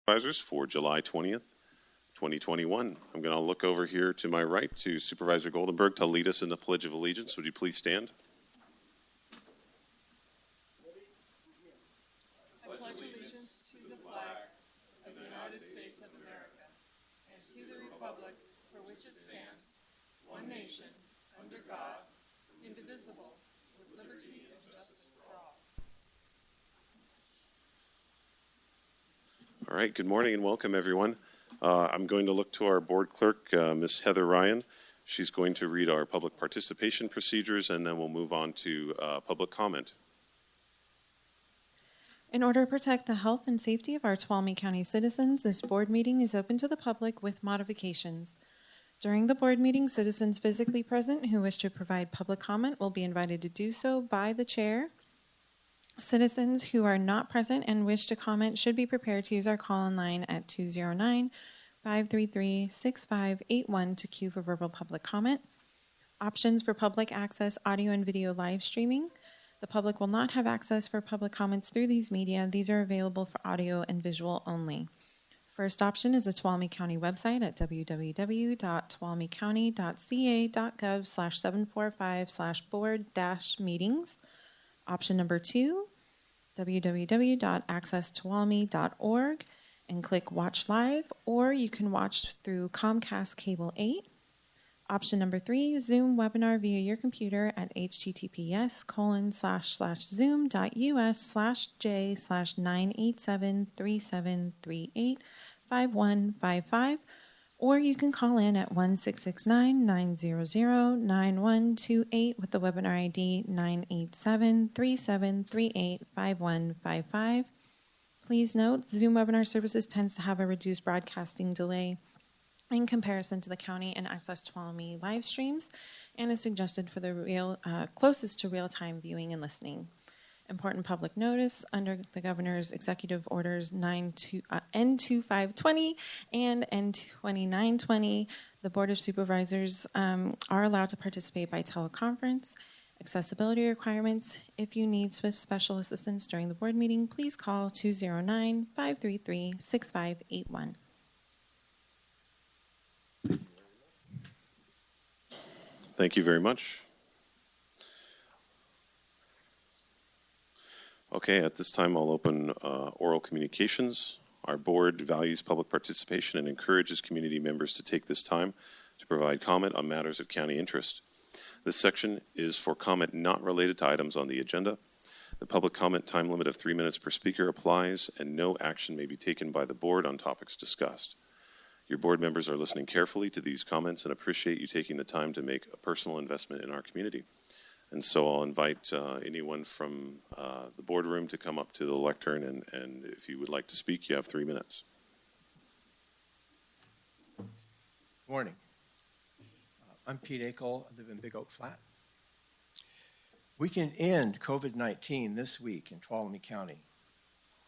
Supervisors for July 20th, 2021. I'm going to look over here to my right to Supervisor Goldenberg to lead us in the Pledge of Allegiance. Would you please stand? I pledge allegiance to the flag of the United States of America and to the republic for which it stands, one nation, under God, indivisible, with liberty and justice for all. All right, good morning and welcome, everyone. I'm going to look to our board clerk, Ms. Heather Ryan. She's going to read our public participation procedures, and then we'll move on to public comment. In order to protect the health and safety of our Tuolumne County citizens, this board meeting is open to the public with modifications. During the board meeting, citizens physically present who wish to provide public comment will be invited to do so by the chair. Citizens who are not present and wish to comment should be prepared to use our call-in line at 209-533-6581 to queue for verbal public comment. Options for public access audio and video live streaming. The public will not have access for public comments through these media. These are available for audio and visual only. First option is the Tuolumne County website at www.tuolumnecounty.ca.gov/745/board-meetings. Option number 2, www.accesstuolumne.org, and click Watch Live, or you can watch through Comcast Cable 8. Option number 3, Zoom webinar via your computer at https://zoom.us/j/98737385155, or you can call in at 1-669-900-9128 with the webinar ID 98737385155. Please note, Zoom webinar services tends to have a reduced broadcasting delay in comparison to the county and Access Tuolumne live streams, and is suggested for the closest to real-time viewing and listening. Important public notice: under the Governor's Executive Orders N2520 and N2920, the Board of Supervisors are allowed to participate by teleconference. Accessibility requirements: if you need SWIFT special assistance during the board meeting, please call 209-533-6581. Thank you very much. Okay, at this time I'll open oral communications. Our board values public participation and encourages community members to take this time to provide comment on matters of county interest. This section is for comment not related to items on the agenda. The public comment time limit of 3 minutes per speaker applies, and no action may be taken by the board on topics discussed. Your board members are listening carefully to these comments and appreciate you taking the time to make a personal investment in our community. And so I'll invite anyone from the boardroom to come up to the lectern, and if you would like to speak, you have 3 minutes. Good morning. I'm Pete Akel. I live in Big Oak Flat. We can end COVID-19 this week in Tuolumne County.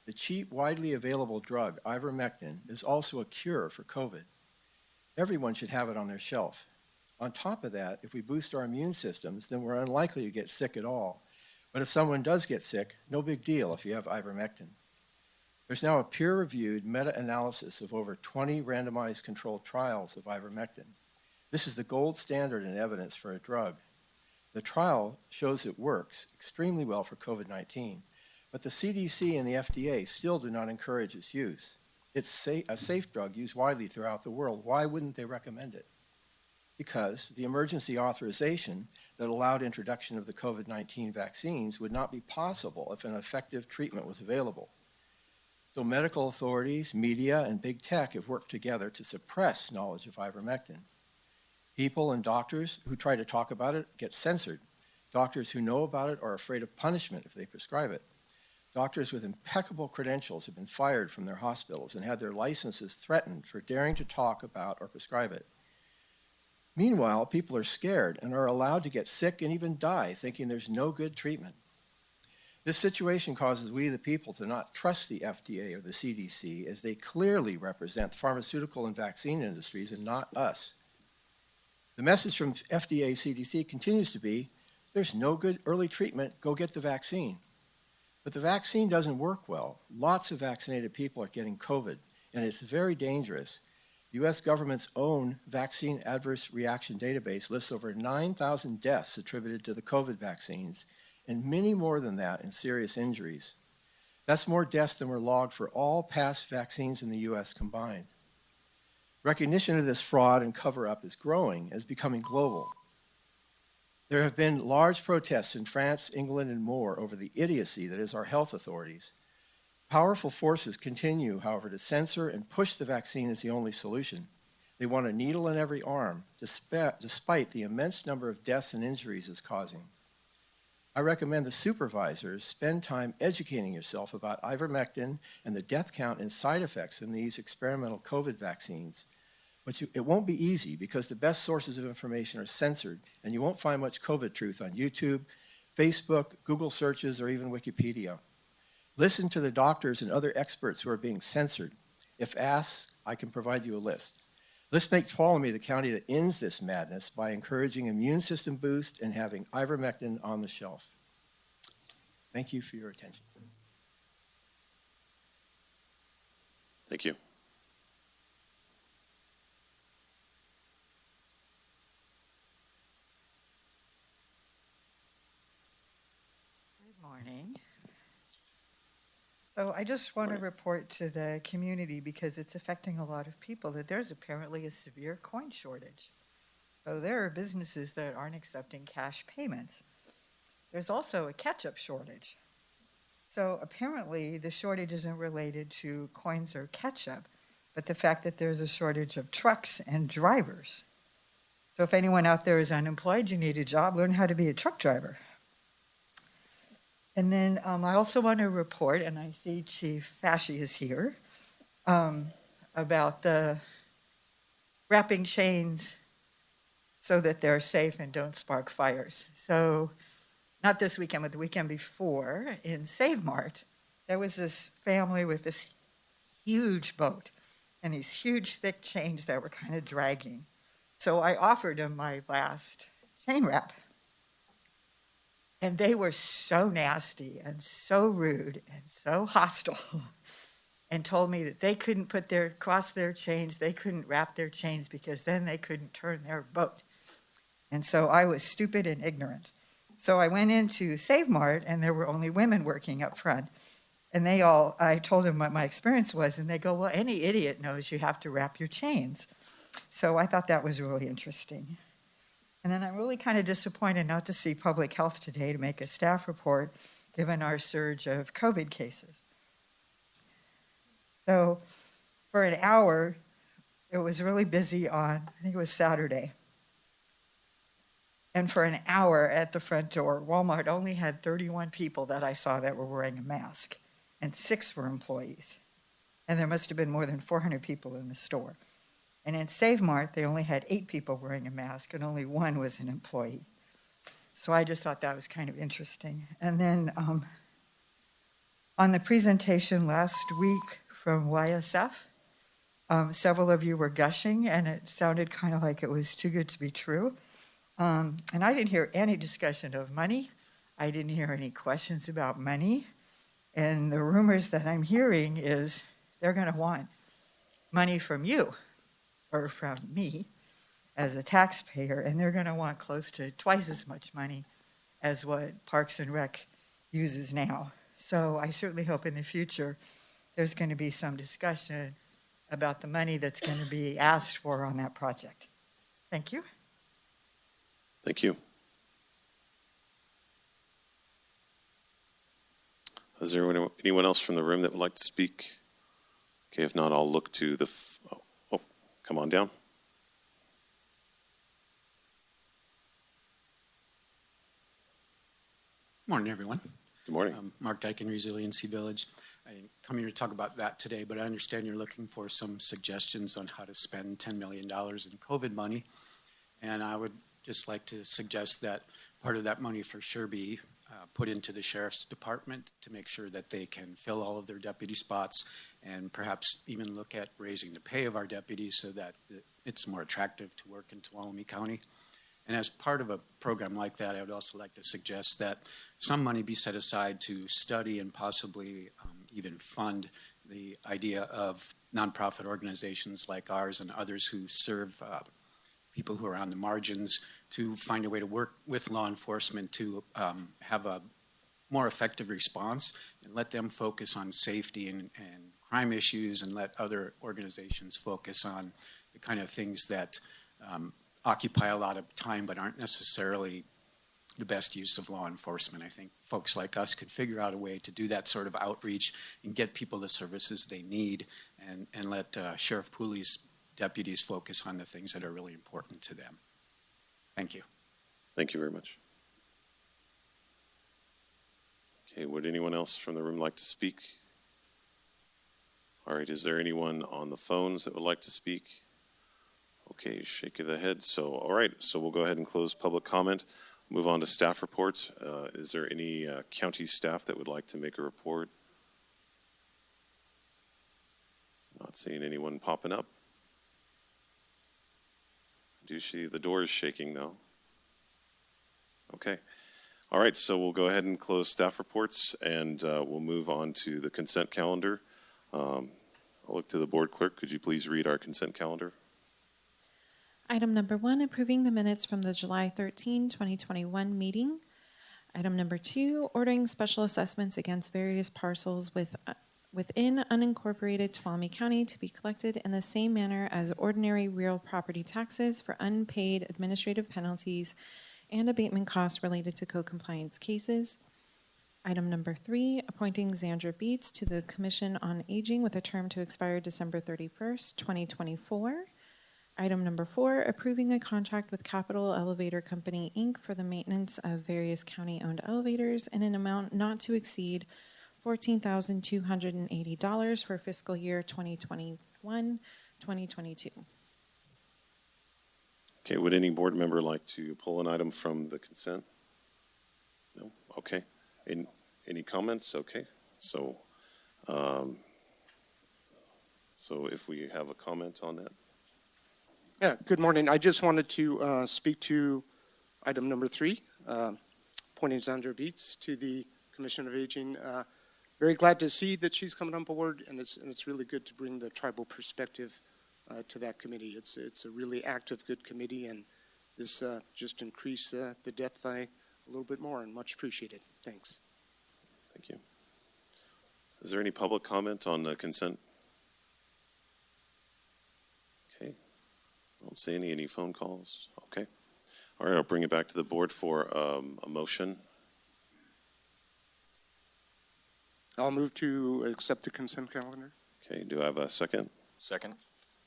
The cheap, widely available drug, ivermectin, is also a cure for COVID. Everyone should have it on their shelf. On top of that, if we boost our immune systems, then we're unlikely to get sick at all. But if someone does get sick, no big deal if you have ivermectin. There's now a peer-reviewed meta-analysis of over 20 randomized controlled trials of ivermectin. This is the gold standard in evidence for a drug. The trial shows it works extremely well for COVID-19. But the CDC and the FDA still do not encourage its use. It's a safe drug used widely throughout the world. Why wouldn't they recommend it? Because the emergency authorization that allowed introduction of the COVID-19 vaccines would not be possible if an effective treatment was available. So medical authorities, media, and big tech have worked together to suppress knowledge of ivermectin. People and doctors who try to talk about it get censored. Doctors who know about it are afraid of punishment if they prescribe it. Doctors with impeccable credentials have been fired from their hospitals and had their licenses threatened for daring to talk about or prescribe it. Meanwhile, people are scared and are allowed to get sick and even die thinking there's no good treatment. This situation causes we, the people, to not trust the FDA or the CDC, as they clearly represent the pharmaceutical and vaccine industries and not us. The message from FDA, CDC continues to be, there's no good early treatment, go get the vaccine. But the vaccine doesn't work well. Lots of vaccinated people are getting COVID, and it's very dangerous. U.S. government's own vaccine adverse reaction database lists over 9,000 deaths attributed to the COVID vaccines, and many more than that in serious injuries. That's more deaths than were logged for all past vaccines in the U.S. combined. Recognition of this fraud and cover-up is growing and is becoming global. There have been large protests in France, England, and more over the idiocy that is our health authorities. Powerful forces continue, however, to censor and push the vaccine as the only solution. They want a needle in every arm, despite the immense number of deaths and injuries it's causing. I recommend the supervisors spend time educating yourself about ivermectin and the death count and side effects in these experimental COVID vaccines. But it won't be easy because the best sources of information are censored, and you won't find much COVID truth on YouTube, Facebook, Google searches, or even Wikipedia. Listen to the doctors and other experts who are being censored. If asked, I can provide you a list. Let's make Tuolumne the county that ends this madness by encouraging immune system boost and having ivermectin on the shelf. Thank you for your attention. Thank you. Good morning. So I just want to report to the community, because it's affecting a lot of people, that there's apparently a severe coin shortage. So there are businesses that aren't accepting cash payments. There's also a ketchup shortage. So apparently the shortage isn't related to coins or ketchup, but the fact that there's a shortage of trucks and drivers. So if anyone out there is unemployed, you need a job, learn how to be a truck driver. And then I also want to report, and I see Chief Fasci is here, about the wrapping chains so that they're safe and don't spark fires. So not this weekend, but the weekend before in Save Mart, there was this family with this huge boat and these huge thick chains that were kind of dragging. So I offered them my last chain wrap. And they were so nasty and so rude and so hostile and told me that they couldn't cross their chains, they couldn't wrap their chains because then they couldn't turn their boat. And so I was stupid and ignorant. So I went into Save Mart, and there were only women working up front. And I told them what my experience was, and they go, well, any idiot knows you have to wrap your chains. So I thought that was really interesting. And then I'm really kind of disappointed not to see Public Health today to make a staff report, given our surge of COVID cases. So for an hour, it was really busy on, I think it was Saturday. And for an hour at the front door, Walmart only had 31 people that I saw that were wearing a mask, and 6 were employees. And there must have been more than 400 people in the store. And in Save Mart, they only had 8 people wearing a mask, and only 1 was an employee. So I just thought that was kind of interesting. And then on the presentation last week from YSF, several of you were gushing, and it sounded kind of like it was too good to be true. And I didn't hear any discussion of money. I didn't hear any questions about money. And the rumors that I'm hearing is they're going to want money from you, or from me as a taxpayer, and they're going to want close to twice as much money as what Parks and Rec uses now. So I certainly hope in the future there's going to be some discussion about the money that's going to be asked for on that project. Thank you. Thank you. Is there anyone else from the room that would like to speak? Okay, if not, I'll look to the... Come on down. Morning, everyone. Good morning. Mark Dyken, Resiliency Village. I didn't come here to talk about that today, but I understand you're looking for some suggestions on how to spend $10 million in COVID money. And I would just like to suggest that part of that money for sure be put into the Sheriff's Department to make sure that they can fill all of their deputy spots, and perhaps even look at raising the pay of our deputies so that it's more attractive to work in Tuolumne County. And as part of a program like that, I would also like to suggest that some money be set aside to study and possibly even fund the idea of nonprofit organizations like ours and others who serve people who are on the margins to find a way to work with law enforcement to have a more effective response and let them focus on safety and crime issues and let other organizations focus on the kind of things that occupy a lot of time but aren't necessarily the best use of law enforcement. I think folks like us could figure out a way to do that sort of outreach and get people the services they need and let Sheriff Pooley's deputies focus on the things that are really important to them. Thank you. Thank you very much. Okay, would anyone else from the room like to speak? All right, is there anyone on the phones that would like to speak? Okay, shake of the head. So, all right, so we'll go ahead and close public comment. Move on to staff reports. Is there any county staff that would like to make a report? Not seeing anyone popping up. Do see the door is shaking though? Okay. All right, so we'll go ahead and close staff reports and we'll move on to the consent calendar. I'll look to the board clerk. Could you please read our consent calendar? Item number 1, approving the minutes from the July 13, 2021 meeting. Item number 2, ordering special assessments against various parcels within unincorporated Tuolumne County to be collected in the same manner as ordinary real property taxes for unpaid administrative penalties and abatement costs related to co-compliance cases. Item number 3, appointing Xandra Beats to the Commission on Aging with a term to expire December 31st, 2024. Item number 4, approving a contract with Capital Elevator Company, Inc. for the maintenance of various county-owned elevators in an amount not to exceed $14,280 for fiscal year 2021-2022. Okay, would any board member like to pull an item from the consent? No? Okay. Any comments? Okay. So if we have a comment on that. Yeah, good morning. I just wanted to speak to item number 3, appointing Xandra Beats to the Commission of Aging. Very glad to see that she's coming on board, and it's really good to bring the tribal perspective to that committee. It's a really active, good committee, and this just increased the depth a little bit more, and much appreciated. Thanks. Thank you. Is there any public comment on the consent? Okay. I don't see any phone calls. Okay. All right, I'll bring it back to the board for a motion. I'll move to accept the consent calendar. Okay, do I have a second? Second.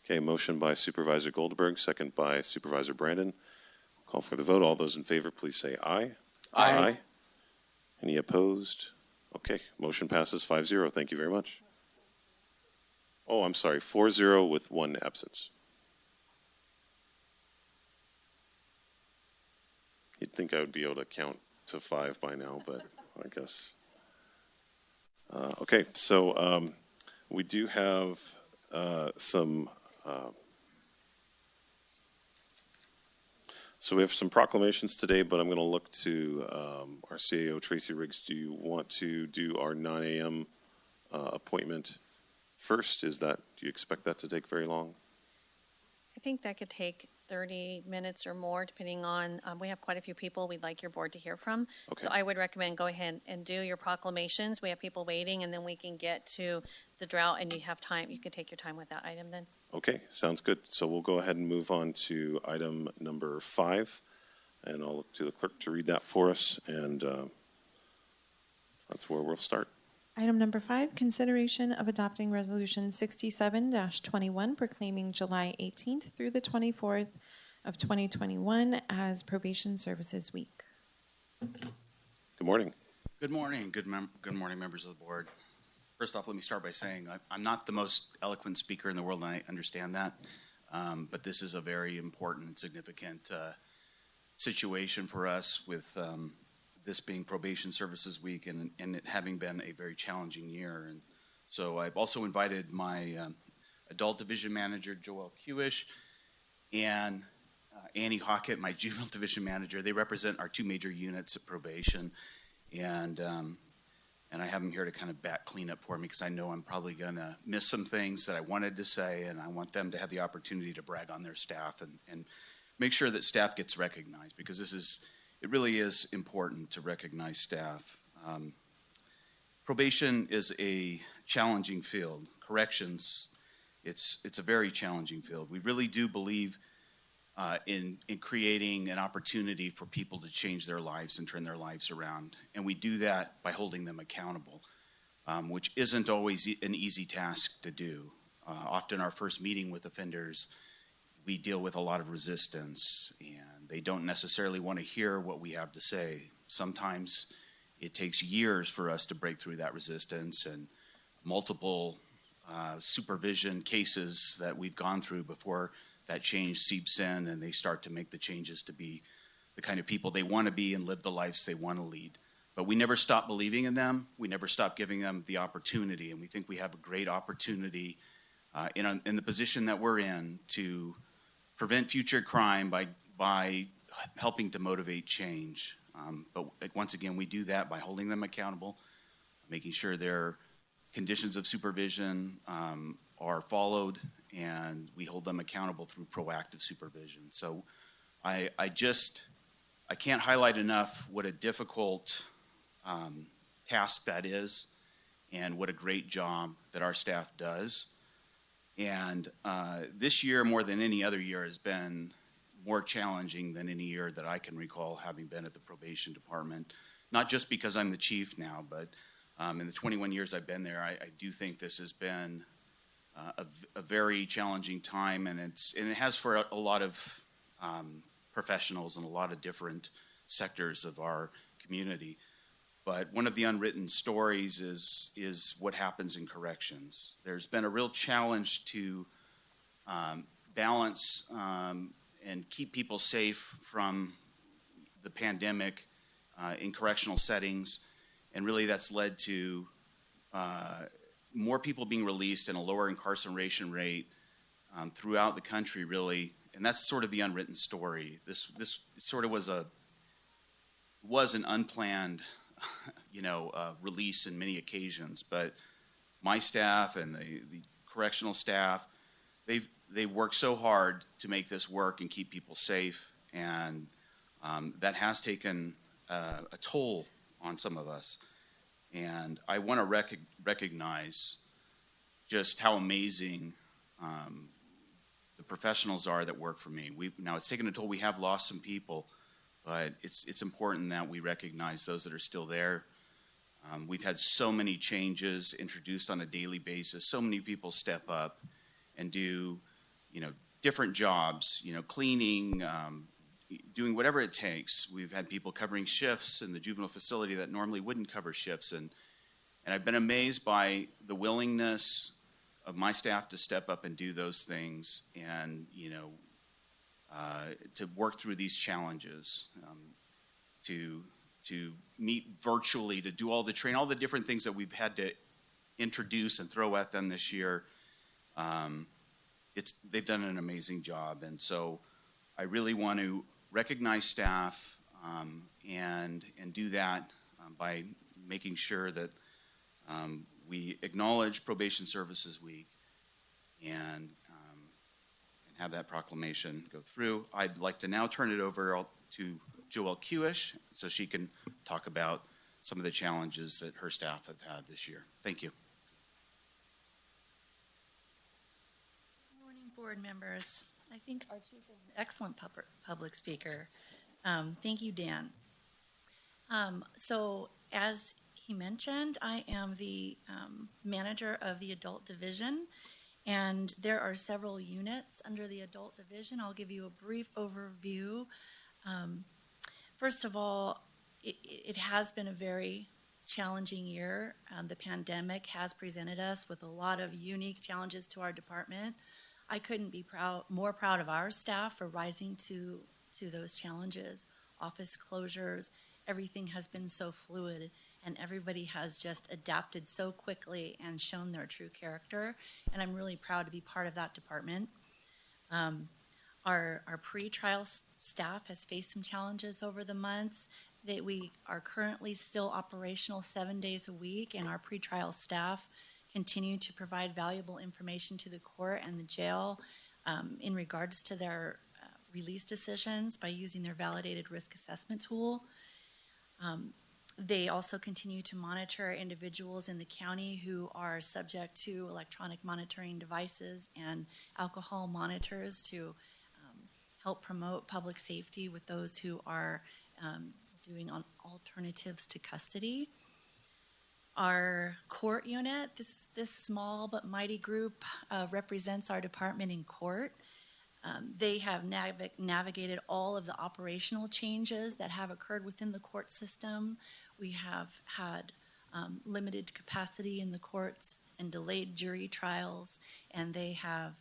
Okay, motion by Supervisor Goldberg, second by Supervisor Brandon. Call for the vote. All those in favor, please say aye. Aye. Any opposed? Okay, motion passes 5-0. Thank you very much. Oh, I'm sorry, 4-0 with 1 absence. You'd think I would be able to count to 5 by now, but I guess. Okay, so we do have some we have some proclamations today, but I'm going to look to our CAO, Tracy Riggs. Do you want to do our 9 a.m. Appointment first? Do you expect that to take very long? I think that could take 30 minutes or more, depending on, we have quite a few people we'd like your board to hear from. Okay. So I would recommend go ahead and do your proclamations. We have people waiting, and then we can get to the drought, and you have time. You can take your time with that item then. Okay, sounds good. So we'll go ahead and move on to item number 5, and I'll look to the clerk to read that for us, and that's where we'll start. Item number 5, consideration of adopting Resolution 67-21 proclaiming July 18th through the 24th of 2021 as Probation Services Week. Good morning. Good morning. Good morning, members of the board. First off, let me start by saying I'm not the most eloquent speaker in the world, and I understand that. But this is a very important and significant situation for us with this being Probation Services Week and it having been a very challenging year. And so I've also invited my Adult Division Manager, Joelle Kewish, and Annie Hockett, my Juvenile Division Manager. They represent our 2 major units at probation. And And I have him here to kind of clean up for me because I know I'm probably going to miss some things that I wanted to say, and I want them to have the opportunity to brag on their staff and make sure that staff gets recognized, because it really is important to recognize staff. Probation is a challenging field. Corrections, it's a very challenging field. We really do believe in creating an opportunity for people to change their lives and turn their lives around. And we do that by holding them accountable, which isn't always an easy task to do. Often our first meeting with offenders, we deal with a lot of resistance, and they don't necessarily want to hear what we have to say. Sometimes it takes years for us to break through that resistance, and multiple supervision cases that we've gone through before that change seeps in and they start to make the changes to be the kind of people they want to be and live the lives they want to lead. But we never stop believing in them. We never stop giving them the opportunity, and we think we have a great opportunity in the position that we're in to prevent future crime by helping to motivate change. But once again, we do that by holding them accountable, making sure their conditions of supervision are followed, and we hold them accountable through proactive supervision. So I can't highlight enough what a difficult task that is, and what a great job that our staff does. And this year, more than any other year, has been more challenging than any year that I can recall having been at the probation department. Not just because I'm the chief now, but in the 21 years I've been there, I do think this has been a very challenging time, and it has for a lot of professionals and a lot of different sectors of our community. But one of the unwritten stories is what happens in corrections. There's been a real challenge to balance and keep people safe from the pandemic in correctional settings, and really that's led to more people being released and a lower incarceration rate throughout the country, really. And that's sort of the unwritten story. This sort of was an unplanned release in many occasions, but my staff and the correctional staff, they work so hard to make this work and keep people safe, and that has taken a toll on some of us. And I want to recognize just how amazing the professionals are that work for me. Now it's taken a toll. We have lost some people, but it's important that we recognize those that are still there. We've had so many changes introduced on a daily basis. So many people step up and do, different jobs, cleaning, doing whatever it takes. We've had people covering shifts in the juvenile facility that normally wouldn't cover shifts. And I've been amazed by the willingness of my staff to step up and do those things, and, to work through these challenges, to meet virtually, to do all the training, all the different things that we've had to introduce and throw at them this year. They've done an amazing job. And so I really want to recognize staff and do that by making sure that we acknowledge Probation Services Week and have that proclamation go through. I'd like to now turn it over to Joelle Kewish so she can talk about some of the challenges that her staff have had this year. Thank you. Good morning, board members. I think our chief is an excellent public speaker. Thank you, Dan. So as he mentioned, I am the manager of the adult division, and there are several units under the adult division. I'll give you a brief overview. First of all, it has been a very challenging year. The pandemic has presented us with a lot of unique challenges to our department. I couldn't be more proud of our staff for rising to those challenges. Office closures, everything has been so fluid, and everybody has just adapted so quickly and shown their true character, and I'm really proud to be part of that department. Our pre-trial staff has faced some challenges over the months. We are currently still operational 7 days a week, and our pretrial staff continue to provide valuable information to the court and the jail in regards to their release decisions by using their validated risk assessment tool. They also continue to monitor individuals in the county who are subject to electronic monitoring devices and alcohol monitors to help promote public safety with those who are doing alternatives to custody. Our court unit, this small but mighty group, represents our department in court. They have navigated all of the operational changes that have occurred within the court system. We have had limited capacity in the courts and delayed jury trials, and they have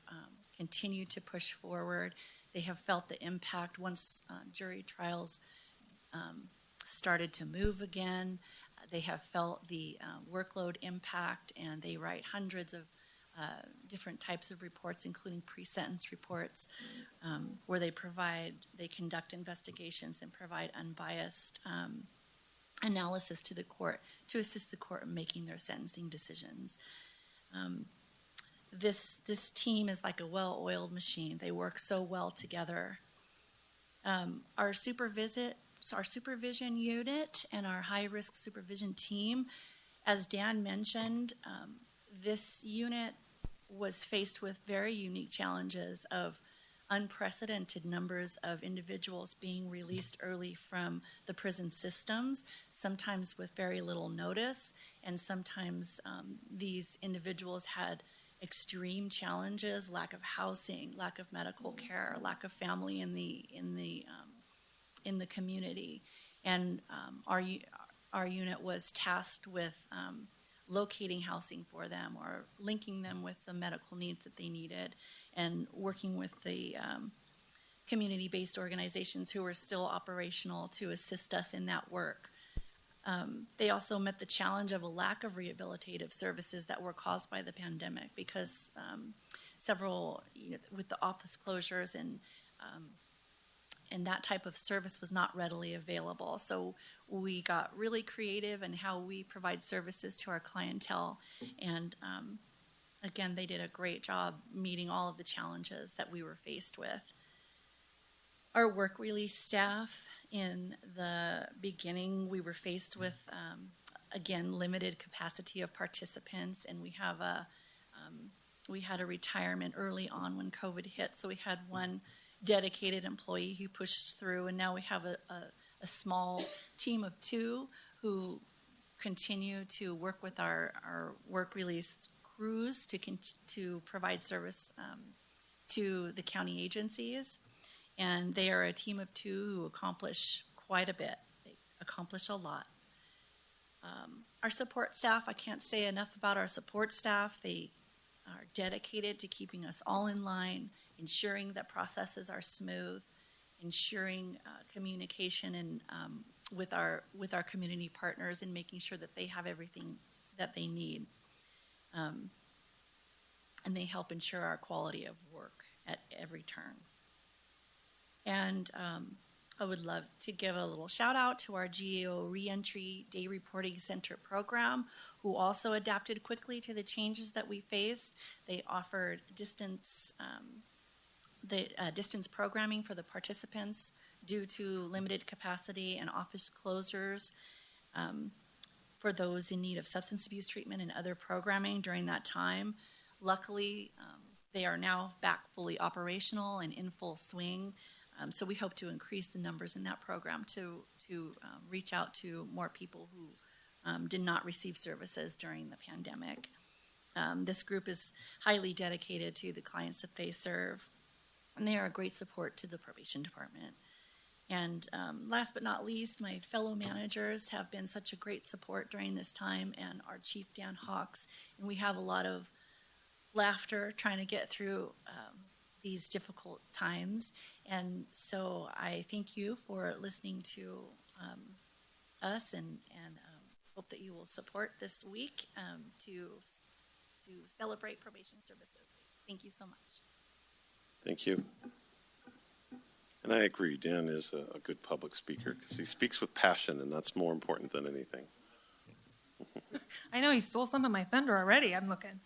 continued to push forward. They have felt the impact once jury trials started to move again. They have felt the workload impact, and they write hundreds of different types of reports, including pre-sentence reports, where they conduct investigations and provide unbiased analysis to the court to assist the court in making their sentencing decisions. This team is like a well-oiled machine. They work so well together. Our supervision unit and our high-risk supervision team, as Dan mentioned, this unit was faced with very unique challenges of unprecedented numbers of individuals being released early from the prison systems, sometimes with very little notice, and sometimes these individuals had extreme challenges: lack of housing, lack of medical care, lack of family in the community. And our unit was tasked with locating housing for them or linking them with the medical needs that they needed, and working with the community-based organizations who were still operational to assist us in that work. They also met the challenge of a lack of rehabilitative services that were caused by the pandemic, because several, with the office closures and that type of service was not readily available. So we got really creative in how we provide services to our clientele. And again, they did a great job meeting all of the challenges that we were faced with. Our work release staff, in the beginning, we were faced with, again, limited capacity of participants, and we had a retirement early on when COVID hit, so we had one dedicated employee who pushed through, and now we have a small team of 2 who continue to work with our work release crews to provide service to the county agencies. And they are a team of 2 who accomplish quite a bit. They accomplish a lot. Our support staff, I can't say enough about our support staff. They are dedicated to keeping us all in line, ensuring that processes are smooth, ensuring communication and with our community partners, and making sure that they have everything that they need. And they help ensure our quality of work at every turn. And I would love to give a little shout out to our GAO Reentry Day Reporting Center program, who also adapted quickly to the changes that we faced. They offered distance programming for the participants due to limited capacity and office closures for those in need of substance abuse treatment and other programming during that time. Luckily, they are now back fully operational and in full swing. So we hope to increase the numbers in that program to reach out to more people who did not receive services during the pandemic. This group is highly dedicated to the clients that they serve, and they are a great support to the probation department. And last but not least, my fellow managers have been such a great support during this time, and our chief, Dan Hawks. And we have a lot of laughter trying to get through these difficult times. And so I thank you for listening to us, and hope that you will support this week to celebrate Probation Services Week. Thank you so much. Thank you. And I agree, Dan is a good public speaker because he speaks with passion, and that's more important than anything. I know he stole some of my thunder already. I'm looking.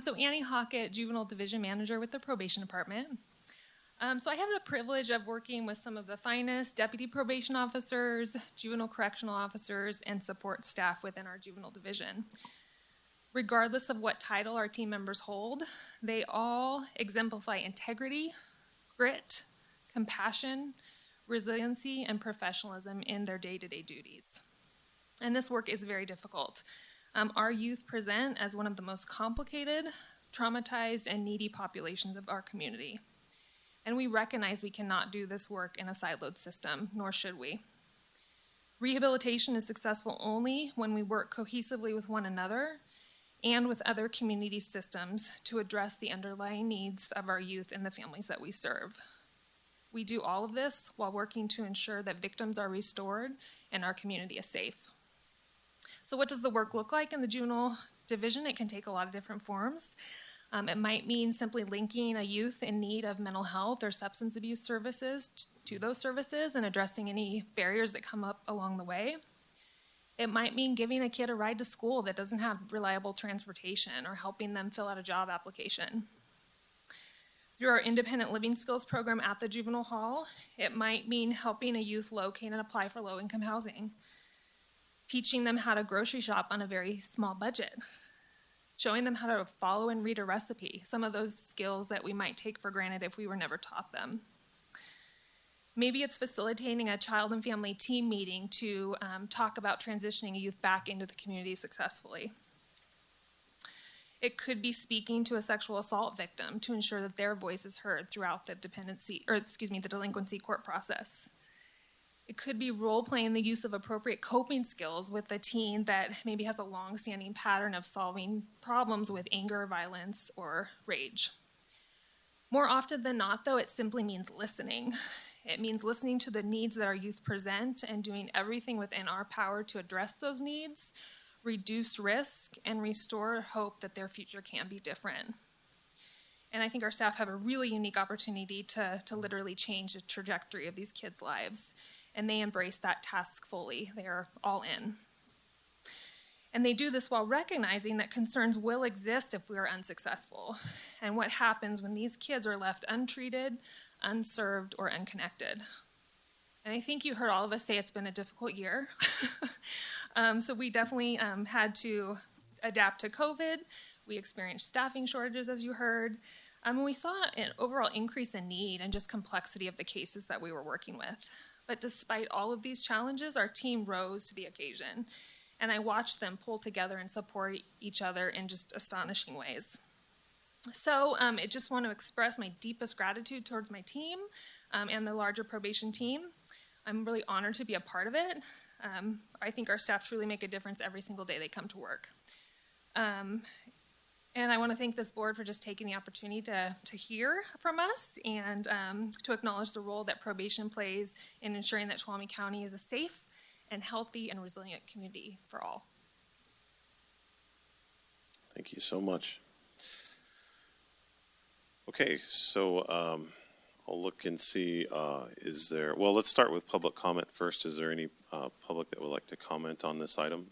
So Annie Hockett, Juvenile Division Manager with the Probation Department. So I have the privilege of working with some of the finest deputy probation officers, juvenile correctional officers, and support staff within our juvenile division. Regardless of what title our team members hold, they all exemplify integrity, grit, compassion, resiliency, and professionalism in their day-to-day duties. And this work is very difficult. Our youth present as one of the most complicated, traumatized, and needy populations of our community. And we recognize we cannot do this work in a siloed system, nor should we. Rehabilitation is successful only when we work cohesively with one another and with other community systems to address the underlying needs of our youth and the families that we serve. We do all of this while working to ensure that victims are restored and our community is safe. So what does the work look like in the juvenile division? It can take a lot of different forms. It might mean simply linking a youth in need of mental health or substance abuse services to those services and addressing any barriers that come up along the way. It might mean giving a kid a ride to school that doesn't have reliable transportation or helping them fill out a job application. Through our independent living skills program at the juvenile hall, it might mean helping a youth locate and apply for low-income housing, teaching them how to grocery shop on a very small budget, showing them how to follow and read a recipe, some of those skills that we might take for granted if we were never taught them. Maybe it's facilitating a child and family team meeting to talk about transitioning a youth back into the community successfully. It could be speaking to a sexual assault victim to ensure that their voice is heard throughout the the delinquency court process. It could be role-playing the use of appropriate coping skills with a teen that maybe has a long-standing pattern of solving problems with anger, violence, or rage. More often than not, though, it simply means listening. It means listening to the needs that our youth present and doing everything within our power to address those needs, reduce risk, and restore hope that their future can be different. And I think our staff have a really unique opportunity to literally change the trajectory of these kids' lives. And they embrace that task fully. They are all in. And they do this while recognizing that concerns will exist if we are unsuccessful, and what happens when these kids are left untreated, unserved, or unconnected. And I think you heard all of us say it's been a difficult year. So we definitely had to adapt to COVID. We experienced staffing shortages, as you heard. We saw an overall increase in need and just complexity of the cases that we were working with. But despite all of these challenges, our team rose to the occasion. And I watched them pull together and support each other in just astonishing ways. So I just want to express my deepest gratitude towards my team and the larger probation team. I'm really honored to be a part of it. I think our staff truly make a difference every single day they come to work. And I want to thank this board for just taking the opportunity to hear from us and to acknowledge the role that probation plays in ensuring that Tuolumne County is a safe and healthy and resilient community for all. Thank you so much. Okay, so I'll look and see, let's start with public comment first. Is there any public that would like to comment on this item?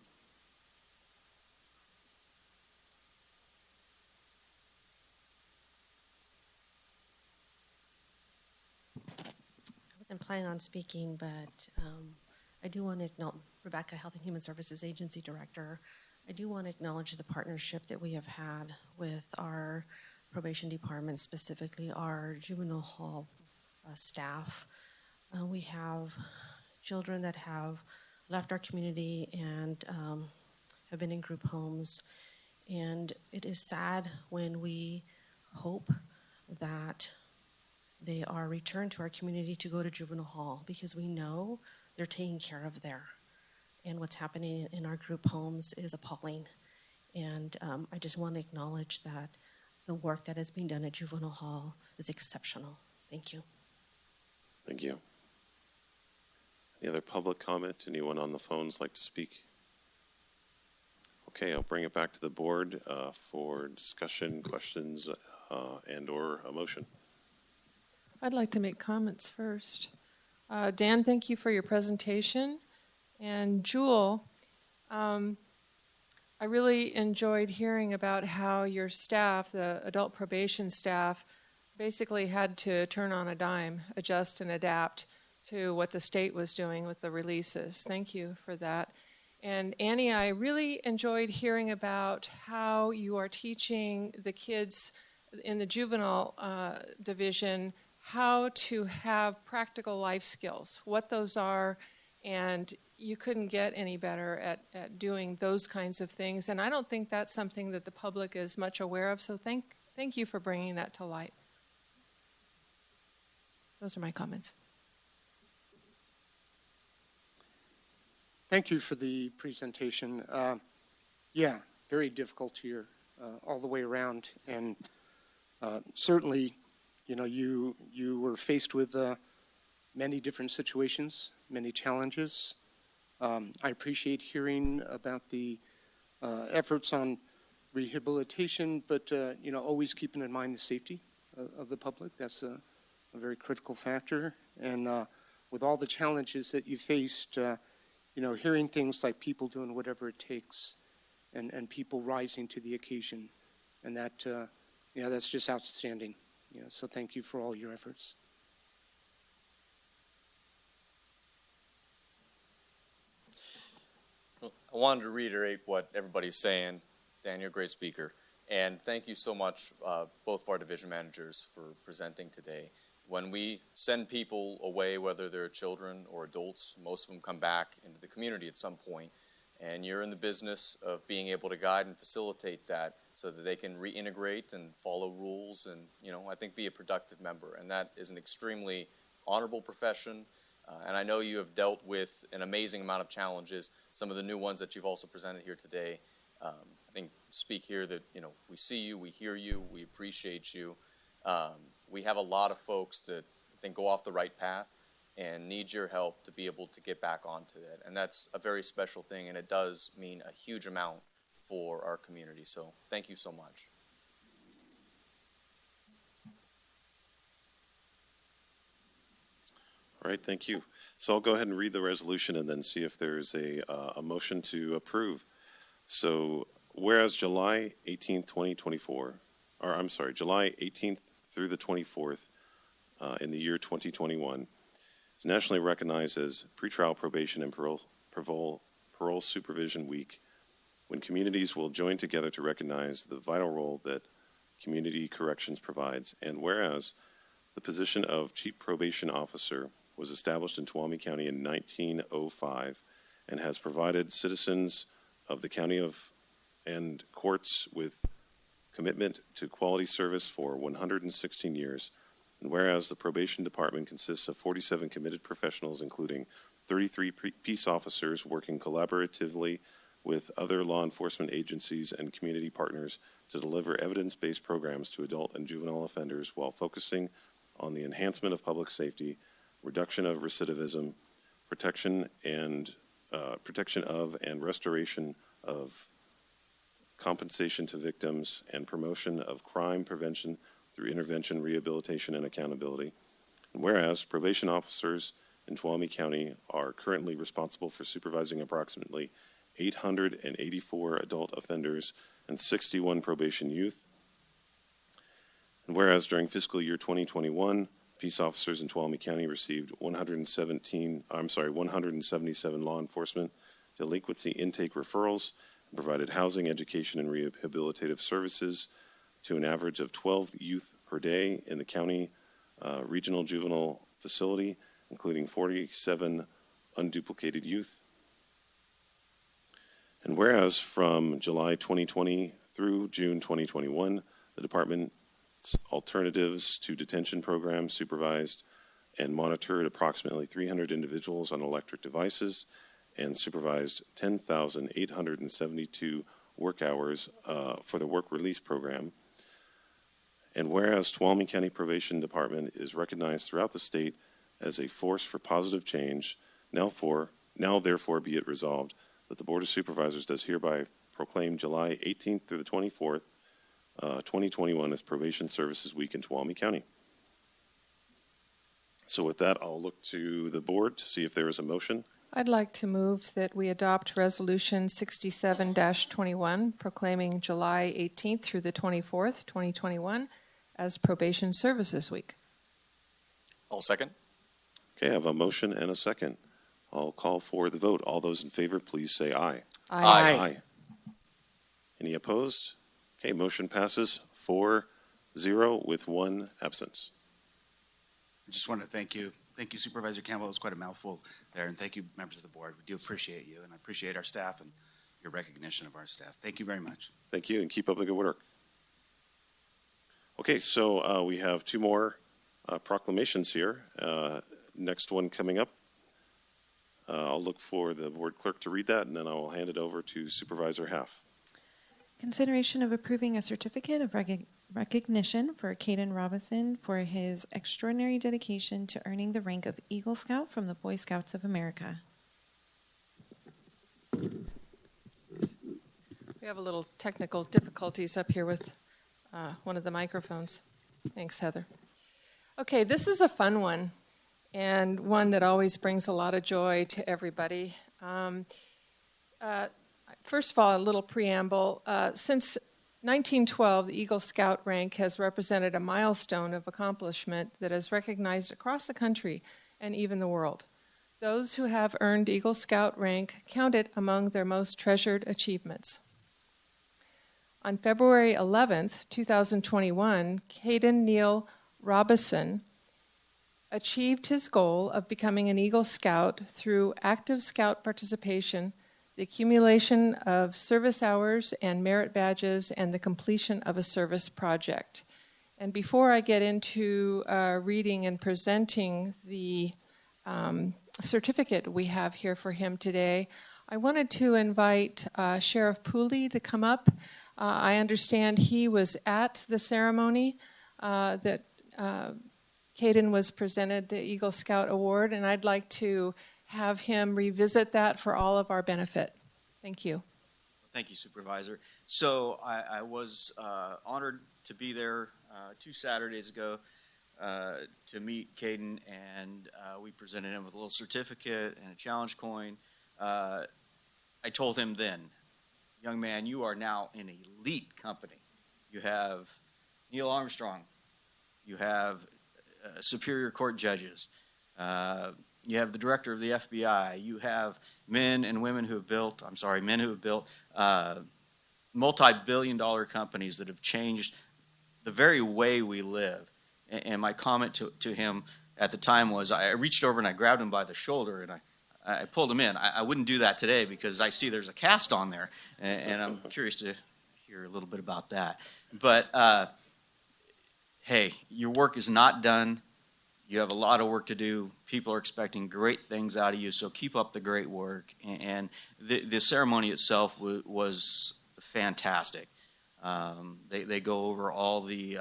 I wasn't planning on speaking, but I do want to acknowledge Rebecca, Health and Human Services Agency Director. I do want to acknowledge the partnership that we have had with our probation department, specifically our juvenile hall staff. We have children that have left our community and have been in group homes. And it is sad when we hope that they are returned to our community to go to juvenile hall, because we know they're taken care of there. And what's happening in our group homes is appalling. And I just want to acknowledge that the work that is being done at juvenile hall is exceptional. Thank you. Thank you. Any other public comment? Anyone on the phones like to speak? Okay, I'll bring it back to the board for discussion, questions, and or a motion. I'd like to make comments first. Dan, thank you for your presentation. And Jewel, I really enjoyed hearing about how your staff, the adult probation staff, basically had to turn on a dime, adjust and adapt to what the state was doing with the releases. Thank you for that. And Annie, I really enjoyed hearing about how you are teaching the kids in the juvenile division how to have practical life skills, what those are, and you couldn't get any better at doing those kinds of things. And I don't think that's something that the public is much aware of, so thank you for bringing that to light. Those are my comments. Thank you for the presentation. Yeah, very difficult year all the way around, and certainly, you know, you were faced with many different situations, many challenges. I appreciate hearing about the efforts on rehabilitation, but you know, always keeping in mind the safety of the public. That's a very critical factor. And with all the challenges that you faced, you know, hearing things like people doing whatever it takes, and people rising to the occasion, and that you know, that's just outstanding. Yeah, so thank you for all your efforts. I wanted to reiterate what everybody's saying. Dan, you're a great speaker. And thank you so much, both of our division managers, for presenting today. When we send people away, whether they're children or adults, most of them come back into the community at some point. And you're in the business of being able to guide and facilitate that so that they can reintegrate and follow rules and, you know, I think be a productive member. And that is an extremely honorable profession. And I know you have dealt with an amazing amount of challenges. Some of the new ones that you've also presented here today, I think speak here that, you know, we see you, we hear you, we appreciate you. We have a lot of folks that I think go off the right path and need your help to be able to get back onto it. And that's a very special thing, and it does mean a huge amount for our community. So thank you so much. All right, thank you. So I'll go ahead and read the resolution and then see if there's a motion to approve. So whereas July 18th, 2024, or I'm sorry, July 18th through the 24th in the year 2021 is nationally recognized as Pretrial Probation and Parole Supervision Week, when communities will join together to recognize the vital role that community corrections provides. And whereas the position of Chief Probation Officer was established in Tuolumne County in 1905 and has provided citizens of the county and courts with commitment to quality service for 116 years. And whereas the probation department consists of 47 committed professionals, including 33 peace officers working collaboratively with other law enforcement agencies and community partners to deliver evidence-based programs to adult and juvenile offenders while focusing on the enhancement of public safety, reduction of recidivism, protection of and restoration of compensation to victims, and promotion of crime prevention through intervention, rehabilitation, and accountability. And whereas probation officers in Tuolumne County are currently responsible for supervising approximately 884 adult offenders and 61 probation youth. And whereas during fiscal year 2021, peace officers in Tuolumne County received 177 law enforcement delinquency intake referrals and provided housing, education, and rehabilitative services to an average of 12 youth per day in the county regional juvenile facility, including 47 unduplicated youth. And whereas from July 2020 through June 2021, the department's alternatives to detention program supervised and monitored approximately 300 individuals on electric devices and supervised 10,872 work hours for the work release program. And whereas Tuolumne County Probation Department is recognized throughout the state as a force for positive change, now therefore be it resolved that the Board of Supervisors does hereby proclaim July 18th through the 24th, 2021 as Probation Services Week in Tuolumne County. So with that, I'll look to the board to see if there is a motion. I'd like to move that we adopt Resolution 67-21, proclaiming July 18th through the 24th, 2021, as Probation Services Week. I'll second. Okay, I have a motion and a second. I'll call for the vote. All those in favor, please say aye. Aye. Any opposed? Okay, motion passes 4-0 with one absence. I just want to thank you. Thank you, Supervisor Campbell. It was quite a mouthful there, and thank you, members of the board. We do appreciate you, and I appreciate our staff and your recognition of our staff. Thank you very much. Thank you, and keep up the good work. Okay, so we have two more proclamations here. Next one coming up. I'll look for the board clerk to read that, and then I will hand it over to Supervisor Half. Consideration of approving a certificate of recognition for Caden Robinson for his extraordinary dedication to earning the rank of Eagle Scout from the Boy Scouts of America. We have a little technical difficulties up here with one of the microphones. Thanks, Heather. Okay, this is a fun one, and one that always brings a lot of joy to everybody. First of all, a little preamble. Since 1912, the Eagle Scout rank has represented a milestone of accomplishment that is recognized across the country and even the world. Those who have earned Eagle Scout rank count it among their most treasured achievements. On February 11th, 2021, Caden Neil Robison achieved his goal of becoming an Eagle Scout through active Scout participation, the accumulation of service hours and merit badges, and the completion of a service project. And before I get into reading and presenting the certificate we have here for him today, I wanted to invite Sheriff Pooley to come up. I understand he was at the ceremony that Caden was presented the Eagle Scout Award, and I'd like to have him revisit that for all of our benefit. Thank you. Thank you, Supervisor. So I was honored to be there 2 Saturdays ago to meet Caden, and we presented him with a little certificate and a challenge coin. I told him then, young man, you are now in elite company. You have Neil Armstrong. You have Superior Court judges. You have the director of the FBI. You have men who have built multi-billion-dollar companies that have changed the very way we live. And my comment to him at the time was, I reached over and I grabbed him by the shoulder and I pulled him in. I wouldn't do that today because I see there's a cast on there, and I'm curious to hear a little bit about that. But hey, your work is not done. You have a lot of work to do. People are expecting great things out of you, so keep up the great work. And the ceremony itself was fantastic. They go over all the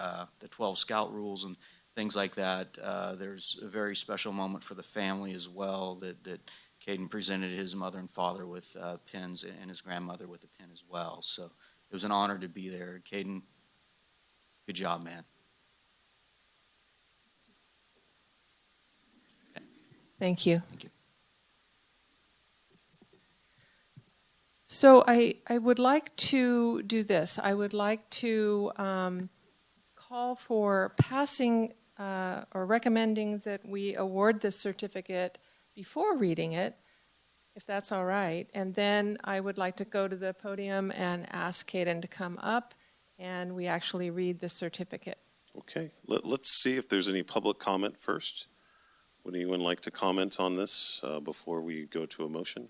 12 Scout rules and things like that. There's a very special moment for the family as well that Caden presented his mother and father with pins and his grandmother with a pin as well. So it was an honor to be there. Caden, good job, man. Thank you. Thank you. So I would like to do this. I would like to call for passing or recommending that we award this certificate before reading it, if that's all right. And then I would like to go to the podium and ask Caden to come up and we actually read the certificate. Okay, let's see if there's any public comment first. Would anyone like to comment on this before we go to a motion?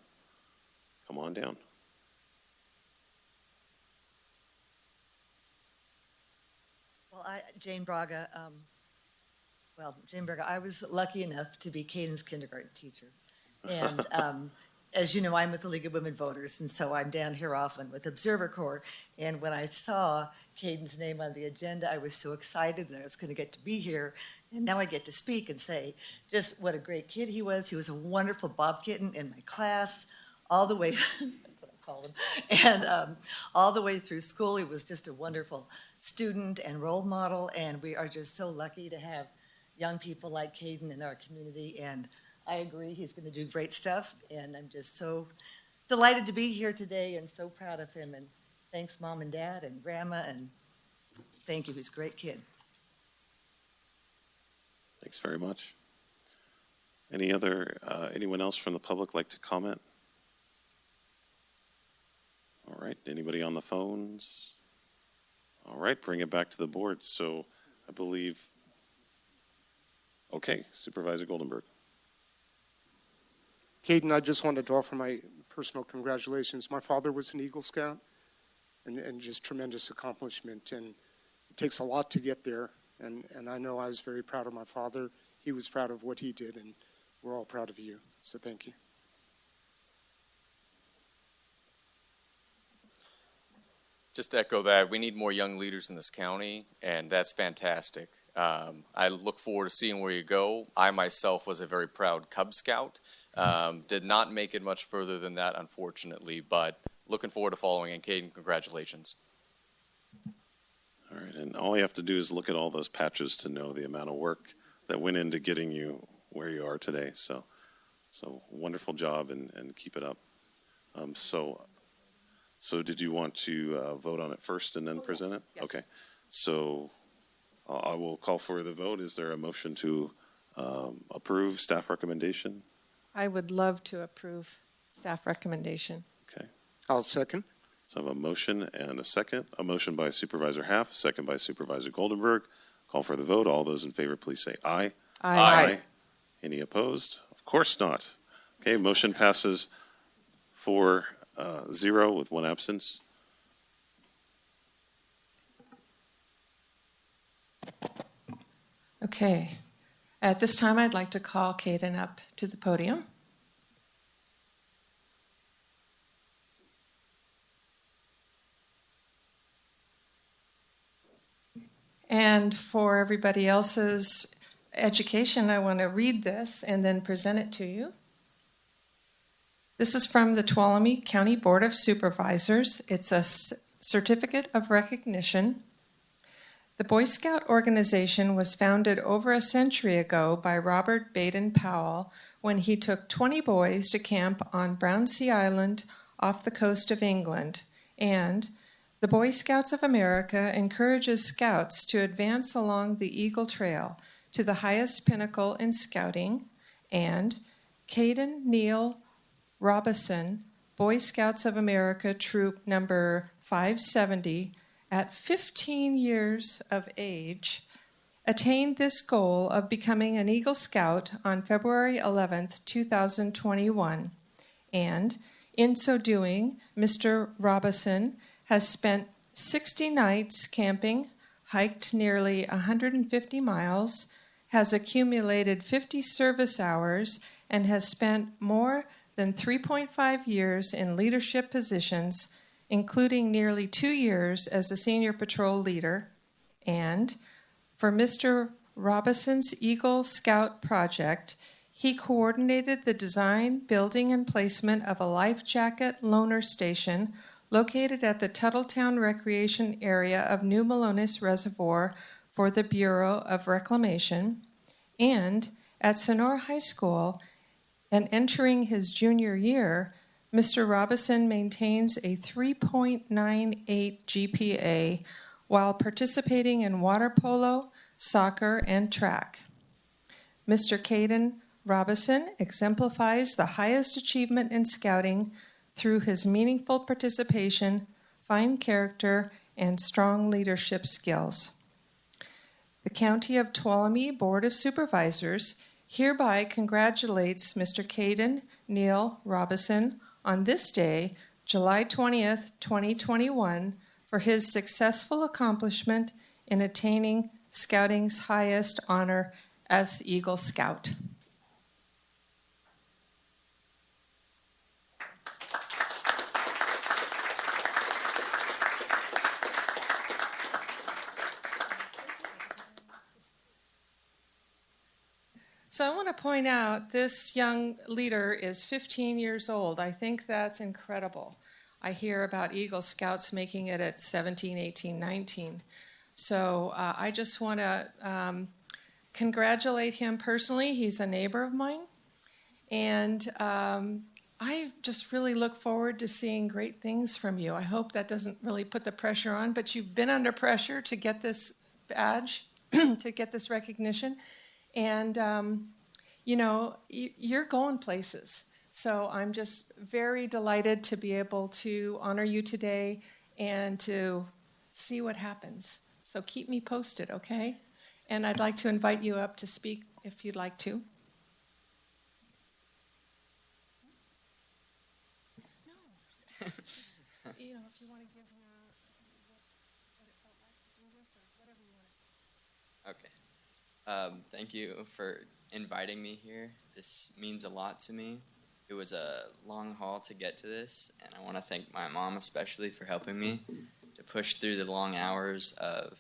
Come on down. Well, Jane Braga, I was lucky enough to be Caden's kindergarten teacher. And as you know, I'm with the League of Women Voters, and so I'm down here often with Observer Corps. And when I saw Caden's name on the agenda, I was so excited that I was going to get to be here. And now I get to speak and say just what a great kid he was. He was a wonderful Bob kitten in my class all the way, that's what I called him, and all the way through school. He was just a wonderful student and role model, and we are just so lucky to have young people like Caden in our community, and I agree, he's going to do great stuff, and I'm just so delighted to be here today and so proud of him, and thanks Mom and Dad and Grandma, and thank you, he's a great kid. Thanks very much. Anyone else from the public like to comment? All right, anybody on the phones? All right, bring it back to the board. So I believe, okay, Supervisor Goldenberg. Caden, I just wanted to offer my personal congratulations. My father was an Eagle Scout, and just tremendous accomplishment. And it takes a lot to get there. And I know I was very proud of my father. He was proud of what he did, and we're all proud of you. So thank you. Just to echo that, we need more young leaders in this county, and that's fantastic. I look forward to seeing where you go. I myself was a very proud Cub Scout. Did not make it much further than that, unfortunately, but looking forward to following. And Caden, congratulations. All right, and all you have to do is look at all those patches to know the amount of work that went into getting you where you are today. So wonderful job, and keep it up. So did you want to vote on it first and then present it? Yes. Okay. So I will call for the vote. Is there a motion to approve staff recommendation? I would love to approve staff recommendation. Okay. I'll second. So I have a motion and a second. A motion by Supervisor Half, second by Supervisor Goldenberg. Call for the vote. All those in favor, please say aye. Aye. Any opposed? Of course not. Okay, motion passes 4-0 with one absence. Okay. At this time, I'd like to call Caden up to the podium. And for everybody else's education, I want to read this and then present it to you. This is from the Tuolumne County Board of Supervisors. It's a certificate of recognition. The Boy Scout organization was founded over a century ago by Robert Baden-Powell when he took 20 boys to camp on Brownsea Island off the coast of England. And the Boy Scouts of America encourages scouts to advance along the Eagle Trail to the highest pinnacle in scouting. And Caden Neal Robison, Boy Scouts of America Troop number 570, at 15 years of age, attained this goal of becoming an Eagle Scout on February 11th, 2021. And in so doing, Mr. Robison has spent 60 nights camping, hiked nearly 150 miles, has accumulated 50 service hours, and has spent more than 3.5 years in leadership positions, including nearly 2 years as a senior patrol leader. And for Mr. Robison's Eagle Scout project, he coordinated the design, building, and placement of a life jacket loaner station located at the Tuttletown Recreation Area of New Melones Reservoir for the Bureau of Reclamation. And at Sonora High School, and entering his junior year, Mr. Robison maintains a 3.98 GPA while participating in water polo, soccer, and track. Mr. Caden Robison exemplifies the highest achievement in scouting through his meaningful participation, fine character, and strong leadership skills. The County of Tuolumne Board of Supervisors hereby congratulates Mr. Caden Neal Robison on this day, July 20th, 2021, for his successful accomplishment in attaining Scouting's highest honor as Eagle Scout. So I want to point out this young leader is 15 years old. I think that's incredible. I hear about Eagle Scouts making it at 17, 18, 19. So I just want to congratulate him personally. He's a neighbor of mine. And I just really look forward to seeing great things from you. I hope that doesn't really put the pressure on, but you've been under pressure to get this badge, to get this recognition. And, you know, you're going places. So I'm just very delighted to be able to honor you today and to see what happens. So keep me posted, okay? And I'd like to invite you up to speak if you'd like to. You know, if you want to give him what it felt like in English or whatever you want to say. Okay. Thank you for inviting me here. This means a lot to me. It was a long haul to get to this, and I want to thank my mom especially for helping me to push through the long hours of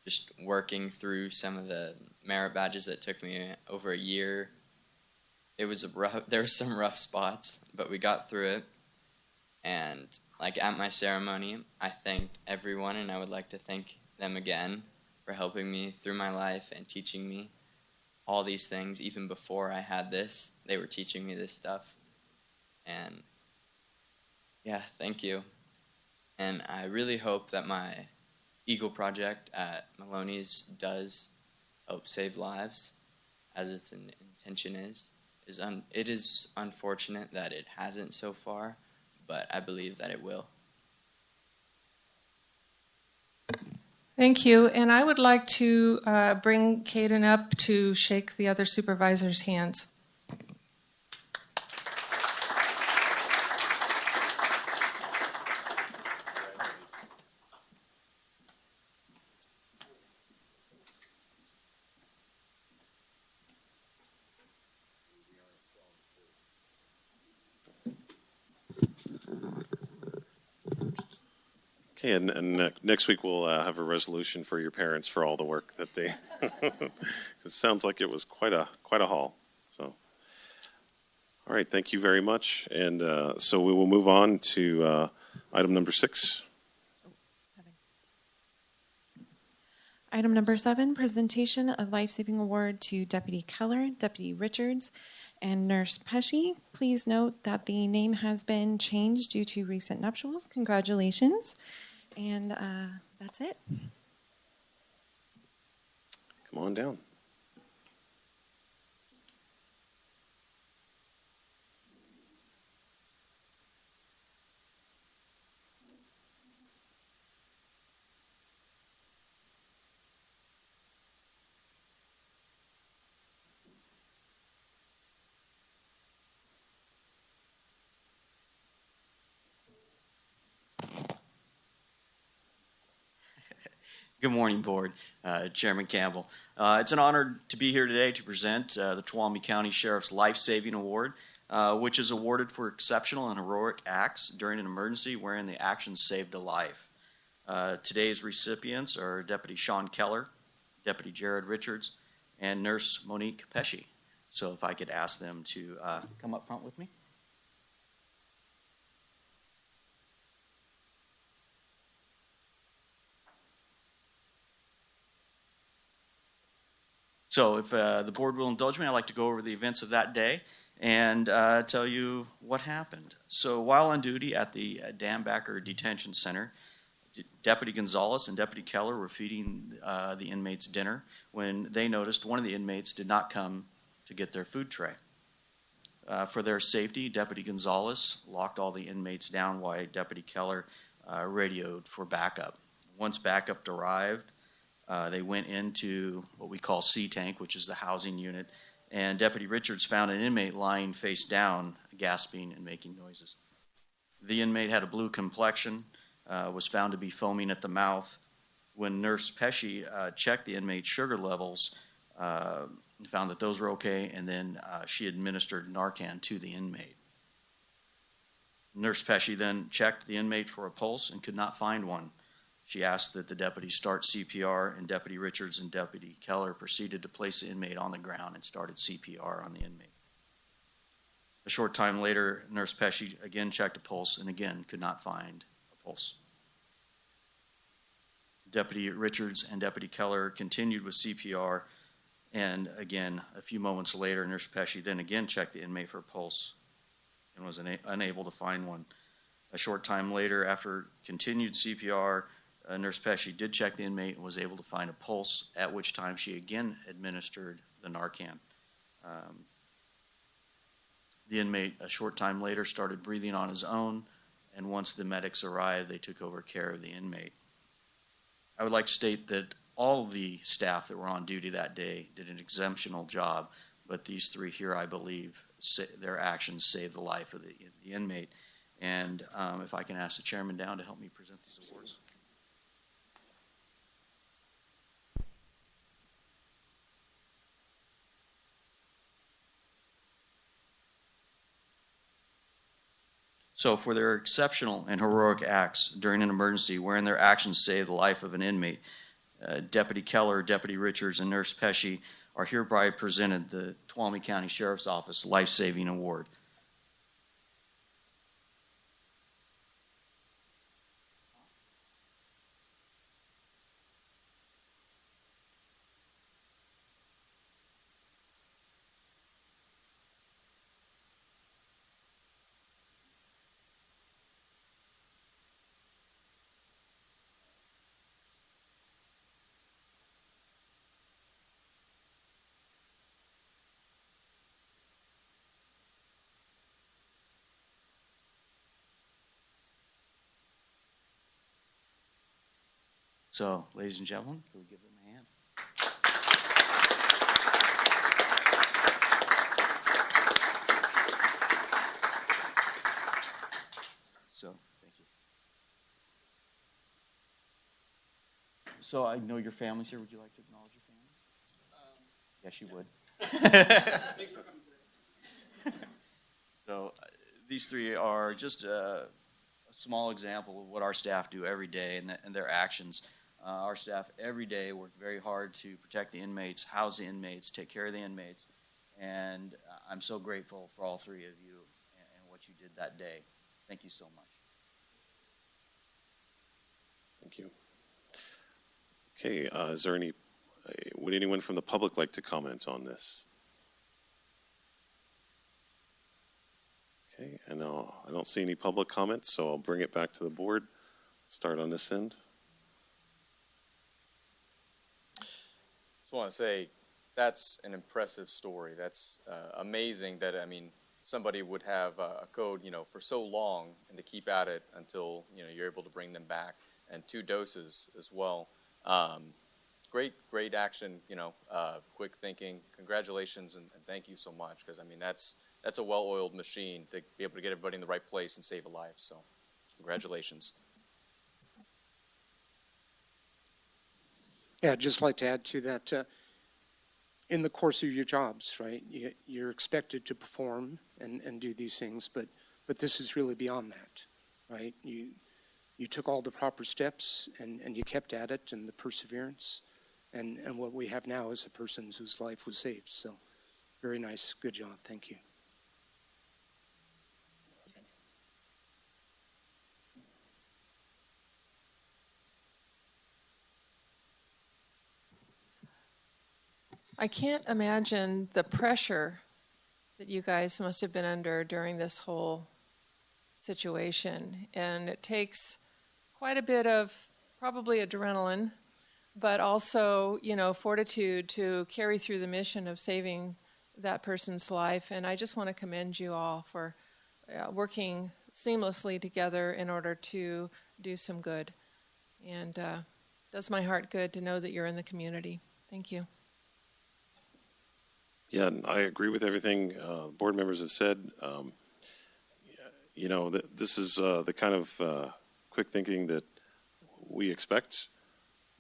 just working through some of the merit badges that took me over a year. It was there were some rough spots, but we got through it. And like at my ceremony, I thanked everyone, and I would like to thank them again for helping me through my life and teaching me all these things. Even before I had this, they were teaching me this stuff. And yeah, thank you. And I really hope that my Eagle project at Maloney's does help save lives, as its intention is. It is unfortunate that it hasn't so far, but I believe that it will. Thank you. And I would like to bring Caden up to shake the other supervisors' hands. Okay, and next week we'll have a resolution for your parents for all the work that they. It sounds like it was quite a haul. So, all right, thank you very much, and so we will move on to item number 6. Item number 7, presentation of life-saving award to Deputy Keller, Deputy Richards, and Nurse Pesci. Please note that the name has been changed due to recent nuptials. Congratulations. And that's it. Come on down. Good morning, Board. Chairman Campbell. It's an honor to be here today to present the Tuolumne County Sheriff's Life Saving Award, which is awarded for exceptional and heroic acts during an emergency wherein the action saved a life. Today's recipients are Deputy Sean Keller, Deputy Jared Richards, and Nurse Monique Pesci. So if I could ask them to come up front with me. So if the board will indulge me, I'd like to go over the events of that day and tell you what happened. So while on duty at the Dambacker Detention Center, Deputy Gonzalez and Deputy Keller were feeding the inmates dinner when they noticed one of the inmates did not come to get their food tray. For their safety, Deputy Gonzalez locked all the inmates down while Deputy Keller radioed for backup. Once backup arrived, they went into what we call C-Tank, which is the housing unit, and Deputy Richards found an inmate lying face down, gasping and making noises. The inmate had a blue complexion, was found to be foaming at the mouth. When Nurse Pesci checked the inmate's sugar levels, found that those were okay, and then she administered Narcan to the inmate. Nurse Pesci then checked the inmate for a pulse and could not find one. She asked that the deputy start CPR, and Deputy Richards and Deputy Keller proceeded to place the inmate on the ground and started CPR on the inmate. A short time later, Nurse Pesci again checked a pulse and again could not find a pulse. Deputy Richards and Deputy Keller continued with CPR And again, a few moments later, Nurse Pesci then again checked the inmate for a pulse and was unable to find one. A short time later, after continued CPR, Nurse Pesci did check the inmate and was able to find a pulse, at which time she again administered the Narcan. The inmate, a short time later, started breathing on his own, and once the medics arrived, they took over care of the inmate. I would like to state that all the staff that were on duty that day did an exceptional job, but these three here, I believe, their actions saved the life of the inmate. And if I can ask the chairman down to help me present these awards. So for their exceptional and heroic acts during an emergency wherein their actions saved the life of an inmate, Deputy Keller, Deputy Richards, and Nurse Pesci are hereby presented the Tuolumne County Sheriff's Office Life Saving Award. So, ladies and gentlemen, can we give them a hand? So, thank you. So, I know your family's here. Would you like to acknowledge your family? Yes, you would. Thanks for coming today. So, these three are just a small example of what our staff do every day and their actions. Our staff every day work very hard to protect the inmates, house the inmates, take care of the inmates, and I'm so grateful for all three of you and what you did that day. Thank you so much. Thank you. Okay, is there any, would anyone from the public like to comment on this? Okay, and I don't see any public comments, so I'll bring it back to the board. Start on this end. Just want to say that's an impressive story. That's amazing that, I mean, somebody would have a code, you know, for so long and to keep at it until, you know, you're able to bring them back, and 2 doses as well. Great action, you know, quick thinking. Congratulations and thank you so much, because, I mean, that's a well-oiled machine to be able to get everybody in the right place and save a life. So congratulations. Yeah, I'd just like to add to that, in the course of your jobs, right, you're expected to perform and do these things, but this is really beyond that, right? You took all the proper steps and you kept at it, and the perseverance, and what we have now is a person whose life was saved. So very nice. Good job. Thank you. I can't imagine the pressure that you guys must have been under during this whole situation. And it takes quite a bit of probably adrenaline, but also, you know, fortitude to carry through the mission of saving that person's life. And I just want to commend you all for working seamlessly together in order to do some good. And does my heart good to know that you're in the community. Thank you. Yeah, and I agree with everything board members have said. You know, this is the kind of quick thinking that we expect,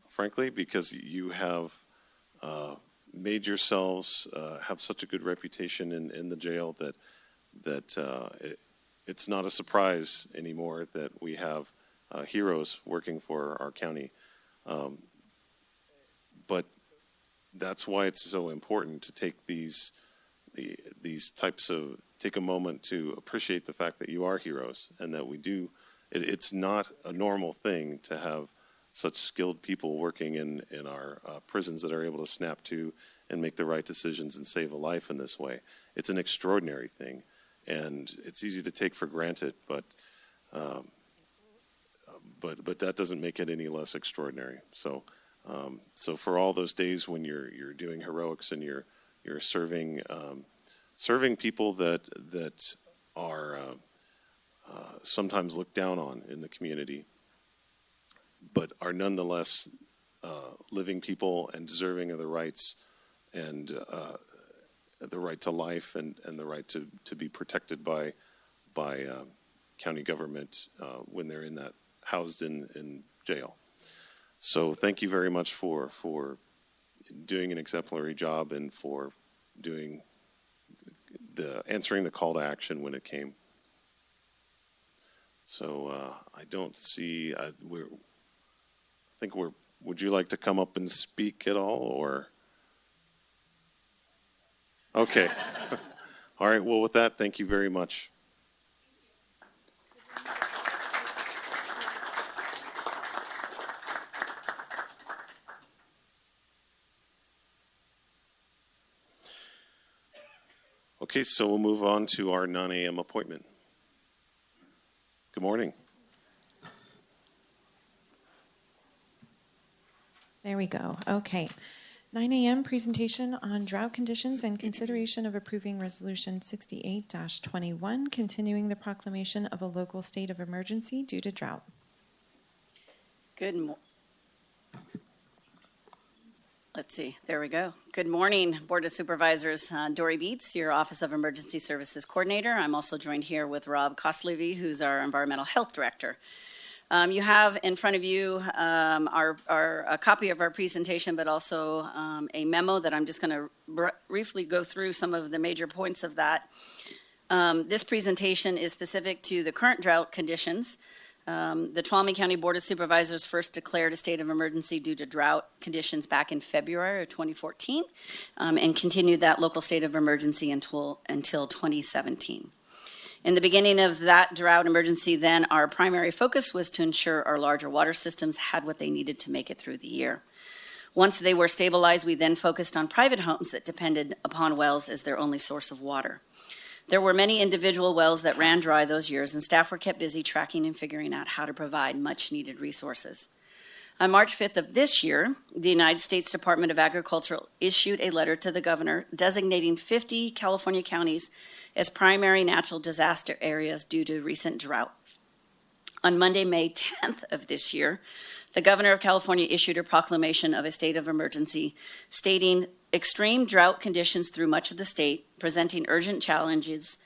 frankly, because you have made yourselves have such a good reputation in the jail that it's not a surprise anymore that we have heroes working for our county. But that's why it's so important to take these types of, take a moment to appreciate the fact that you are heroes and that we do, it's not a normal thing to have such skilled people working in our prisons that are able to snap to and make the right decisions and save a life in this way. It's an extraordinary thing, and it's easy to take for granted, but that doesn't make it any less extraordinary. So for all those days when you're doing heroics and you're serving people that are sometimes looked down on in the community, but are nonetheless living people and deserving of the rights and the right to life and the right to be protected by county government when they're housed in jail. So thank you very much for doing an exemplary job and for answering the call to action when it came. So I don't see, would you like to come up and speak at all, or? Okay. All right, well, with that, thank you very much. Okay, so we'll move on to our 9 a.m. appointment. Good morning. There we go. Okay. 9 a.m. presentation on drought conditions and consideration of approving Resolution 68-21, continuing the proclamation of a local state of emergency due to drought. Let's see, there we go. Good morning, Board of Supervisors. Dory Beets, your Office of Emergency Services Coordinator. I'm also joined here with Rob Koslevy, who's our Environmental Health Director. You have in front of you a copy of our presentation, but also a memo that I'm just going to briefly go through some of the major points of that. This presentation is specific to the current drought conditions. The Tuolumne County Board of Supervisors first declared a state of emergency due to drought conditions back in February of 2014 and continued that local state of emergency until 2017. In the beginning of that drought emergency, then, our primary focus was to ensure our larger water systems had what they needed to make it through the year. Once they were stabilized, we then focused on private homes that depended upon wells as their only source of water. There were many individual wells that ran dry those years, and staff were kept busy tracking and figuring out how to provide much-needed resources. On March 5th of this year, the United States Department of Agriculture issued a letter to the governor designating 50 California counties as primary natural disaster areas due to recent drought. On Monday, May 10th of this year, the governor of California issued a proclamation of a state of emergency, stating extreme drought conditions through much of the state, presenting urgent challenges,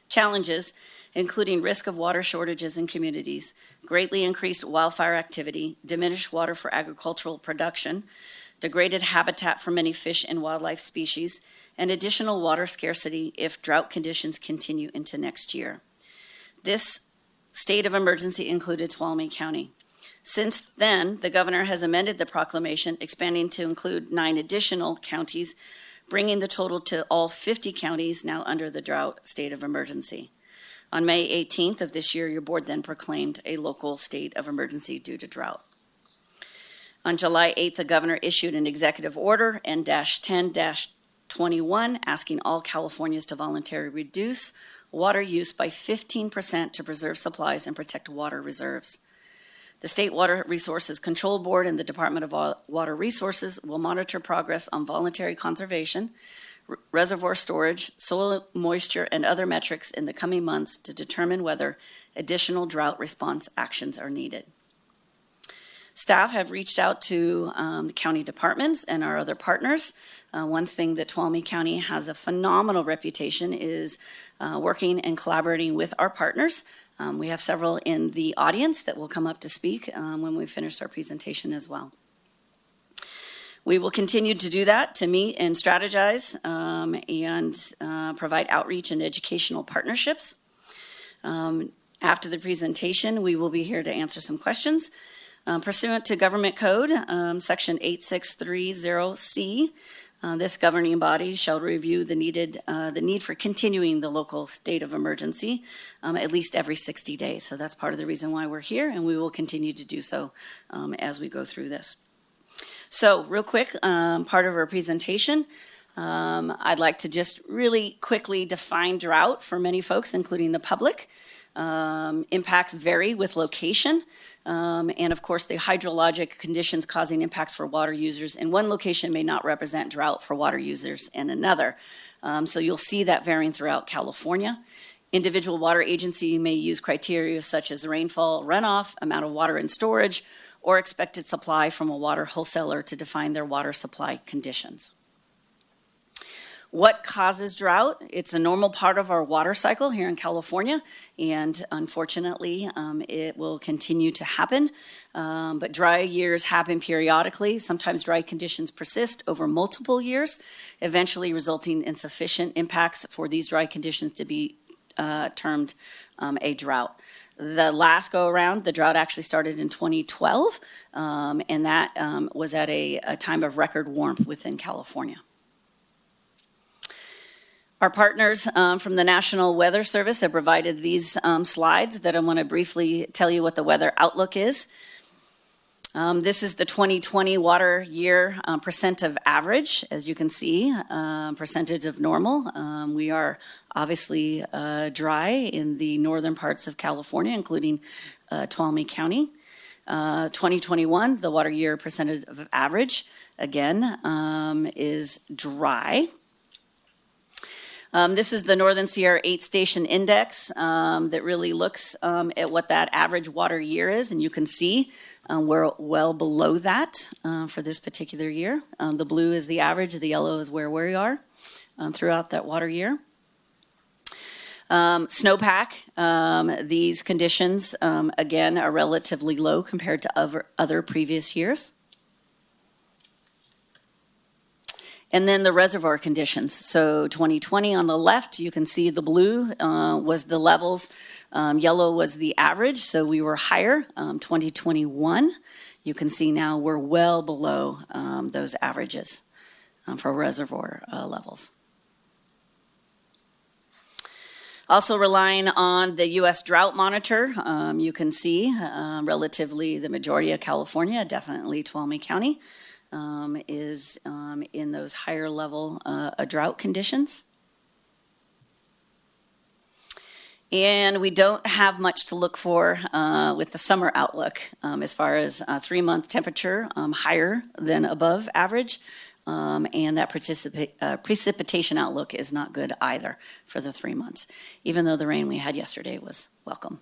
including risk of water shortages in communities, greatly increased wildfire activity, diminished water for agricultural production, degraded habitat for many fish and wildlife species, and additional water scarcity if drought conditions continue into next year. This state of emergency included Tuolumne County. Since then, the governor has amended the proclamation, expanding to include 9 additional counties, bringing the total to all 50 counties now under the drought state of emergency. On May 18th of this year, your board then proclaimed a local state of emergency due to drought. On July 8th, the governor issued an executive order, N-10-21, asking all Californians to voluntarily reduce water use by 15% to preserve supplies and protect water reserves. The State Water Resources Control Board and the Department of Water Resources will monitor progress on voluntary conservation, reservoir storage, soil moisture, and other metrics in the coming months to determine whether additional drought response actions are needed. Staff have reached out to the county departments and our other partners. One thing that Tuolumne County has a phenomenal reputation is working and collaborating with our partners. We have several in the audience that will come up to speak when we finish our presentation as well. We will continue to do that, to meet and strategize and provide outreach and educational partnerships. After the presentation, we will be here to answer some questions. Pursuant to Government Code, Section 8630C, this governing body shall review the need for continuing the local state of emergency at least every 60 days. So that's part of the reason why we're here, and we will continue to do so as we go through this. So real quick, part of our presentation, I'd like to just really quickly define drought for many folks, including the public. Impacts vary with location, and of course the hydrologic conditions causing impacts for water users in one location may not represent drought for water users in another. So you'll see that varying throughout California. Individual water agency may use criteria such as rainfall, runoff, amount of water in storage, or expected supply from a water wholesaler to define their water supply conditions. What causes drought? It's a normal part of our water cycle here in California, and unfortunately, it will continue to happen. But dry years happen periodically. Sometimes dry conditions persist over multiple years, eventually resulting in sufficient impacts for these dry conditions to be termed a drought. The last go around, the drought actually started in 2012, and that was at a time of record warmth within California. Our partners from the National Weather Service have provided these slides that I want to briefly tell you what the weather outlook is. This is the 2020 water year percent of average, as you can see, percentage of normal. We are obviously dry in the northern parts of California, including Tuolumne County. 2021, the water year percentage of average, again, is dry. This is the Northern Sierra 8-station index that really looks at what that average water year is, and you can see we're well below that for this particular year. The blue is the average, the yellow is where we are throughout that water year. Snowpack, these conditions, again, are relatively low compared to other previous years. And then the reservoir conditions. So 2020 on the left, you can see the blue was the levels, yellow was the average, so we were higher. 2021, you can see now we're well below those averages for reservoir levels. Also relying on the U.S. Drought Monitor, you can see relatively the majority of California, definitely Tuolumne County, is in those higher level drought conditions. And we don't have much to look for with the summer outlook as far as 3-month temperature higher than above average. And that precipitation outlook is not good either for the 3 months, even though the rain we had yesterday was welcome.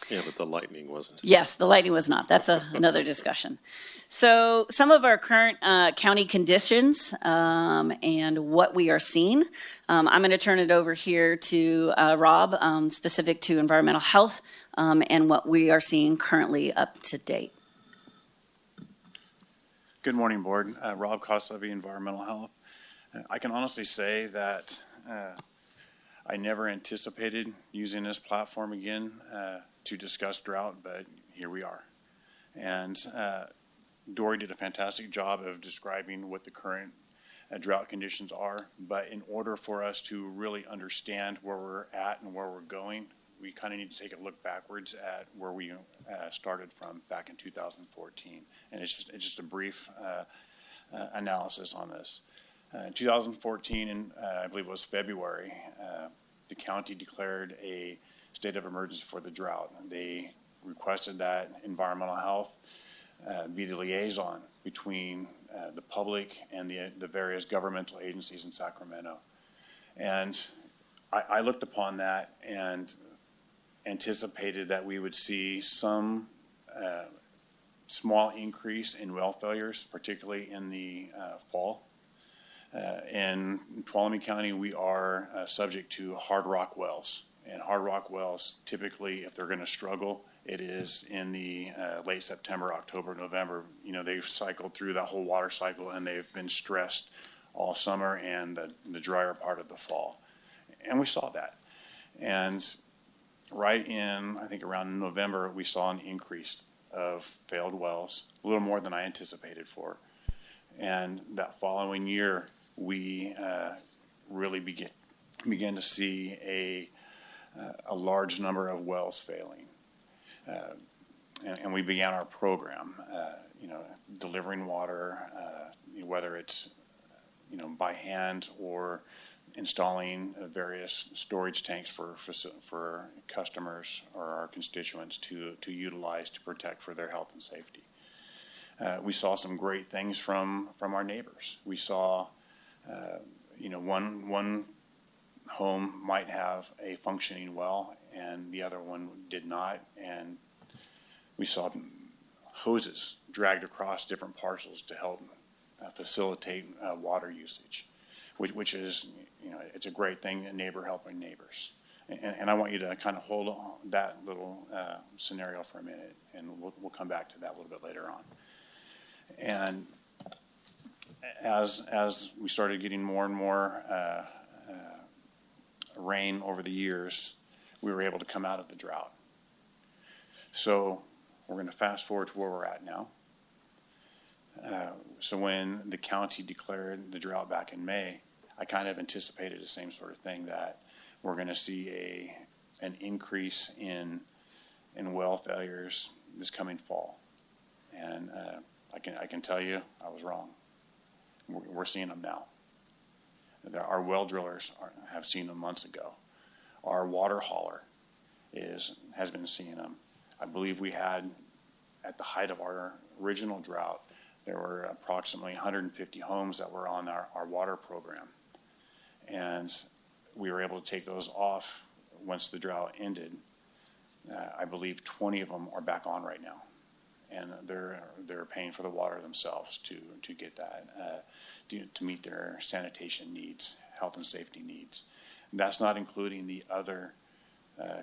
Yeah, but the lightning wasn't. Yes, the lightning was not. That's another discussion. So some of our current county conditions and what we are seeing. I'm going to turn it over here to Rob, specific to environmental health and what we are seeing currently up to date. Good morning, Board. Rob Kostlevy, Environmental Health. I can honestly say that I never anticipated using this platform again to discuss drought, but here we are. And Dory did a fantastic job of describing what the current drought conditions are, but in order for us to really understand where we're at and where we're going, we kind of need to take a look backwards at where we started from back in 2014. And it's just a brief analysis on this. In 2014, in, I believe it was February, the county declared a state of emergency for the drought. They requested that environmental health be the liaison between the public and the various governmental agencies in Sacramento. And I looked upon that and anticipated that we would see some small increase in well failures, particularly in the fall. In Tuolumne County, we are subject to hard rock wells. And hard rock wells, typically, if they're going to struggle, it is in the late September, October, November. You know, they've cycled through that whole water cycle and they've been stressed all summer and the drier part of the fall. And we saw that. And right in, I think around November, we saw an increase of failed wells, a little more than I anticipated for. And that following year, we really began to see a large number of wells failing. And we began our program, you know, delivering water, whether it's by hand or installing various storage tanks for customers or our constituents to utilize to protect for their health and safety. We saw some great things from our neighbors. We saw, one home might have a functioning well and the other one did not, and we saw hoses dragged across different parcels to help facilitate water usage, which is, it's a great thing, a neighbor helping neighbors. And I want you to kind of hold that little scenario for a minute, and we'll come back to that a little bit later on. And as we started getting more and more rain over the years, we were able to come out of the drought. So we're going to fast forward to where we're at now. So when the county declared the drought back in May, I kind of anticipated the same sort of thing, that we're going to see an increase in well failures this coming fall. And I can tell you I was wrong. We're seeing them now. Our well drillers have seen them months ago. Our water hauler has been seeing them. I believe we had, at the height of our original drought, there were approximately 150 homes that were on our water program. And we were able to take those off once the drought ended. I believe 20 of them are back on right now. And they're paying for the water themselves to get that, to meet their sanitation needs, health and safety needs. And that's not including the other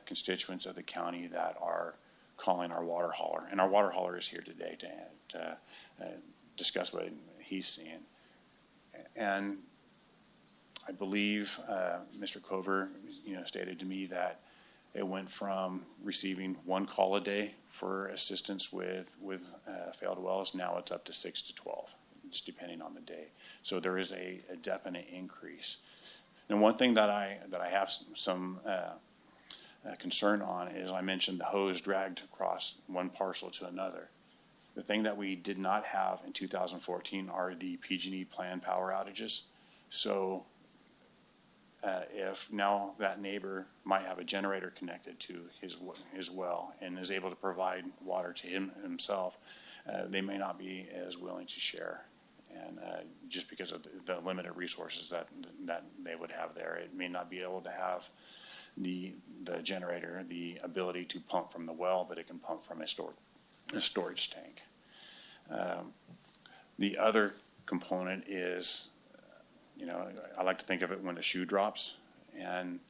constituents of the county that are calling our water hauler. And our water hauler is here today to discuss what he's seeing. And I believe Mr. Cover, stated to me that it went from receiving one call a day for assistance with failed wells. Now it's up to 6 to 12, just depending on the day. So there is a definite increase. And one thing that I have some concern on is, I mentioned the hose dragged across one parcel to another. The thing that we did not have in 2014 are the PG&E planned power outages. So if now that neighbor might have a generator connected to his well and is able to provide water to himself, they may not be as willing to share. And just because of the limited resources that they would have there, it may not be able to have the generator, the ability to pump from the well, but it can pump from a storage tank. The other component is, I like to think of it when the shoe drops, and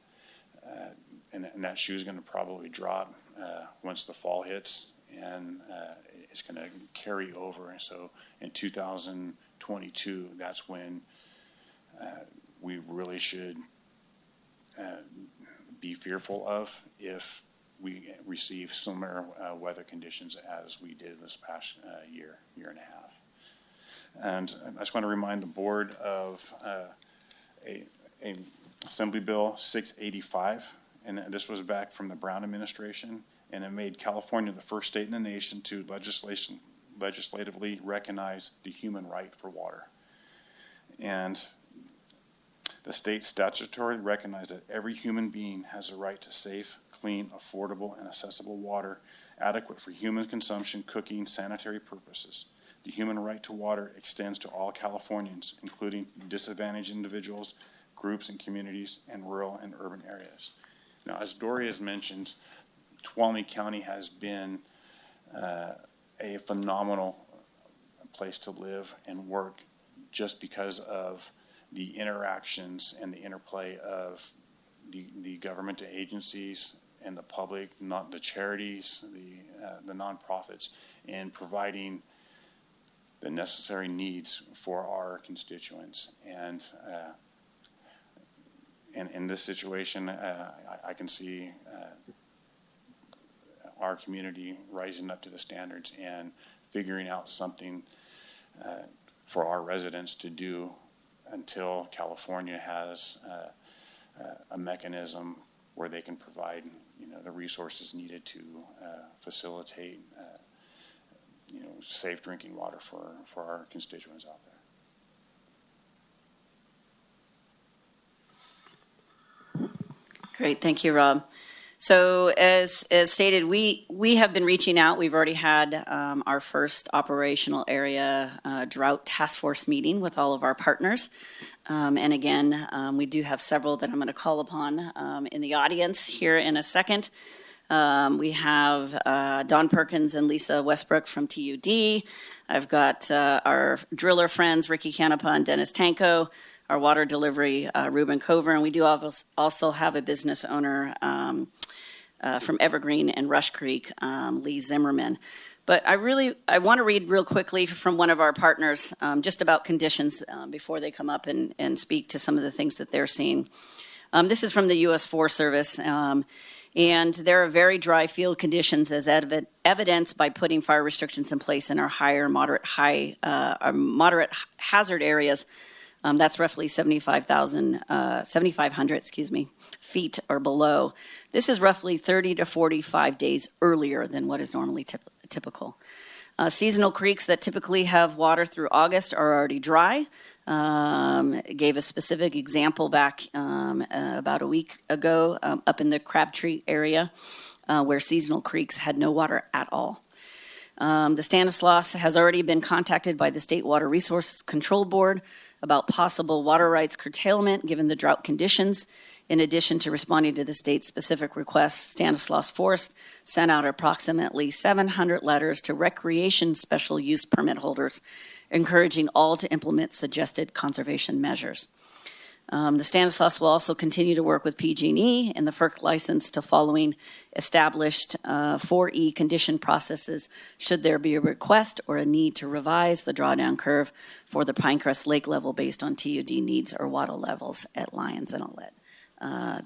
that shoe is going to probably drop once the fall hits, and it's going to carry over. And so in 2022, that's when we really should be fearful of if we receive similar weather conditions as we did this past year and a half. And I just want to remind the board of a Assembly Bill 685, and this was back from the Brown administration, and it made California the first state in the nation to legislatively recognize the human right for water. And the state statutorily recognized that every human being has a right to safe, clean, affordable, and accessible water adequate for human consumption, cooking, sanitary purposes. The human right to water extends to all Californians, including disadvantaged individuals, groups and communities, and rural and urban areas. Now, as Dory has mentioned, Tuolumne County has been a phenomenal place to live and work just because of the interactions and the interplay of the government agencies and the public, not the charities, the nonprofits, in providing the necessary needs for our constituents. And in this situation, I can see our community rising up to the standards and figuring out something for our residents to do until California has a mechanism where they can provide, the resources needed to facilitate, safe drinking water for our constituents out there. Great, thank you, Rob. So as stated, we have been reaching out. We've already had our first operational area drought task force meeting with all of our partners. And again, we do have several that I'm going to call upon in the audience here in a second. We have Don Perkins and Lisa Westbrook from TUD. I've got our driller friends, Ricky Canepa and Dennis Tanko, our water delivery, Ruben Cover, and we do also have a business owner from Evergreen and Rush Creek, Lee Zimmerman. But I want to read real quickly from one of our partners just about conditions before they come up and speak to some of the things that they're seeing. This is from the U.S. Forest Service, and there are very dry field conditions as evidenced by putting fire restrictions in place in our moderate hazard areas. That's roughly 7,500, feet or below. This is roughly 30 to 45 days earlier than what is normally typical. Seasonal creeks that typically have water through August are already dry. Gave a specific example back about a week ago up in the Crabtree area where seasonal creeks had no water at all. The Stanislaus has already been contacted by the State Water Resources Control Board about possible water rights curtailment given the drought conditions. In addition to responding to the state's specific requests, Stanislaus Forest sent out approximately 700 letters to recreation special use permit holders, encouraging all to implement suggested conservation measures. The Stanislaus will also continue to work with PG&E and the FERC license to following established 4E condition processes should there be a request or a need to revise the drawdown curve for the Pinecrest Lake level based on TUD needs or water levels at Lyons. And I'll let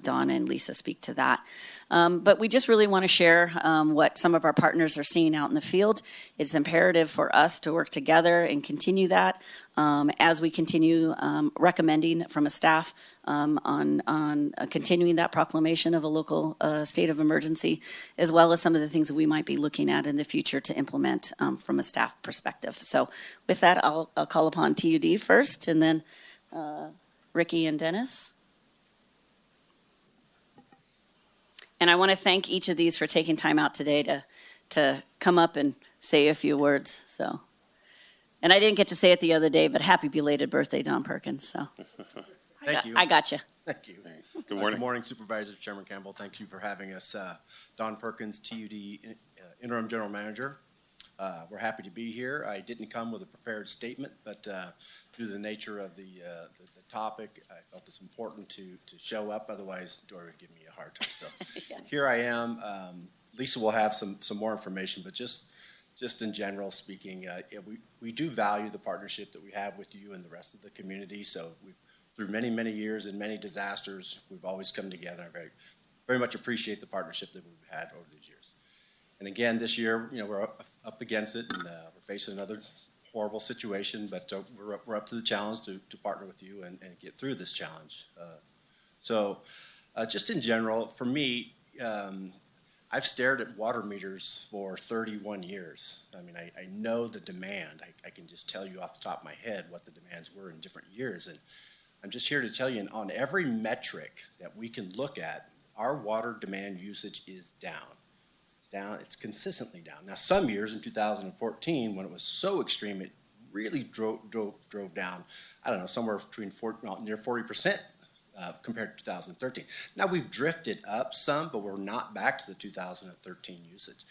Dawn and Lisa speak to that. But we just really want to share what some of our partners are seeing out in the field. It's imperative for us to work together and continue that as we continue recommending from a staff on continuing that proclamation of a local state of emergency, as well as some of the things that we might be looking at in the future to implement from a staff perspective. So with that, I'll call upon TUD first, and then Ricky and Dennis. And I want to thank each of these for taking time out today to come up and say a few words. So, and I didn't get to say it the other day, but happy belated birthday, Don Perkins. So, Thank you. I got you. Thank you. Good morning. Good morning, Supervisors. Chairman Campbell. Thank you for having us. Don Perkins, TUD Interim General Manager. We're happy to be here. I didn't come with a prepared statement, but due to the nature of the topic, I felt it's important to show up. Otherwise, Dory would give me a hard time. So Yeah. Here I am. Lisa will have some more information, but just in general speaking, we do value the partnership that we have with you and the rest of the community. So through many years and many disasters, we've always come together. I very much appreciate the partnership that we've had over these years. And again, this year, we're up against it, and we're facing another horrible situation, but we're up to the challenge to partner with you and get through this challenge. So just in general, for me, I've stared at water meters for 31 years. I mean, I know the demand. I can just tell you off the top of my head what the demands were in different years. And I'm just here to tell you, on every metric that we can look at, our water demand usage is down. It's down. It's consistently down. Now, some years in 2014, when it was so extreme, it really drove down, I don't know, somewhere between near 40%. Compared to 2013. Now we've drifted up some, but we're not back to the 2013 usage.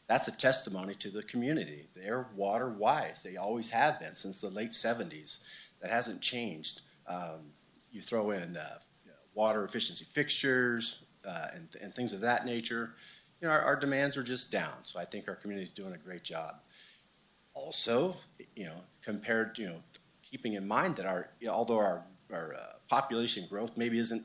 That's a testimony to the community. They're water wise. They always have been since the late 70s. That hasn't changed. You throw in water efficiency fixtures and things of that nature. Our demands are just down. So I think our community is doing a great job. Also, compared to keeping in mind that although our population growth maybe isn't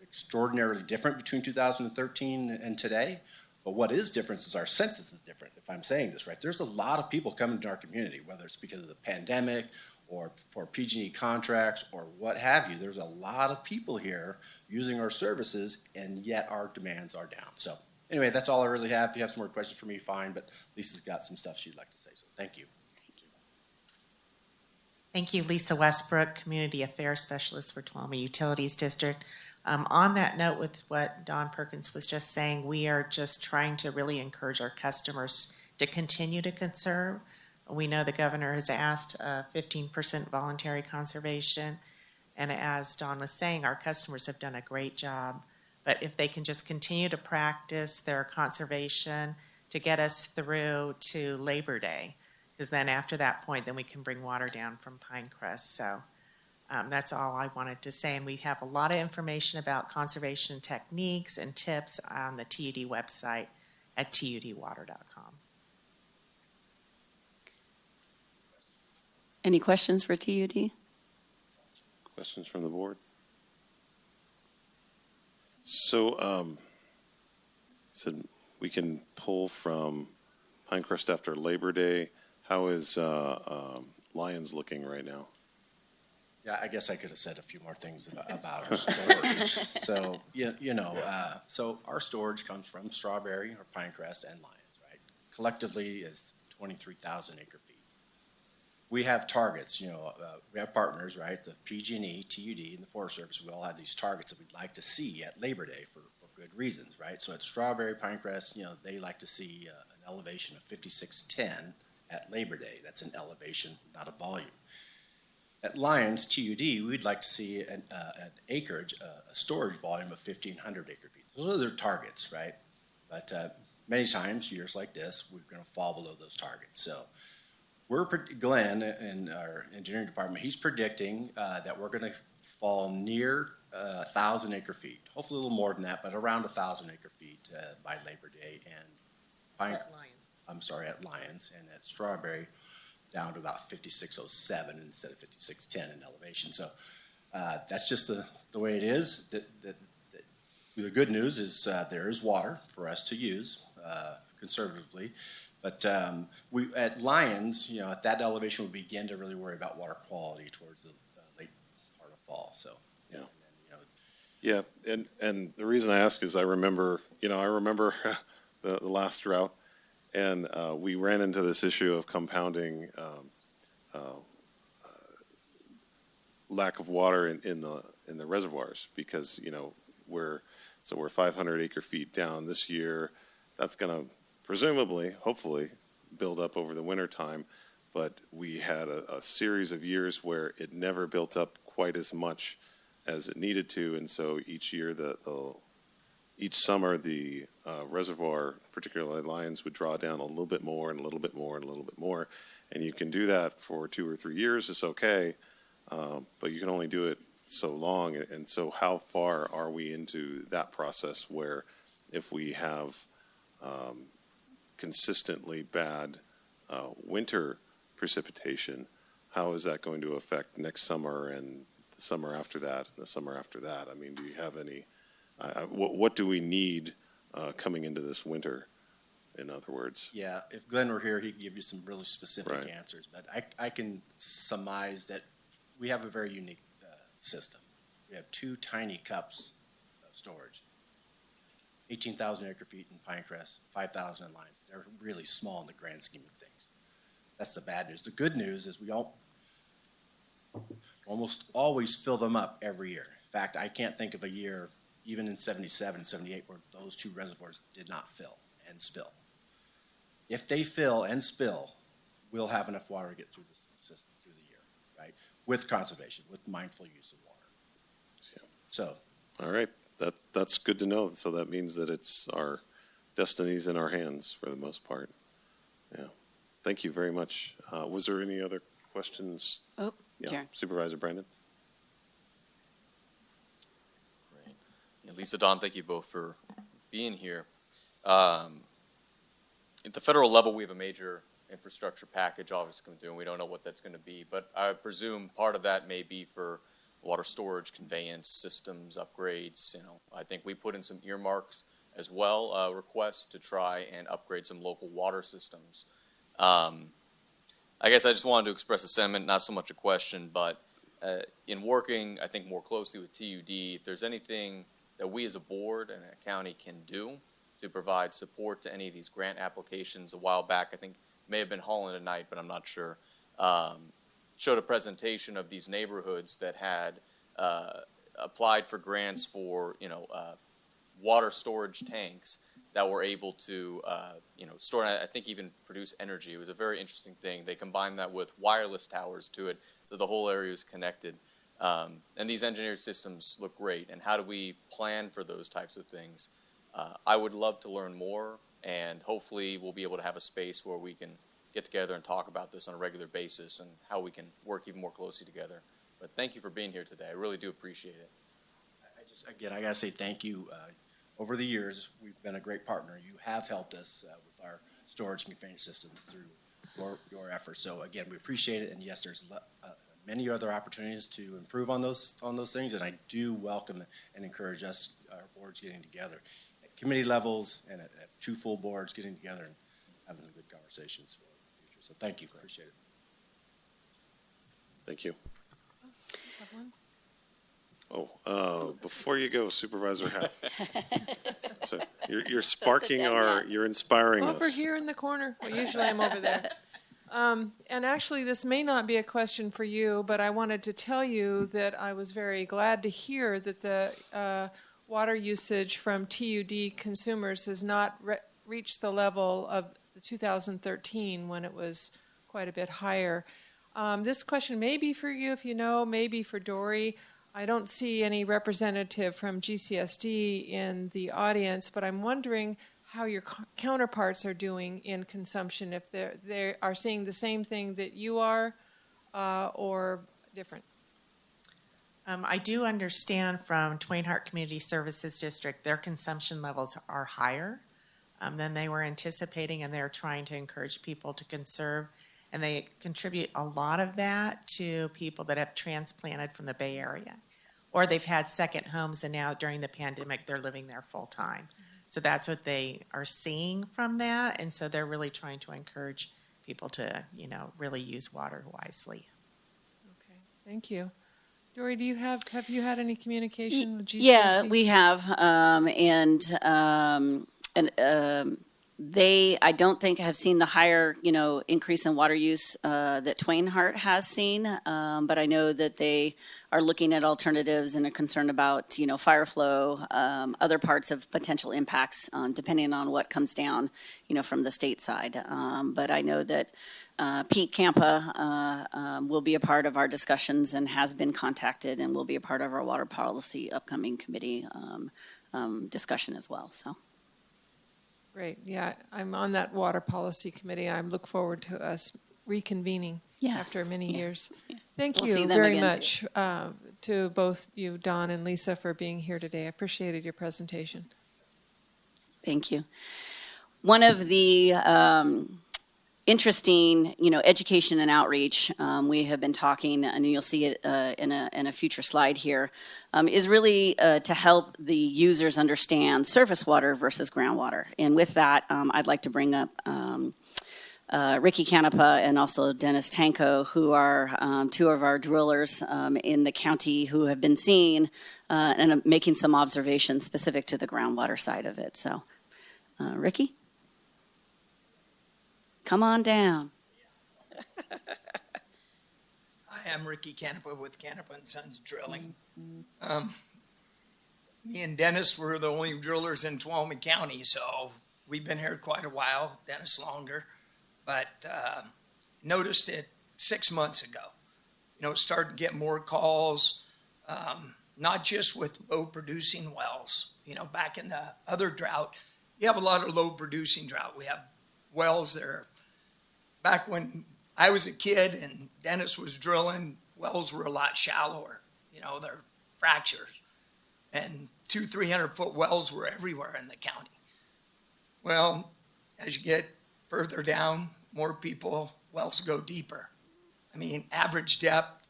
extraordinarily different between 2013 and today, but what is different is our census is different, if I'm saying this right. There's a lot of people coming to our community, whether it's because of the pandemic or for PG&E contracts or what have you. There's a lot of people here using our services, and yet our demands are down. So anyway, that's all I really have. If you have some more questions for me, fine, but Lisa's got some stuff she'd like to say, so thank you. Thank you, Lisa Westbrook, Community Affairs Specialist for Tuolumne Utilities District. On that note, with what Don Perkins was just saying, we are just trying to really encourage our customers to continue to conserve. We know the governor has asked 15% voluntary conservation. And as Don was saying, our customers have done a great job. But if they can just continue to practice their conservation to get us through to Labor Day, because then after that point, then we can bring water down from Pinecrest. So that's all I wanted to say. And we have a lot of information about conservation techniques and tips on the TUD website at tudwater.com. Any questions for TUD? Questions from the board? So, said we can pull from Pinecrest after Labor Day. How is Lions looking right now? Yeah, I guess I could have said a few more things about our storage. So, so our storage comes from Strawberry or Pinecrest and Lions, right? Collectively is 23,000 acre feet. We have targets, we have partners, right? The PG&E, TUD, and the Forest Service. We all have these targets that we'd like to see at Labor Day for good reasons, right? So at Strawberry, Pinecrest, they like to see an elevation of 5610 at Labor Day. That's an elevation, not a volume. At Lions, TUD, we'd like to see an acreage, a storage volume of 1,500 acre feet. Those are their targets, right? But many times, years like this, we're going to fall below those targets. So Glenn in our engineering department, he's predicting that we're going to fall near 1,000 acre feet. Hopefully a little more than that, but around 1,000 acre feet by Labor Day. And At Lions. I'm sorry, at Lions, and at Strawberry, down to about 5607 instead of 5610 in elevation. So that's just the way it is. The good news is there is water for us to use conservatively. But we at Lions, at that elevation, we begin to really worry about water quality towards the late part of fall. So yeah, and the reason I ask is I remember the last drought, and we ran into this issue of compounding lack of water in the reservoirs because we're 500 acre feet down this year. That's going to presumably, hopefully, build up over the winter time, but we had a series of years where it never built up quite as much as it needed to, and so each year, each summer, the reservoir, particularly Lions, would draw down a little bit more and a little bit more and a little bit more, and you can do that for 2 or 3 years. It's okay, but you can only do it so long, and so how far are we into that process where if we have consistently bad winter precipitation, how is that going to affect next summer and the summer after that and the summer after that? I mean, do you have any, what do we need coming into this winter, in other words? Yeah, if Glenn were here, he'd give you some really specific answers. But I can surmise that we have a very unique system. We have 2 tiny cups of storage. 18,000 acre feet in Pinecrest, 5,000 in Lions. They're really small in the grand scheme of things. That's the bad news. The good news is we almost always fill them up every year. In fact, I can't think of a year, even in 77, 78, where those 2 reservoirs did not fill and spill. If they fill and spill, we'll have enough water to get through the system through the year, right? With conservation, with mindful use of water. So. All right. That's good to know. So that means that it's our destiny's in our hands for the most part. Yeah. Thank you very much. Was there any other questions? Oh, yeah. Karen. Supervisor Brandon. Great. Yeah, Lisa, Don, thank you both for being here. At the federal level, we have a major infrastructure package obviously coming through, and we don't know what that's going to be. But I presume part of that may be for water storage, conveyance systems, upgrades. I think we put in some earmarks as well, requests to try and upgrade some local water systems. I guess I just wanted to express a sentiment, not so much a question, but in working, I think, more closely with TUD, if there's anything that we as a board and a county can do to provide support to any of these grant applications. A while back, I think it may have been Holland at Night, but I'm not sure, showed a presentation of these neighborhoods that had applied for grants for, water storage tanks that were able to, store, and I think even produce energy. It was a very interesting thing. They combined that with wireless towers to it, so the whole area is connected. And these engineered systems look great. And how do we plan for those types of things? I would love to learn more, and hopefully we'll be able to have a space where we can get together and talk about this on a regular basis and how we can work even more closely together. But thank you for being here today. I really do appreciate it. I got to say thank you. Over the years, we've been a great partner. You have helped us with our storage and conveyance systems through your efforts. So again, we appreciate it. And yes, there's many other opportunities to improve on those things. And I do welcome and encourage us, our boards, getting together at committee levels and at two full boards getting together and having some good conversations for the future. So thank you. Appreciate it. Thank you. Before you go, Supervisor Heff. So you're sparking you're inspiring us. Over here in the corner. Well, usually I'm over there. And actually, this may not be a question for you, but I wanted to tell you that I was very glad to hear that the water usage from TUD consumers has not reached the level of 2013 when it was quite a bit higher. This question may be for you if you know, maybe for Dory. I don't see any representative from GCSD in the audience, but I'm wondering how your counterparts are doing in consumption, if they are seeing the same thing that you are or different. I do understand from Twain Harte Community Services District, their consumption levels are higher than they were anticipating, and they're trying to encourage people to conserve. And they contribute a lot of that to people that have transplanted from the Bay Area. Or they've had second homes, and now during the pandemic, they're living there full time. So that's what they are seeing from that. And so they're really trying to encourage people to, really use water wisely. Okay, thank you. Dory, have you had any communication with GCSD? Yeah, we have. They, I don't think, have seen the higher, increase in water use that Twain Harte has seen, but I know that they are looking at alternatives and are concerned about, fire flow, other parts of potential impacts, depending on what comes down, from the state side. But I know that Pete Campa will be a part of our discussions and has been contacted and will be a part of our water policy upcoming committee discussion as well. So. Great. Yeah, I'm on that water policy committee. I look forward to us reconvening after many years. Yeah. Thank you very much to both you, Don and Lisa, for being here today. I appreciated your presentation. Thank you. One of the interesting, education and outreach, we have been talking, and you'll see it in a future slide here, is really to help the users understand surface water versus groundwater. And with that, I'd like to bring up Ricky Canepa and also Dennis Tanko, who are two of our drillers in the county who have been seeing and making some observations specific to the groundwater side of it. So, Ricky? Come on down. Hi, I'm Ricky Canepa with Canepa & Sons Drilling. Me and Dennis were the only drillers in Tuolumne County, so we've been here quite a while, Dennis longer, but noticed it 6 months ago. Started to get more calls, not just with low-producing wells. Back in the other drought, you have a lot of low-producing drought. We have wells that are, back when I was a kid and Dennis was drilling, wells were a lot shallower. They're fractures. And 200-300-foot wells were everywhere in the county. Well, as you get further down, more people, wells go deeper. I mean, average depth,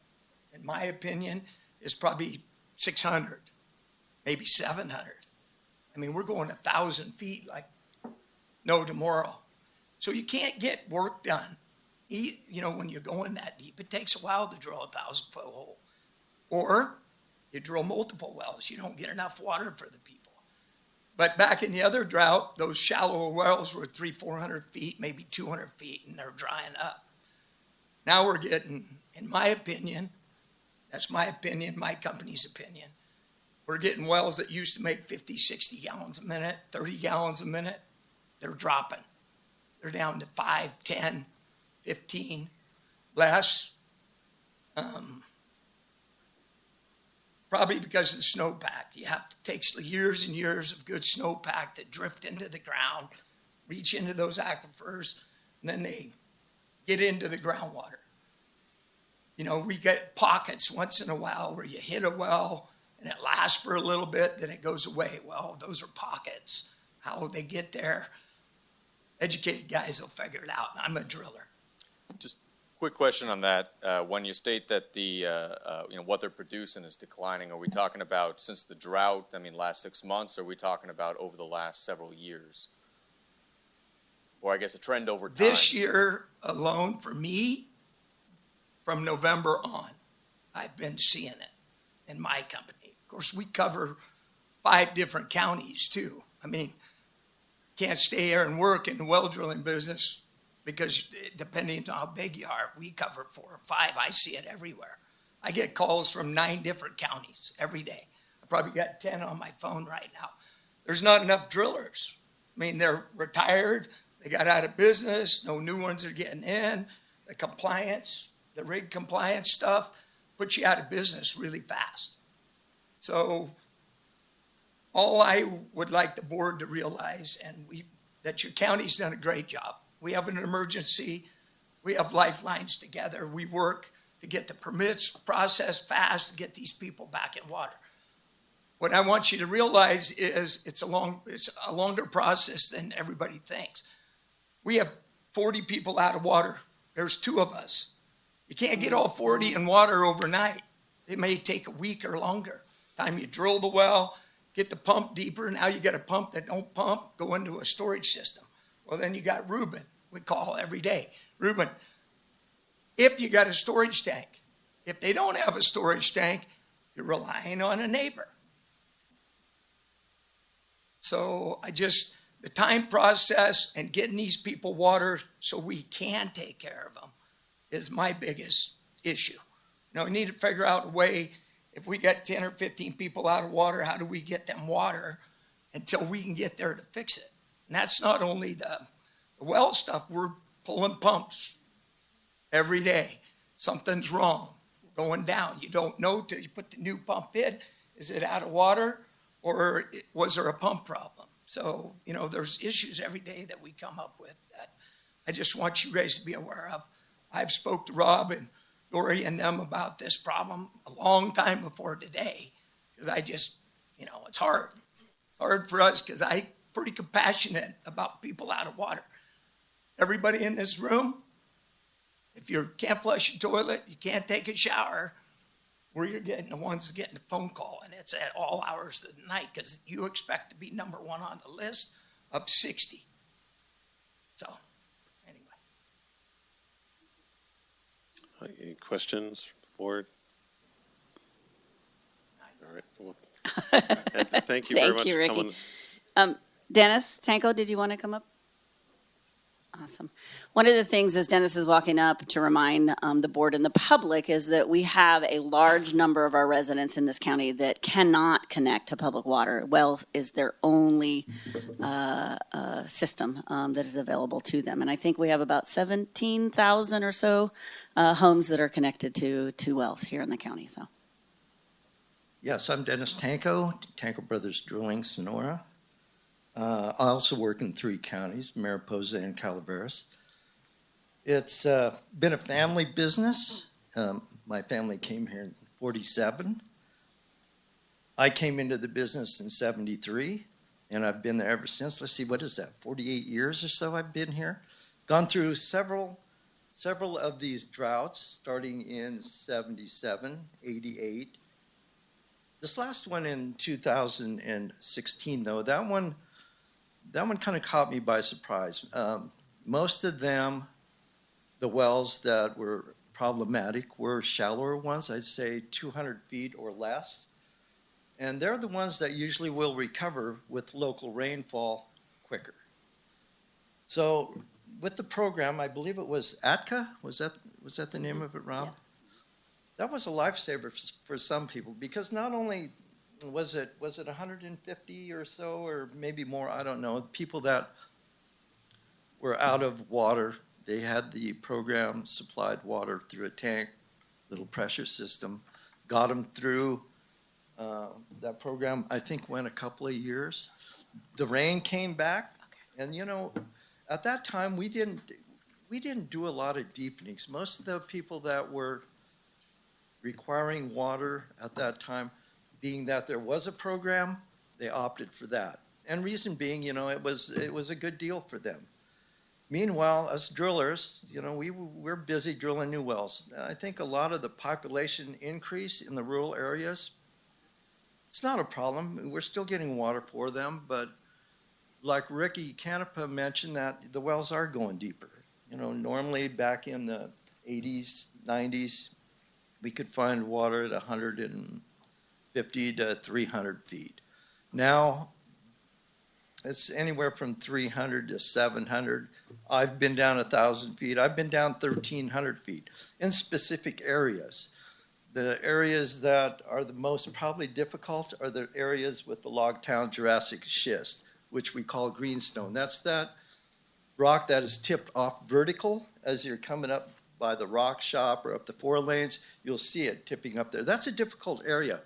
in my opinion, is probably 600, maybe 700. I mean, we're going 1,000 feet like no tomorrow. So you can't get work done. When you're going that deep, it takes a while to drill a 1,000-foot hole. Or you drill multiple wells. You don't get enough water for the people. But back in the other drought, those shallower wells were 300-400 feet, maybe 200 feet, and they're drying up. Now we're getting, in my opinion, that's my opinion, my company's opinion, We're getting wells that used to make 50, 60 gallons a minute, 30 gallons a minute. They're dropping. They're down to 5, 10, 15, less. Probably because of the snowpack. You have to take years and years of good snowpack to drift into the ground, reach into those aquifers, and then they get into the groundwater. You know, we get pockets once in a while where you hit a well and it lasts for a little bit, then it goes away. Well, those are pockets. How they get there, educated guys will figure it out. I'm a driller. Just quick question on that. When you state that the what they're producing is declining, are we talking about since the drought? I mean, last 6 months. Or are we talking about over the last several years, or I guess a trend over time? This year alone, for me, from November on, I've been seeing it in my company. Of course, we cover 5 different counties too. I mean, can't stay here and work in the well drilling business because depending on how big you are, we cover 4 or 5. I see it everywhere. I get calls from 9 different counties every day. I probably got 10 on my phone right now. There's not enough drillers. I mean, they're retired. They got out of business. No new ones are getting in. The compliance, the rig compliance stuff puts you out of business really fast. So all I would like the board to realize, and that your county's done a great job. We have an emergency. We have lifelines together. We work to get the permits processed fast to get these people back in water. What I want you to realize is it's a longer process than everybody thinks. We have 40 people out of water. There's 2 of us. You can't get all 40 in water overnight. It may take a week or longer. Time you drill the well, get the pump deeper. Now you got a pump that don't pump, go into a storage system. Well, then you got Ruben. We call every day. Ruben, if you got a storage tank, if they don't have a storage tank, you're relying on a neighbor. So the time process and getting these people water so we can take care of them is my biggest issue. Now, we need to figure out a way, if we get 10 or 15 people out of water, how do we get them water until we can get there to fix it? And that's not only the well stuff. We're pulling pumps every day. Something's wrong, going down. You don't know till you put the new pump in. Is it out of water or was there a pump problem? So, you know, there's issues every day that we come up with that I just want you guys to be aware of. I've spoke to Rob and Lori and them about this problem a long time before today, because it's hard. It's hard for us because I'm pretty compassionate about people out of water. Everybody in this room, if you can't flush your toilet, you can't take a shower, we're getting the ones getting the phone call, and it's at all hours of the night because you expect to be number 1 on the list of 60. So, anyway. Any questions, board? All right. Well, thank you very much you, for Ricky. coming. Dennis Tanko, did you want to come up? Awesome. One of the things as Dennis is walking up to remind the board and the public is that we have a large number of our residents in this county that cannot connect to public water. Well is their only system that is available to them. And I think we have about 17,000 or so homes that are connected to wells here in the county. So. Yes, I'm Dennis Tanko, Tanko Brothers Drilling, Sonora. I also work in 3 counties, Mariposa and Calaveras. It's been a family business. My family came here in 47. I came into the business in 73, and I've been there ever since. Let's see, what is that, 48 years or so I've been here. Gone through several of these droughts, starting in 77, 88. This last one in 2016, though, that one kind of caught me by surprise. Most of them, the wells that were problematic, were shallower ones, I'd say 200 feet or less. And they're the ones that usually will recover with local rainfall quicker. So with the program, I believe it was ATCA, was that the name of it, Rob? Yeah. That was a lifesaver for some people, because not only was it 150 or so, or maybe more? I don't know. People that were out of water. They had the program supplied water through a tank, little pressure system, got them through. That program, I think, went a couple of years. The rain came back, and at that time we didn't do a lot of deepenings. Most of the people that were requiring water at that time, being that there was a program, they opted for that. And reason being, it was a good deal for them. Meanwhile, us drillers, we're busy drilling new wells. I think a lot of the population increase in the rural areas, it's not a problem. We're still getting water for them, but like Ricky Canepa mentioned, that the wells are going deeper. Normally back in the 80s, 90s, we could find water at 150 to 300 feet. Now, it's anywhere from 300 to 700. I've been down 1,000 feet. I've been down 1,300 feet in specific areas. The areas that are the most probably difficult are the areas with the Logtown Jurassic schist, which we call greenstone. That's that rock that is tipped off vertical as you're coming up by the rock shop or up the 4 lanes. You'll see it tipping up there. That's a difficult area,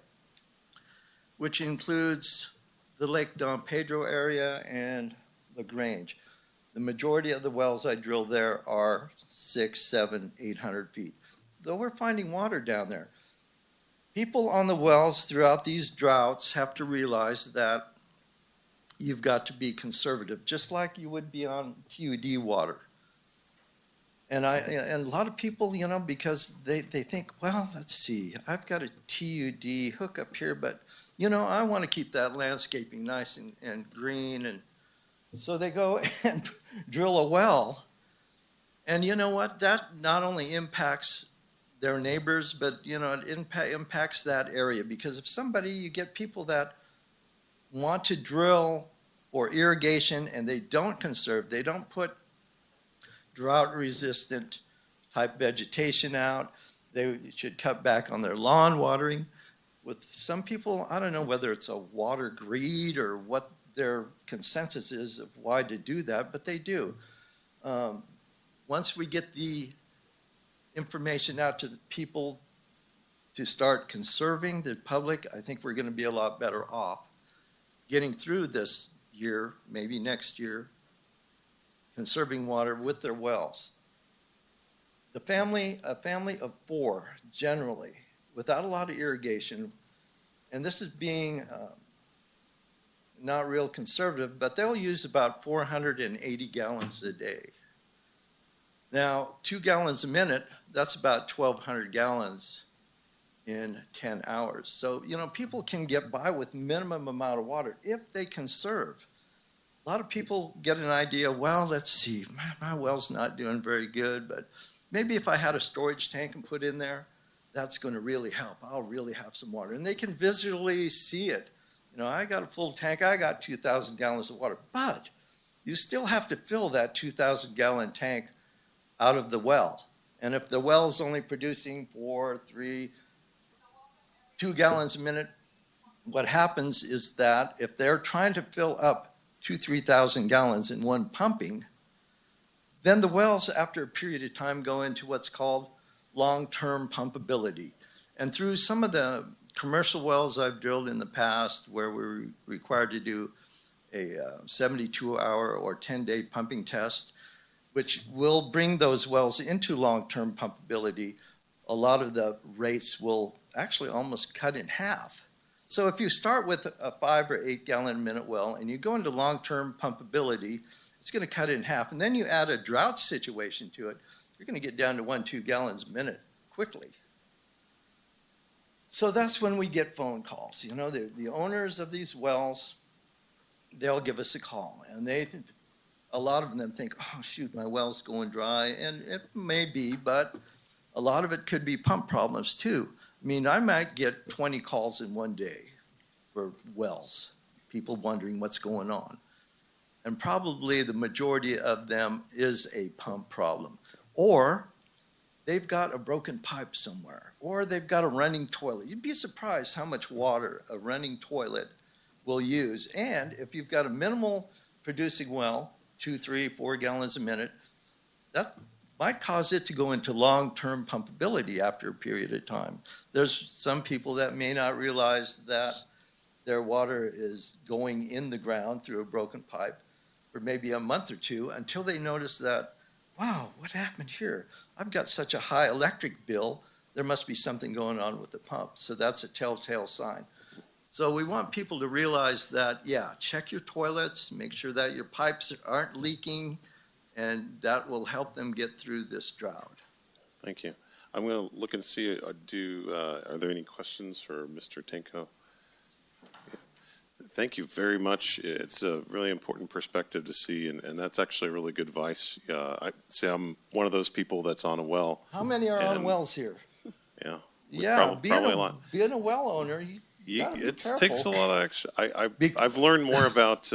which includes the Lake Don Pedro area and LaGrange. The majority of the wells I drill there are 600, 700, 800 feet. Though we're finding water down there. People on the wells throughout these droughts have to realize that you've got to be conservative, just like you would be on TUD water. And a lot of people, because they think, well, let's see, I've got a TUD hookup here, but I want to keep that landscaping nice and green. And so they go and drill a well. And you know what? That not only impacts their neighbors, but, it impacts that area. Because if you get people that want to drill for irrigation and they don't conserve, they don't put drought-resistant type vegetation out, they should cut back on their lawn watering. With some people, I don't know whether it's a water greed or what their consensus is of why to do that, but they do. Once we get the information out to the people to start conserving the public, I think we're going to be a lot better off getting through this year, maybe next year, conserving water with their wells. A family of 4, generally, without a lot of irrigation, and this is being not real conservative, but they'll use about 480 gallons a day. Now, 2 gallons a minute, that's about 1,200 gallons in 10 hours. So, people can get by with minimum amount of water if they conserve. A lot of people get an idea, well, let's see, my well's not doing very good, but maybe if I had a storage tank and put in there, that's going to really help. I'll really have some water. And they can visually see it. I got a full tank. I got 2,000 gallons of water. But you still have to fill that 2,000-gallon tank out of the well. And if the well is only producing 2 gallons a minute, what happens is that if they're trying to fill up 3,000 gallons in one pumping, then the wells, after a period of time, go into what's called long-term pumpability. And through some of the commercial wells I've drilled in the past where we're required to do a 72-hour or 10-day pumping test, which will bring those wells into long-term pumpability, a lot of the rates will actually almost cut in half. So if you start with a 5 or 8 gallon a minute well and you go into long-term pumpability, it's going to cut it in half. And then you add a drought situation to it, you're going to get down to 1-2 gallons a minute quickly. So that's when we get phone calls. The owners of these wells, they'll give us a call. And a lot of them think, oh, shoot, my well's going dry. And it may be, but a lot of it could be pump problems too. I might get 20 calls in one day for wells, people wondering what's going on. And probably the majority of them is a pump problem. Or they've got a broken pipe somewhere, or they've got a running toilet. You'd be surprised how much water a running toilet will use. And if you've got a minimal producing well, 2, 3, 4 gallons a minute, that might cause it to go into long-term pumpability after a period of time. There's some people that may not realize that their water is going in the ground through a broken pipe for maybe a month or two until they notice that, wow, what happened here? I've got such a high electric bill, there must be something going on with the pump. So that's a telltale sign. So we want people to realize that, yeah, check your toilets, make sure that your pipes aren't leaking, and that will help them get through this drought. Thank you. I'm going to look and see, are there any questions for Mr. Tanko? Thank you very much. It's a really important perspective to see, and that's actually really good advice. I say I'm one of those people that's on a well. How many are on wells here? Yeah. Yeah, probably a lot. Being a well owner, It takes a lot of extra. I've learned more about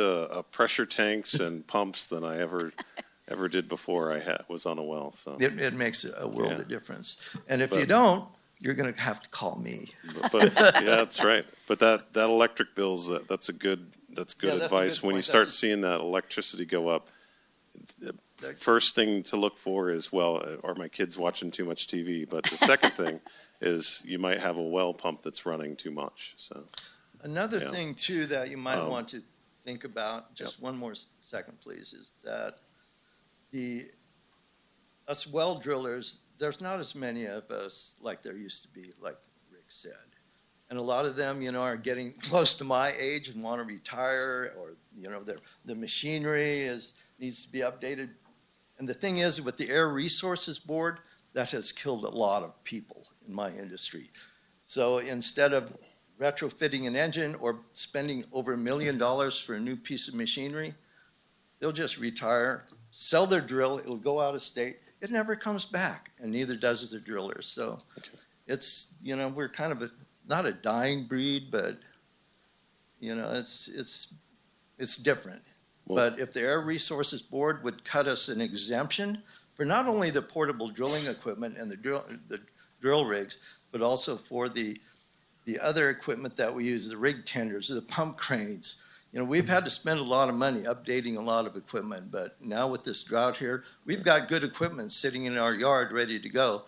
pressure tanks and pumps than I ever did before I was on a well. So it makes a world of difference. And if you don't, you're going to have to call me. But yeah, that's right. But that electric bills, that's good advice. When you start seeing that electricity go up, the first thing to look for is, well, are my kids watching too much TV? But the second thing is you might have a well pump that's running too much. So another thing too that you might want to think about, just one more second please, is that us well drillers, there's not as many of us like there used to be, like Rick said. And a lot of them, are getting close to my age and want to retire, or, the machinery needs to be updated. And the thing is, with the Air Resources Board, that has killed a lot of people in my industry. So instead of retrofitting an engine or spending over $1 million for a new piece of machinery, they'll just retire, sell their drill, it'll go out of state, it never comes back, and neither does the driller. So it's, we're kind of not a dying breed, but, it's different. But if the Air Resources Board would cut us an exemption for not only the portable drilling equipment and the drill rigs, but also for the other equipment that we use, the rig tenders, the pump cranes. We've had to spend a lot of money updating a lot of equipment, but now with this drought here, we've got good equipment sitting in our yard ready to go.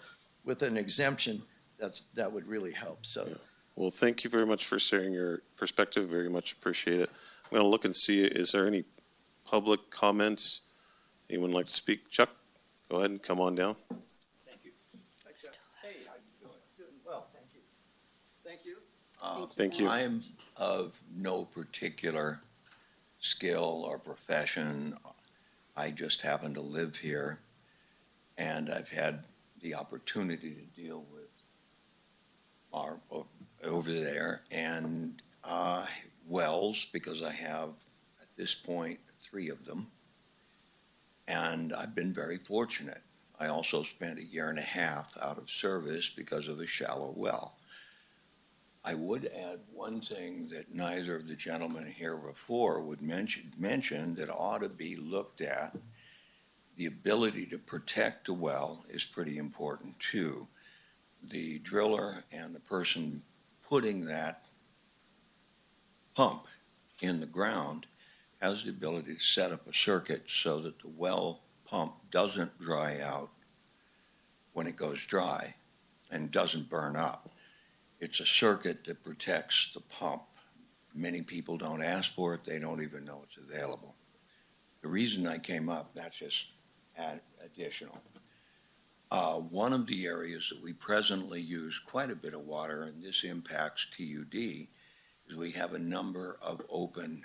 With an exemption, that would really help. So, well, thank you very much for sharing your perspective. Very much appreciate it. I'm going to look and see, is there any public comments? Anyone like to speak? Chuck, go ahead and come on down. Thank you. Hey, how you doing? Doing well, thank you. Thank you. Thank you. I'm of no particular skill or profession. I just happen to live here, and I've had the opportunity to deal with our over there and wells, because I have at this point 3 of them, and I've been very fortunate. I also spent 1.5 years out of service because of a shallow well. I would add one thing that neither of the gentlemen here before would mention that ought to be looked at. The ability to protect a well is pretty important too. The driller and the person putting that pump in the ground has the ability to set up a circuit so that the well pump doesn't dry out when it goes dry and doesn't burn up. It's a circuit that protects the pump. Many people don't ask for it. They don't even know it's available. The reason I came up, that's just additional. One of the areas that we presently use quite a bit of water, and this impacts TUD, is we have a number of open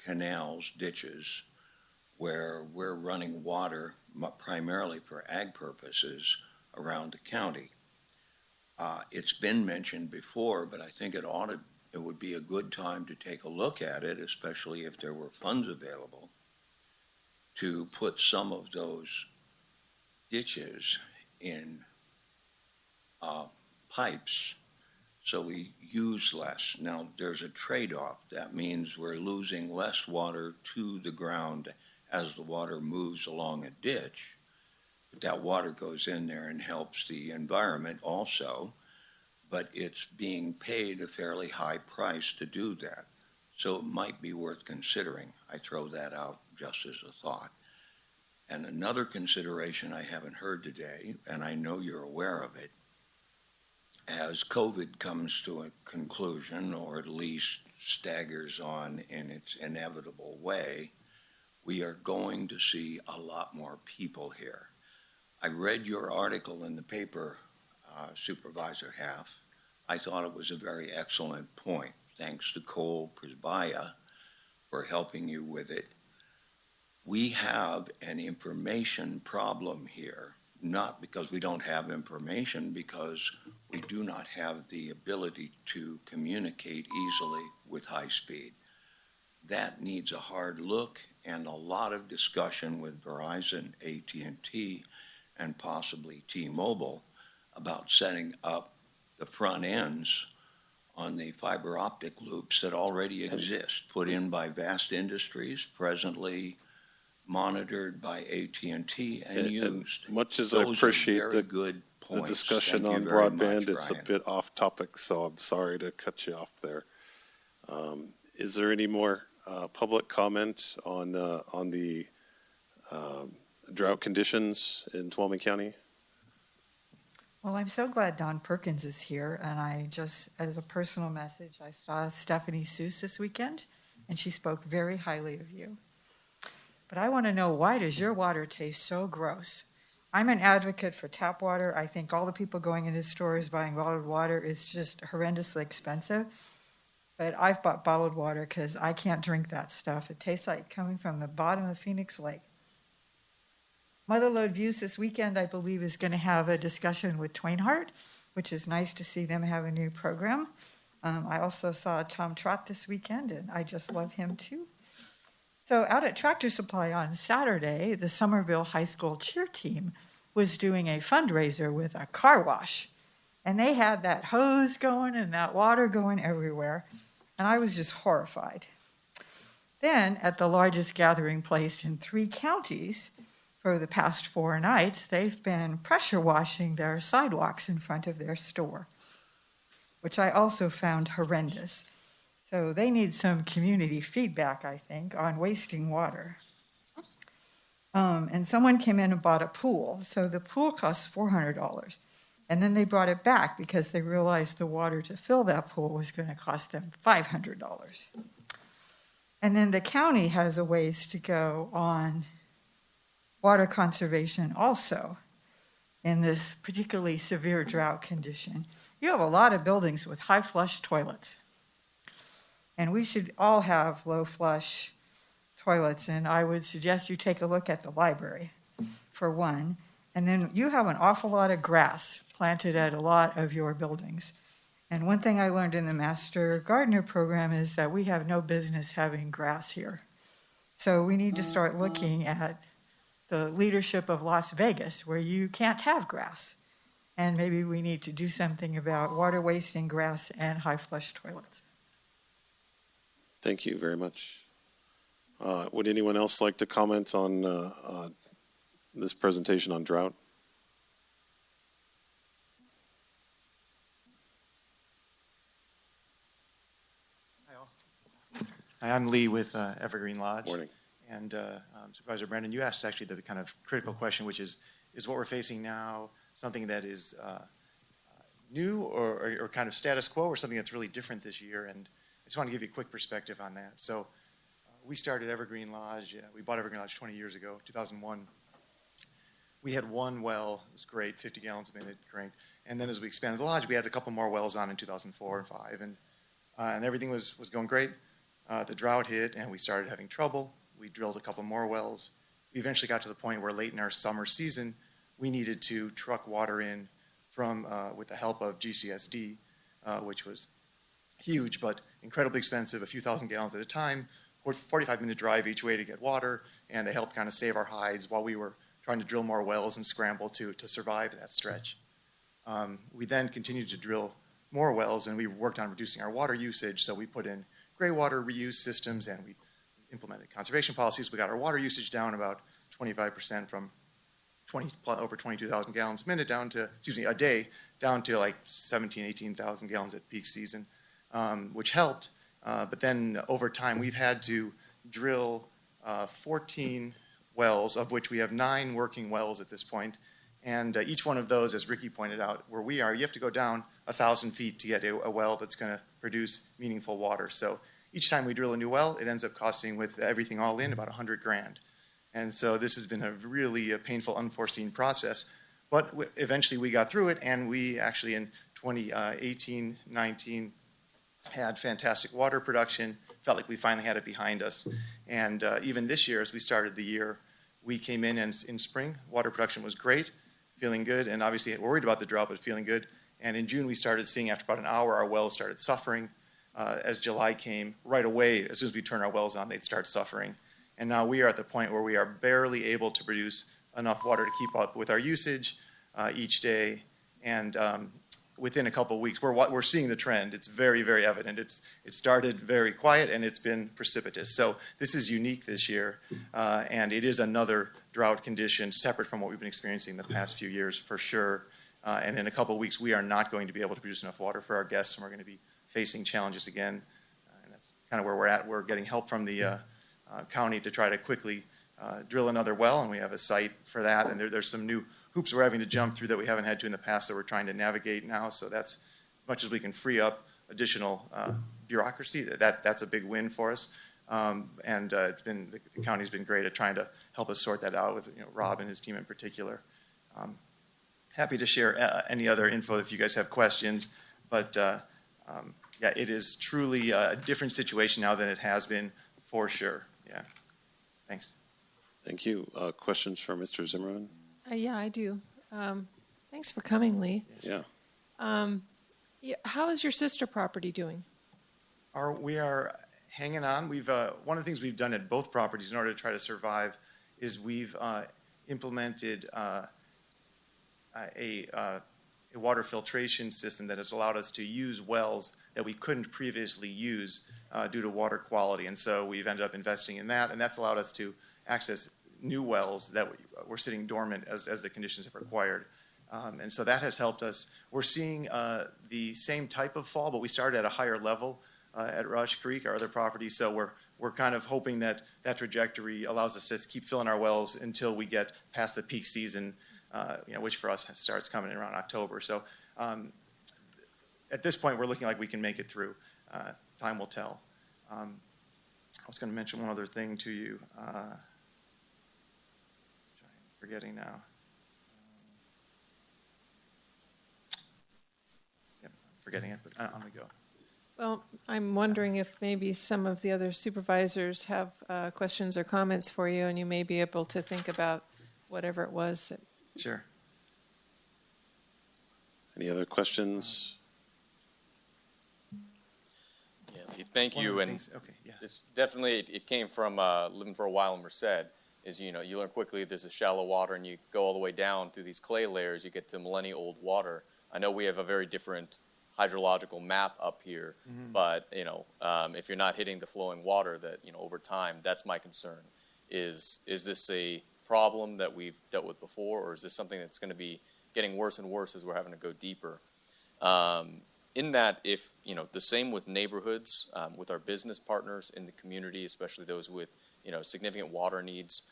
canals, ditches, where we're running water primarily for ag purposes around the county. It's been mentioned before, but I think it would be a good time to take a look at it, especially if there were funds available, to put some of those ditches in pipes so we use less. Now, there's a trade-off. That means we're losing less water to the ground as the water moves along a ditch, That water goes in there and helps the environment also, but it's being paid a fairly high price to do that. So it might be worth considering. I throw that out just as a thought. And another consideration I haven't heard today, and I know you're aware of it, as COVID comes to a conclusion, or at least staggers on in its inevitable way, we are going to see a lot more people here. I read your article in the paper, Supervisor Half. I thought it was a very excellent point. Thanks to Cole Prisbaya for helping you with it. We have an information problem here, not because we don't have information, because we do not have the ability to communicate easily with high speed. That needs a hard look and a lot of discussion with Verizon, AT&T, and possibly T-Mobile about setting up the front ends on the fiber optic loops that already exist, put in by Vast Industries, presently monitored by AT&T and used. Much as I appreciate the discussion on broadband, it's a bit off topic, so I'm sorry to cut you off there. Is there any more public comment on the drought conditions in Tuolumne County? Well, I'm so glad Don Perkins is here, and I just, as a personal message, I saw Stephanie Seuss this weekend, and she spoke very highly of you. But I want to know, why does your water taste so gross? I'm an advocate for tap water. I think all the people going into stores buying bottled water is just horrendously expensive. But I've bought bottled water because I can't drink that stuff. It tastes like coming from the bottom of Phoenix Lake. Motherlode Views this weekend, I believe, is going to have a discussion with Twainhart, which is nice to see them have a new program. I also saw Tom Trott this weekend, and I just love him too. So out at Tractor Supply on Saturday, the Somerville High School cheer team was doing a fundraiser with a car wash. And they had that hose going and that water going everywhere. And I was just horrified. Then at the largest gathering place in 3 counties for the past 4 nights, they've been pressure washing their sidewalks in front of their store, which I also found horrendous. So they need some community feedback, I think, on wasting water. And someone came in and bought a pool. So the pool cost $400. And then they brought it back because they realized the water to fill that pool was going to cost them $500. And then the county has a ways to go on water conservation also in this particularly severe drought condition. You have a lot of buildings with high flush toilets. And we should all have low flush toilets. And I would suggest you take a look at the library, for one. And then you have an awful lot of grass planted at a lot of your buildings. And one thing I learned in the Master Gardener program is that we have no business having grass here. So we need to start looking at the leadership of Las Vegas, where you can't have grass. And maybe we need to do something about water wasting, grass, and high flush toilets. Thank you very much. Would anyone else like to comment on this presentation on drought? Hi, I'm Lee with Evergreen Lodge. Morning. And Supervisor Brendan, you asked actually the kind of critical question, which is what we're facing now something that is new or kind of status quo, or something that's really different this year? And I just want to give you a quick perspective on that. So we started Evergreen Lodge. We bought Evergreen Lodge 20 years ago, 2001. We had one well. It was great, 50 gallons a minute, great. And then as we expanded the lodge, we had a couple more wells on in 2004 and 5. And everything was going great. The drought hit, and we started having trouble. We drilled a couple more wells. We eventually got to the point where late in our summer season, we needed to truck water in from, with the help of GCSD, which was huge, but incredibly expensive, a few thousand gallons at a time, 45-minute drive each way to get water, and they helped kind of save our hides while we were trying to drill more wells and scramble to survive that stretch. We then continued to drill more wells, and we worked on reducing our water usage, so we put in gray water reuse systems, and we implemented conservation policies. We got our water usage down about 25% from over 22,000 gallons a minute a day, down to like 17, 18,000 gallons at peak season, which helped. But then over time, we've had to drill 14 wells, of which we have 9 working wells at this point. And each one of those, as Ricky pointed out, where we are, you have to go down 1,000 feet to get a well that's going to produce meaningful water. So each time we drill a new well, it ends up costing, with everything all in, about $100,000. And so this has been a really painful, unforeseen process. But eventually we got through it, and we actually in 2018, 19 had fantastic water production, felt like we finally had it behind us. And even this year, as we started the year, we came in and in spring, water production was great, feeling good, and obviously worried about the drought, but feeling good. And in June, we started seeing, after about an hour, our wells started suffering. As July came, right away, as soon as we turn our wells on, they'd start suffering. And now we are at the point where we are barely able to produce enough water to keep up with our usage each day. And within a couple of weeks, we're seeing the trend. It's very, very evident. It started very quiet, and it's been precipitous. So this is unique this year, and it is another drought condition separate from what we've been experiencing the past few years for sure. And in a couple of weeks, we are not going to be able to produce enough water for our guests, and we're going to be facing challenges again. And that's kind of where we're at. We're getting help from the county to try to quickly drill another well, and we have a site for that. And there's some new hoops we're having to jump through that we haven't had to in the past that we're trying to navigate now. So that's, as much as we can free up additional bureaucracy, that's a big win for us. And the county's been great at trying to help us sort that out with Rob and his team in particular. Happy to share any other info if you guys have questions, but yeah, it is truly a different situation now than it has been for sure. Yeah. Thanks. Thank you. Questions for Mr. Zimmerman? Yeah, I do. Thanks for coming, Lee. Yeah. How is your sister property doing? We are hanging on. One of the things we've done at both properties in order to try to survive is we've implemented a water filtration system that has allowed us to use wells that we couldn't previously use due to water quality. And so we've ended up investing in that, and that's allowed us to access new wells that were sitting dormant as the conditions have required. And so that has helped us. We're seeing the same type of fall, but we started at a higher level at Rush Creek, our other property. So we're kind of hoping that that trajectory allows us to keep filling our wells until we get past the peak season, which for us starts coming in around October. So at this point, we're looking like we can make it through. Time will tell. I was going to mention one other thing to you. Forgetting now. Yep, forgetting it, but on we go. Well, I'm wondering if maybe some of the other supervisors have questions or comments for you, and you may be able to think about whatever it was that. Sure. Any other questions? Yeah, thank you. And okay, yeah. It's definitely, it came from living for a while in Merced. Is, you learn quickly there's a shallow water, and you go all the way down through these clay layers, you get to millennia-old water. I know we have a very different hydrological map up here, but, if you're not hitting the flowing water that, over time, that's my concern. Is this a problem that we've dealt with before, or is this something that's going to be getting worse and worse as we're having to go deeper? In that, if, the same with neighborhoods, with our business partners in the community, especially those with, significant water needs.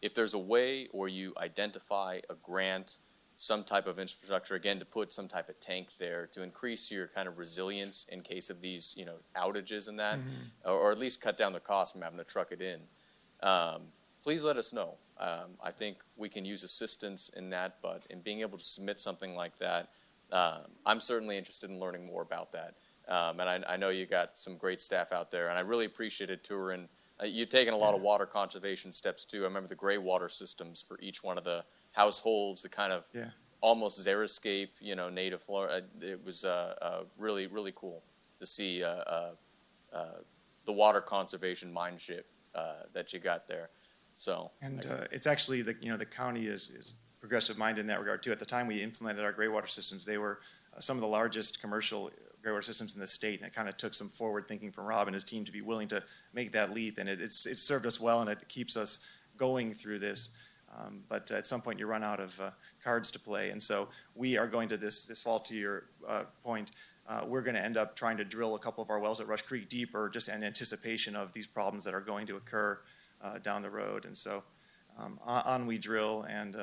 If there's a way, or you identify a grant, some type of infrastructure, again, to put some type of tank there to increase your kind of resilience in case of these, outages and that, or at least cut down the cost from having to truck it in, please let us know. I think we can use assistance in that, but in being able to submit something like that, I'm certainly interested in learning more about that. And I know you got some great staff out there, and I really appreciated touring. You've taken a lot of water conservation steps too. I remember the gray water systems for each one of the households, the kind of almost xeriscape, native flora. It was really, really cool to see the water conservation mind shift that you got there. So, and it's actually the county is progressive minded in that regard too. At the time we implemented our gray water systems, they were some of the largest commercial gray water systems in the state, and it kind of took some forward thinking from Rob and his team to be willing to make that leap, and it's served us well, and it keeps us going through this. But at some point you run out of cards to play. And so we are going to this fall, to your point, we're going to end up trying to drill a couple of our wells at Rush Creek deeper, just in anticipation of these problems that are going to occur down the road. And so on we drill, and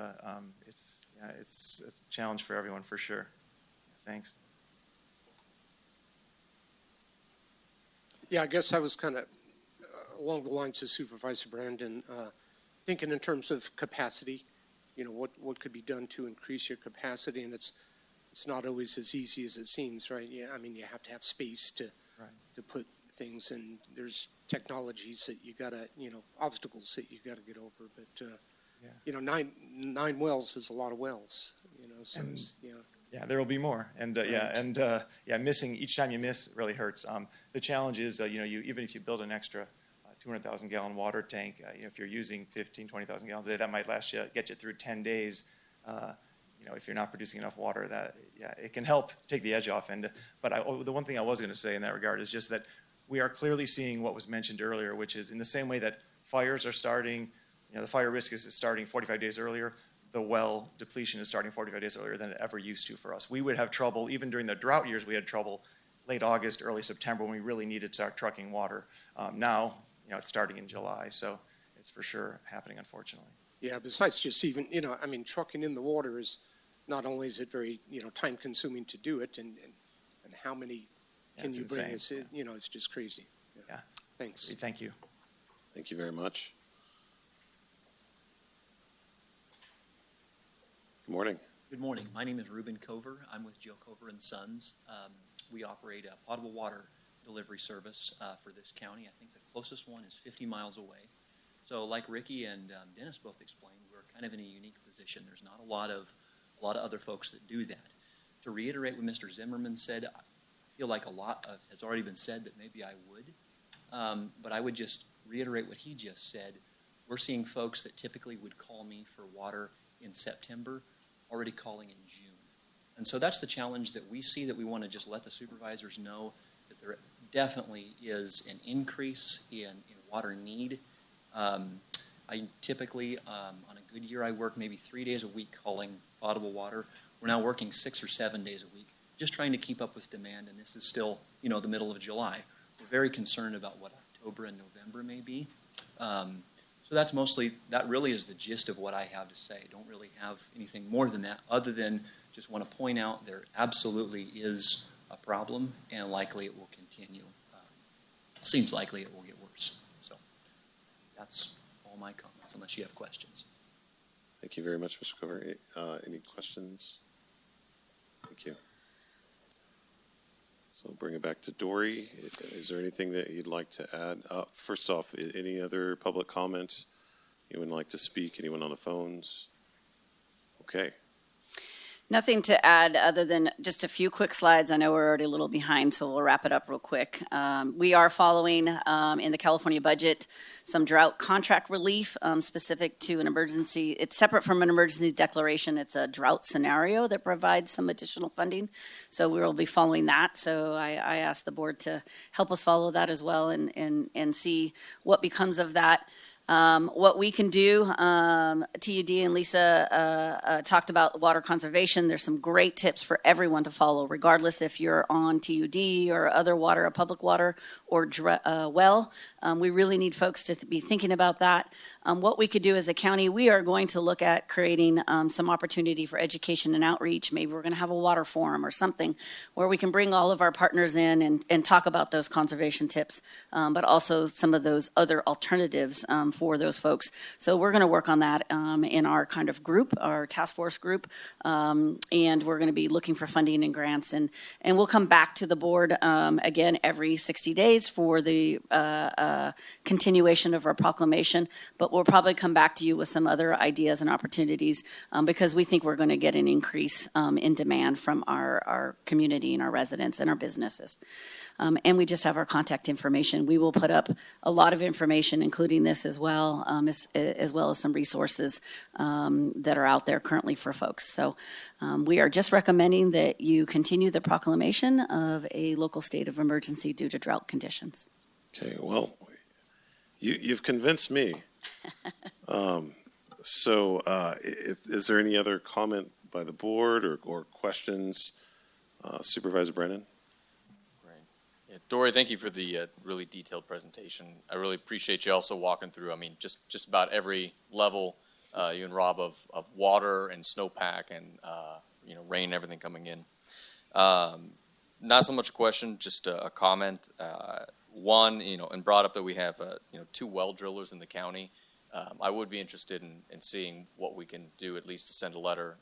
it's a challenge for everyone for sure. Thanks. Yeah, I guess I was kind of along the lines of Supervisor Brandon, thinking in terms of capacity, what could be done to increase your capacity, and it's not always as easy as it seems, right? Yeah, I mean, you have to have space to put things, and there's technologies that you gotta, obstacles that you gotta get over. But nine wells is a lot of wells, So Yeah, there will be more, and missing each time you miss really hurts. The challenge is, even if you build an extra 200,000 gallon water tank, if you're using 20,000 gallons a day, that might get you through 10 days. If you're not producing enough water, it can help take the edge off. But the one thing I was going to say in that regard is just that we are clearly seeing what was mentioned earlier, which is in the same way that fires are starting, the fire risk is starting 45 days earlier. The well depletion is starting 45 days earlier than it ever used to for us. We would have trouble, even during the drought years, we had trouble late August, early September when we really needed to start trucking water. Now, it's starting in July, so it's for sure happening, unfortunately. Yeah, besides just even, trucking in the water is, not only is it very, time consuming to do it, and how many can you bring? It's just crazy. Yeah. Thanks. Thank you. Thank you very much. Good morning. Good morning. My name is Ruben Cover. I'm with Joe Cover and Sons. We operate a potable water delivery service for this county. I think the closest one is 50 miles away. So like Ricky and Dennis both explained, we're kind of in a unique position. There's not a lot of other folks that do that. To reiterate what Mr. Zimmerman said, I feel like a lot has already been said that maybe I would. But I would just reiterate what he just said. We're seeing folks that typically would call me for water in September already calling in June. And so that's the challenge that we see, that we want to just let the supervisors know that there definitely is an increase in water need. I typically, on a good year, I work maybe 3 days a week calling potable water. We're now working 6 or 7 days a week, just trying to keep up with demand, and this is still, the middle of July. We're very concerned about what October and November may be. So that really is the gist of what I have to say. Don't really have anything more than that, other than just want to point out there absolutely is a problem, and likely it will continue. Seems likely it will get worse. So that's all my comments, unless you have questions. Thank you very much, Mr. Cover. Any questions? Thank you. So I'll bring it back to Dory. Is there anything that you'd like to add? First off, any other public comment? Anyone like to speak? Anyone on the phones? Okay. Nothing to add other than just a few quick slides. I know we're already a little behind, so we'll wrap it up real quick. We are following in the California budget some drought contract relief specific to an emergency. It's separate from an emergency declaration. It's a drought scenario that provides some additional funding. So we will be following that. So I asked the board to help us follow that as well and see what becomes of that. What we can do, TUD and Lisa talked about water conservation. There's some great tips for everyone to follow, regardless if you're on TUD or other water, public water, or well. We really need folks to be thinking about that. What we could do as a county, we are going to look at creating some opportunity for education and outreach. Maybe we're going to have a water forum or something where we can bring all of our partners in and talk about those conservation tips, but also some of those other alternatives for those folks. So we're going to work on that in our kind of group, our task force group, and we're going to be looking for funding and grants, and we'll come back to the board again every 60 days for the continuation of our proclamation, but we'll probably come back to you with some other ideas and opportunities because we think we're going to get an increase in demand from our community and our residents and our businesses. And we just have our contact information. We will put up a lot of information, including this as well as some resources that are out there currently for folks. So we are just recommending that you continue the proclamation of a local state of emergency due to drought conditions. Okay, well, you've convinced me. Is there any other comment by the board or questions? Supervisor Brennan? Yeah, Dory, thank you for the really detailed presentation. I really appreciate you also walking through, just about every level, you and Rob, of water and snowpack and, rain, everything coming in. Not so much a question, just a comment. One, and brought up that we have, 2 well drillers in the county. I would be interested in seeing what we can do, at least to send a letter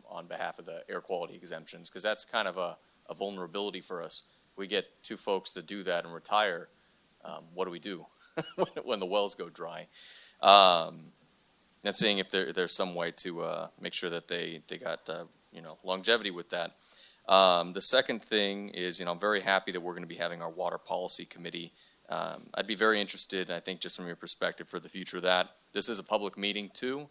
on behalf of the air quality exemptions, because that's kind of a vulnerability for us. We get 2 folks that do that and retire. What do we do when the wells go dry? And seeing if there's some way to make sure that they got longevity with that. The second thing is, I'm very happy that we're going to be having our water policy committee. I'd be very interested, I think, just from your perspective for the future of that. This is a public meeting too.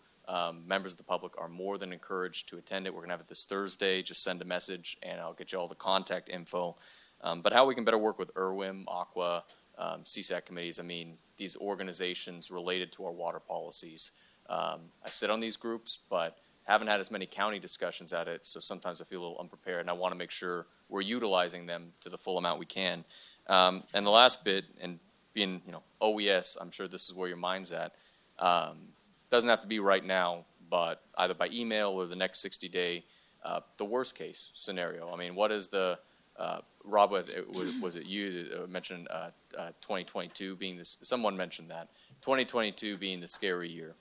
Members of the public are more than encouraged to attend it. We're going to have it this Thursday. Just send a message and I'll get you all the contact info. But how we can better work with IRWIM, Aqua, CSAC committees, these organizations related to our water policies. I sit on these groups, but haven't had as many county discussions at it, so sometimes I feel a little unprepared, and I want to make sure we're utilizing them to the full amount we can. And the last bit, and being, OES, I'm sure this is where your mind's at. Doesn't have to be right now, but either by email or the next 60-day, the worst case scenario. What is the, Rob, was it you that mentioned 2022 being this, someone mentioned that, 2022 being the scary year.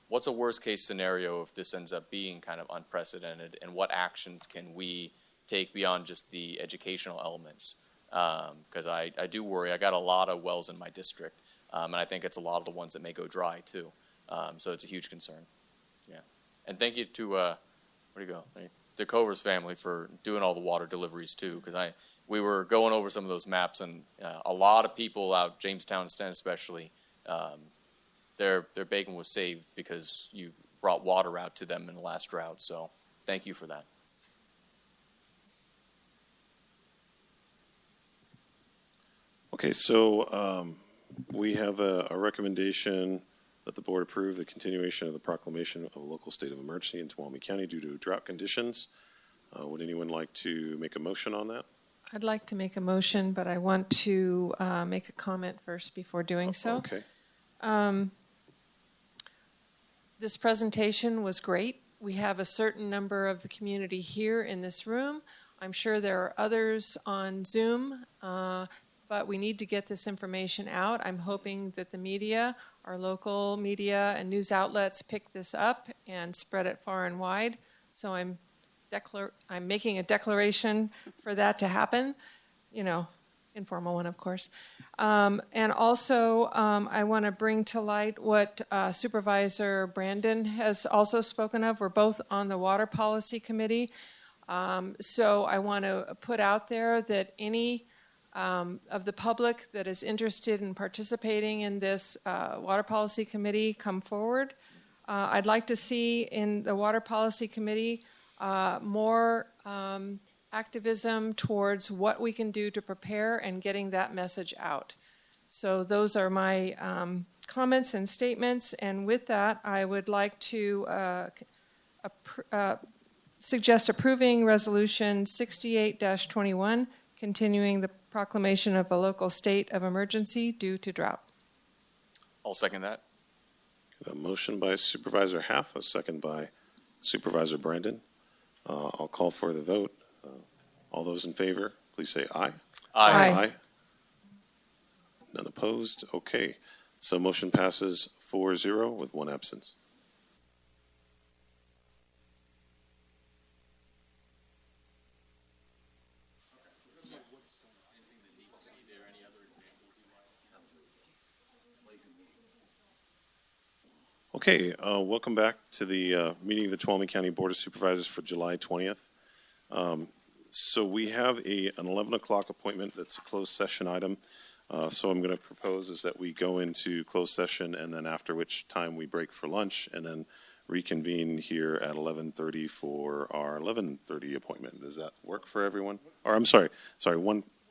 What's a worst case scenario if this ends up being kind of unprecedented, and what actions can we take beyond just the educational elements? Because I do worry. I got a lot of wells in my district, and I think it's a lot of the ones that may go dry too. So it's a huge concern. Yeah, and thank you to where do you go? The Covers family for doing all the water deliveries too. Because we were going over some of those maps, and a lot of people out Jamestown, Sten especially. Their bacon was saved because you brought water out to them in the last drought. So thank you for that. Okay, so we have a recommendation that the board approve the continuation of the proclamation of a local state of emergency in Tuolumne County due to drought conditions. Would anyone like to make a motion on that? I'd like to make a motion, but I want to make a comment first before doing so. Okay. This presentation was great. We have a certain number of the community here in this room. I'm sure there are others on Zoom, but we need to get this information out. I'm hoping that the media, our local media and news outlets pick this up and spread it far and wide. So I'm making a declaration for that to happen, informal one, of course. And also, I want to bring to light what Supervisor Brandon has also spoken of. We're both on the Water Policy Committee. So I want to put out there that any of the public that is interested in participating in this Water Policy Committee come forward. I'd like to see in the Water Policy Committee more activism towards what we can do to prepare and getting that message out. So those are my comments and statements, and with that, I would like to suggest approving Resolution 68-21, continuing the proclamation of a local state of emergency due to drought. I'll second that. A motion by Supervisor Haff, a second by Supervisor Brandon. I'll call for the vote. All those in favor, please say aye. Aye. Aye. None opposed? Okay. So motion passes 4-0 with one absence. Okay, welcome back to the meeting of the Tuolumne County Board of Supervisors for July 20th. So we have an 11 o'clock appointment that's a closed session item. So I'm going to propose is that we go into closed session, and then after which time we break for lunch and then reconvene here at 11:30 for our 11:30 appointment. Does that work for everyone? Or I'm sorry,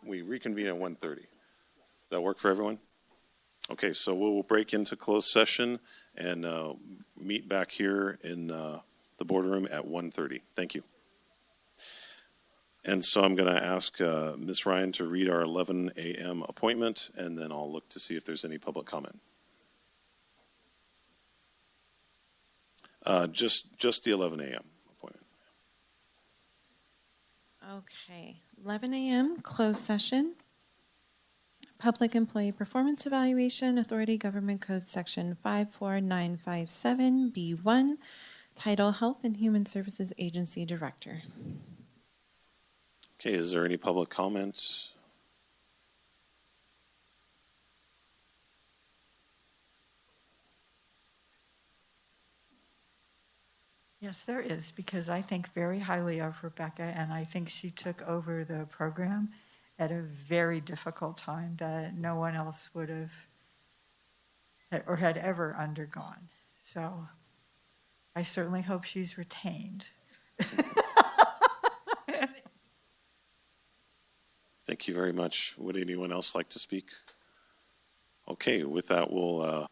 we reconvene at 1:30. Does that work for everyone? Okay, so we'll break into closed session and meet back here in the boardroom at 1:30. Thank you. And so I'm going to ask Ms. Ryan to read our 11 a.m. appointment, and then I'll look to see if there's any public comment. Just the 11 a.m. appointment. Okay, 11 a.m. closed session. Public Employee Performance Evaluation, Authority Government Code Section 54957B1, Title Health and Human Services Agency Director. Okay, is there any public comments? Yes, there is, because I think very highly of Rebecca, and I think she took over the program at a very difficult time that no one else would have or had ever undergone. So I certainly hope she's retained. Thank you very much. Would anyone else like to speak? Okay, with that, we'll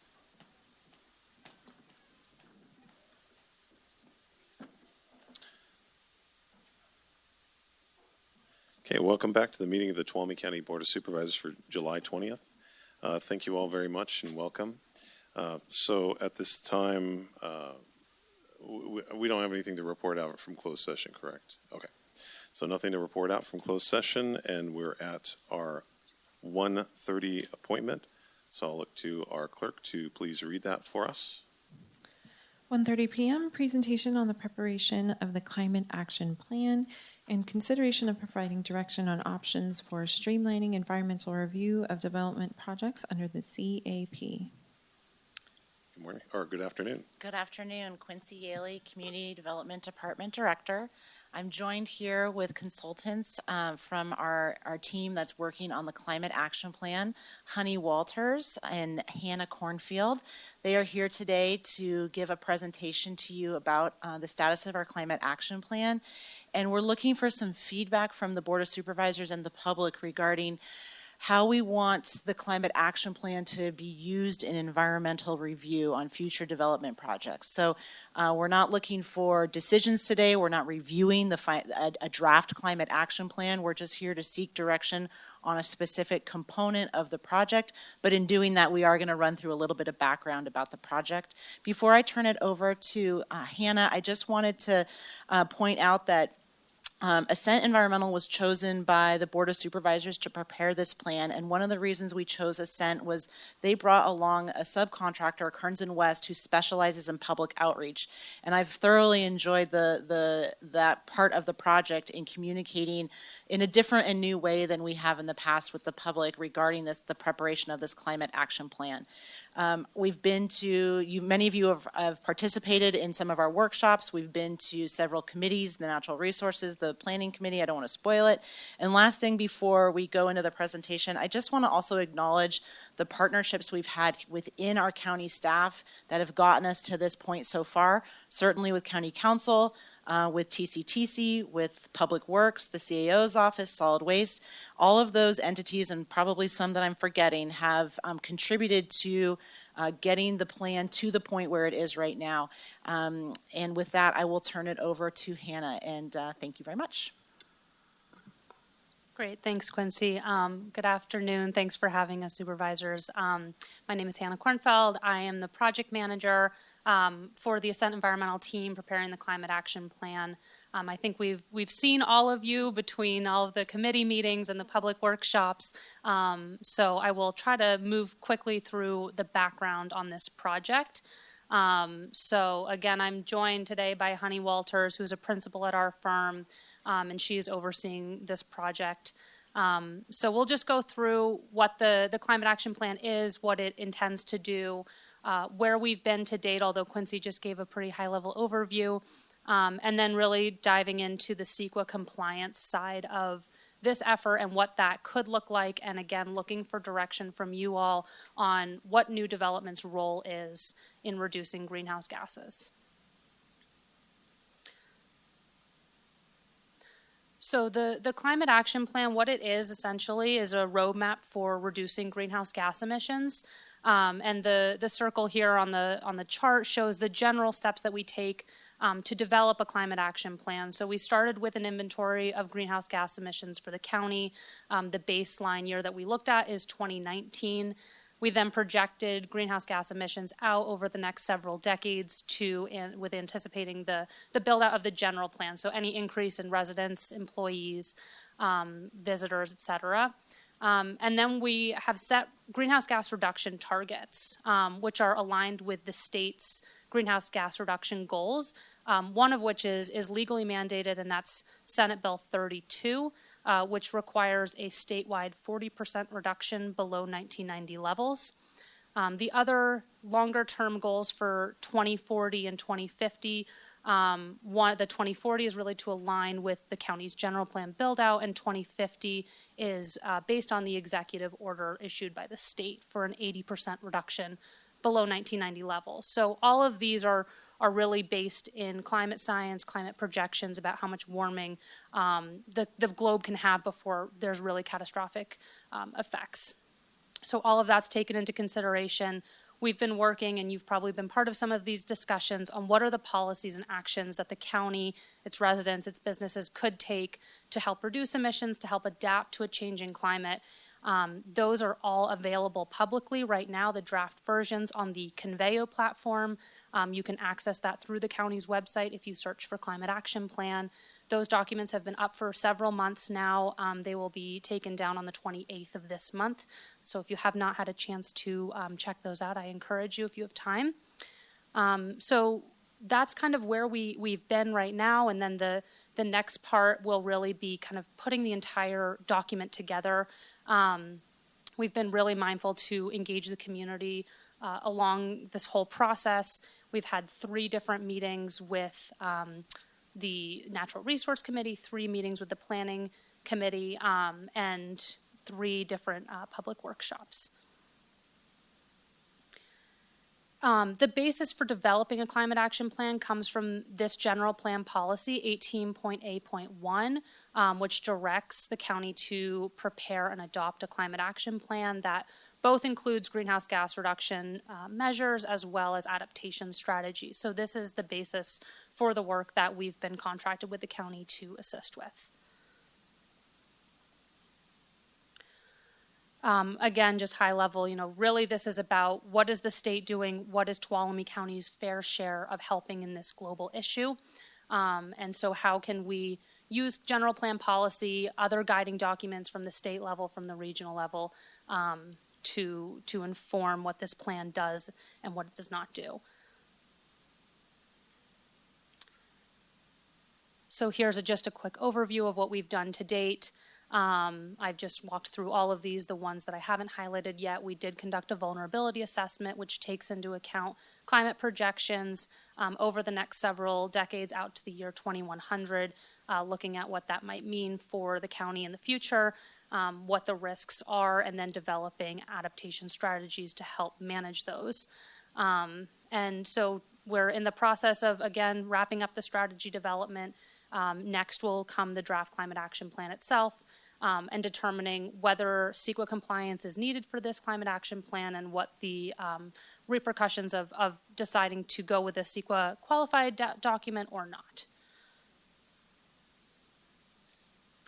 okay, welcome back to the meeting of the Tuolumne County Board of Supervisors for July 20th. Thank you all very much and welcome. So at this time, we don't have anything to report out from closed session, correct? Okay. So nothing to report out from closed session, and we're at our 1:30 appointment. So I'll look to our clerk to please read that for us. 1:30 p.m. presentation on the preparation of the Climate Action Plan and consideration of providing direction on options for streamlining environmental review of development projects under the CAP. Good morning, or good afternoon. Good afternoon, Quincy Yaley, Community Development Department Director. I'm joined here with consultants from our team that's working on the Climate Action Plan, Honey Walters and Hannah Cornfield. They are here today to give a presentation to you about the status of our Climate Action Plan. And we're looking for some feedback from the Board of Supervisors and the public regarding how we want the Climate Action Plan to be used in environmental review on future development projects. So we're not looking for decisions today. We're not reviewing a draft Climate Action Plan. We're just here to seek direction on a specific component of the project. But in doing that, we are going to run through a little bit of background about the project. Before I turn it over to Hannah, I just wanted to point out that Ascent Environmental was chosen by the Board of Supervisors to prepare this plan, and one of the reasons we chose Ascent was they brought along a subcontractor, Kearns & West, who specializes in public outreach. And I've thoroughly enjoyed that part of the project in communicating in a different and new way than we have in the past with the public regarding the preparation of this Climate Action Plan. We've been to, many of you have participated in some of our workshops. We've been to several committees, the Natural Resources, the Planning Committee. I don't want to spoil it. And last thing before we go into the presentation, I just want to also acknowledge the partnerships we've had within our county staff that have gotten us to this point so far, certainly with County Council, with TCTC, with Public Works, the CAO's office, Solid Waste. All of those entities, and probably some that I'm forgetting, have contributed to getting the plan to the point where it is right now. And with that, I will turn it over to Hannah, and thank you very much. Great, thanks, Quincy. Good afternoon. Thanks for having us, supervisors. My name is Hannah Kornfeld. I am the project manager for the Ascent Environmental team preparing the Climate Action Plan. I think we've seen all of you between all of the committee meetings and the public workshops. So I will try to move quickly through the background on this project. So again, I'm joined today by Honey Walters, who's a principal at our firm, and she's overseeing this project. So we'll just go through what the Climate Action Plan is, what it intends to do, where we've been to date, although Quincy just gave a pretty high-level overview, and then really diving into the CEQA compliance side of this effort and what that could look like, and again, looking for direction from you all on what new development's role is in reducing greenhouse gases. So the Climate Action Plan, what it is essentially is a roadmap for reducing greenhouse gas emissions. And the circle here on the chart shows the general steps that we take to develop a climate action plan. So we started with an inventory of greenhouse gas emissions for the county. The baseline year that we looked at is 2019. We then projected greenhouse gas emissions out over the next several decades with anticipating the build out of the general plan. So any increase in residents, employees, visitors, et cetera. And then we have set greenhouse gas reduction targets, which are aligned with the state's greenhouse gas reduction goals, one of which is legally mandated, and that's Senate Bill 32, which requires a statewide 40% reduction below 1990 levels. The other longer-term goals for 2040 and 2050, the 2040 is really to align with the county's general plan build-out, and 2050 is based on the executive order issued by the state for an 80% reduction below 1990 levels. So all of these are really based in climate science, climate projections about how much warming the globe can have before there's really catastrophic effects. So all of that's taken into consideration. We've been working, and you've probably been part of some of these discussions, on what are the policies and actions that the county, its residents, its businesses could take to help reduce emissions, to help adapt to a changing climate. Those are all available publicly right now, the draft versions on the Conveo platform. You can access that through the county's website if you search for Climate Action Plan. Those documents have been up for several months now. They will be taken down on the 28th of this month. So if you have not had a chance to check those out, I encourage you if you have time. So that's kind of where we've been right now. And then the next part will really be kind of putting the entire document together. We've been really mindful to engage the community along this whole process. We've had 3 different meetings with the Natural Resource Committee, 3 meetings with the Planning Committee, and 3 different public workshops. The basis for developing a climate action plan comes from this general plan policy, 18.A.1, which directs the county to prepare and adopt a climate action plan that both includes greenhouse gas reduction measures as well as adaptation strategies. So this is the basis for the work that we've been contracted with the county to assist with. Again, just high level, really this is about what is the state doing, what is Tuolumne County's fair share of helping in this global issue, and so how can we use general plan policy, other guiding documents from the state level, from the regional level, to inform what this plan does and what it does not do. So here's just a quick overview of what we've done to date. I've just walked through all of these. The ones that I haven't highlighted yet, we did conduct a vulnerability assessment, which takes into account climate projections over the next several decades out to the year 2100, looking at what that might mean for the county in the future, what the risks are, and then developing adaptation strategies to help manage those. And so we're in the process of, again, wrapping up the strategy development. Next will come the draft climate action plan itself, and determining whether CEQA compliance is needed for this climate action plan and what the repercussions of deciding to go with a CEQA qualified document or not.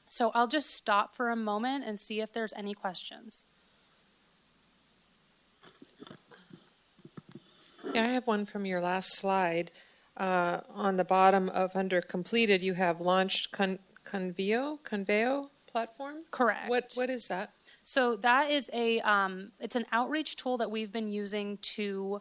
So I'll just stop for a moment and see if there's any questions. Yeah, I have one from your last slide. On the bottom of under completed, you have launched Conveo platform? Correct. What is that? So that is it's an outreach tool that we've been using to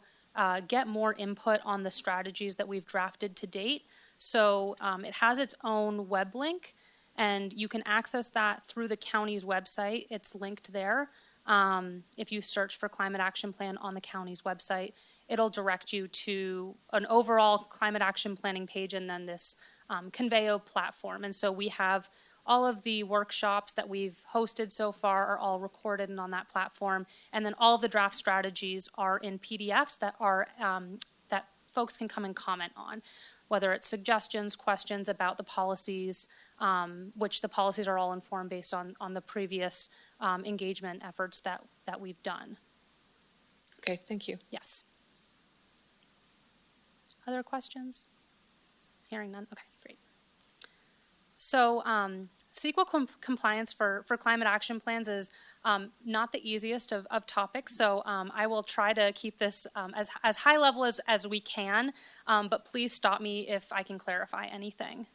get more input on the strategies that we've drafted to date. So it has its own web link, and you can access that through the county's website. It's linked there. If you search for Climate Action Plan on the county's website, it'll direct you to an overall climate action planning page and then this Conveo platform. And so we have all of the workshops that we've hosted so far are all recorded and on that platform. And then all of the draft strategies are in PDFs that are that folks can come and comment on, whether it's suggestions, questions about the policies, which the policies are all informed based on the previous engagement efforts that we've done. Okay, thank you. Yes. Other questions? Hearing none? Okay, great. So CEQA compliance for climate action plans is not the easiest of topics, so I will try to keep this as high level as we can, but please stop me if I can clarify anything.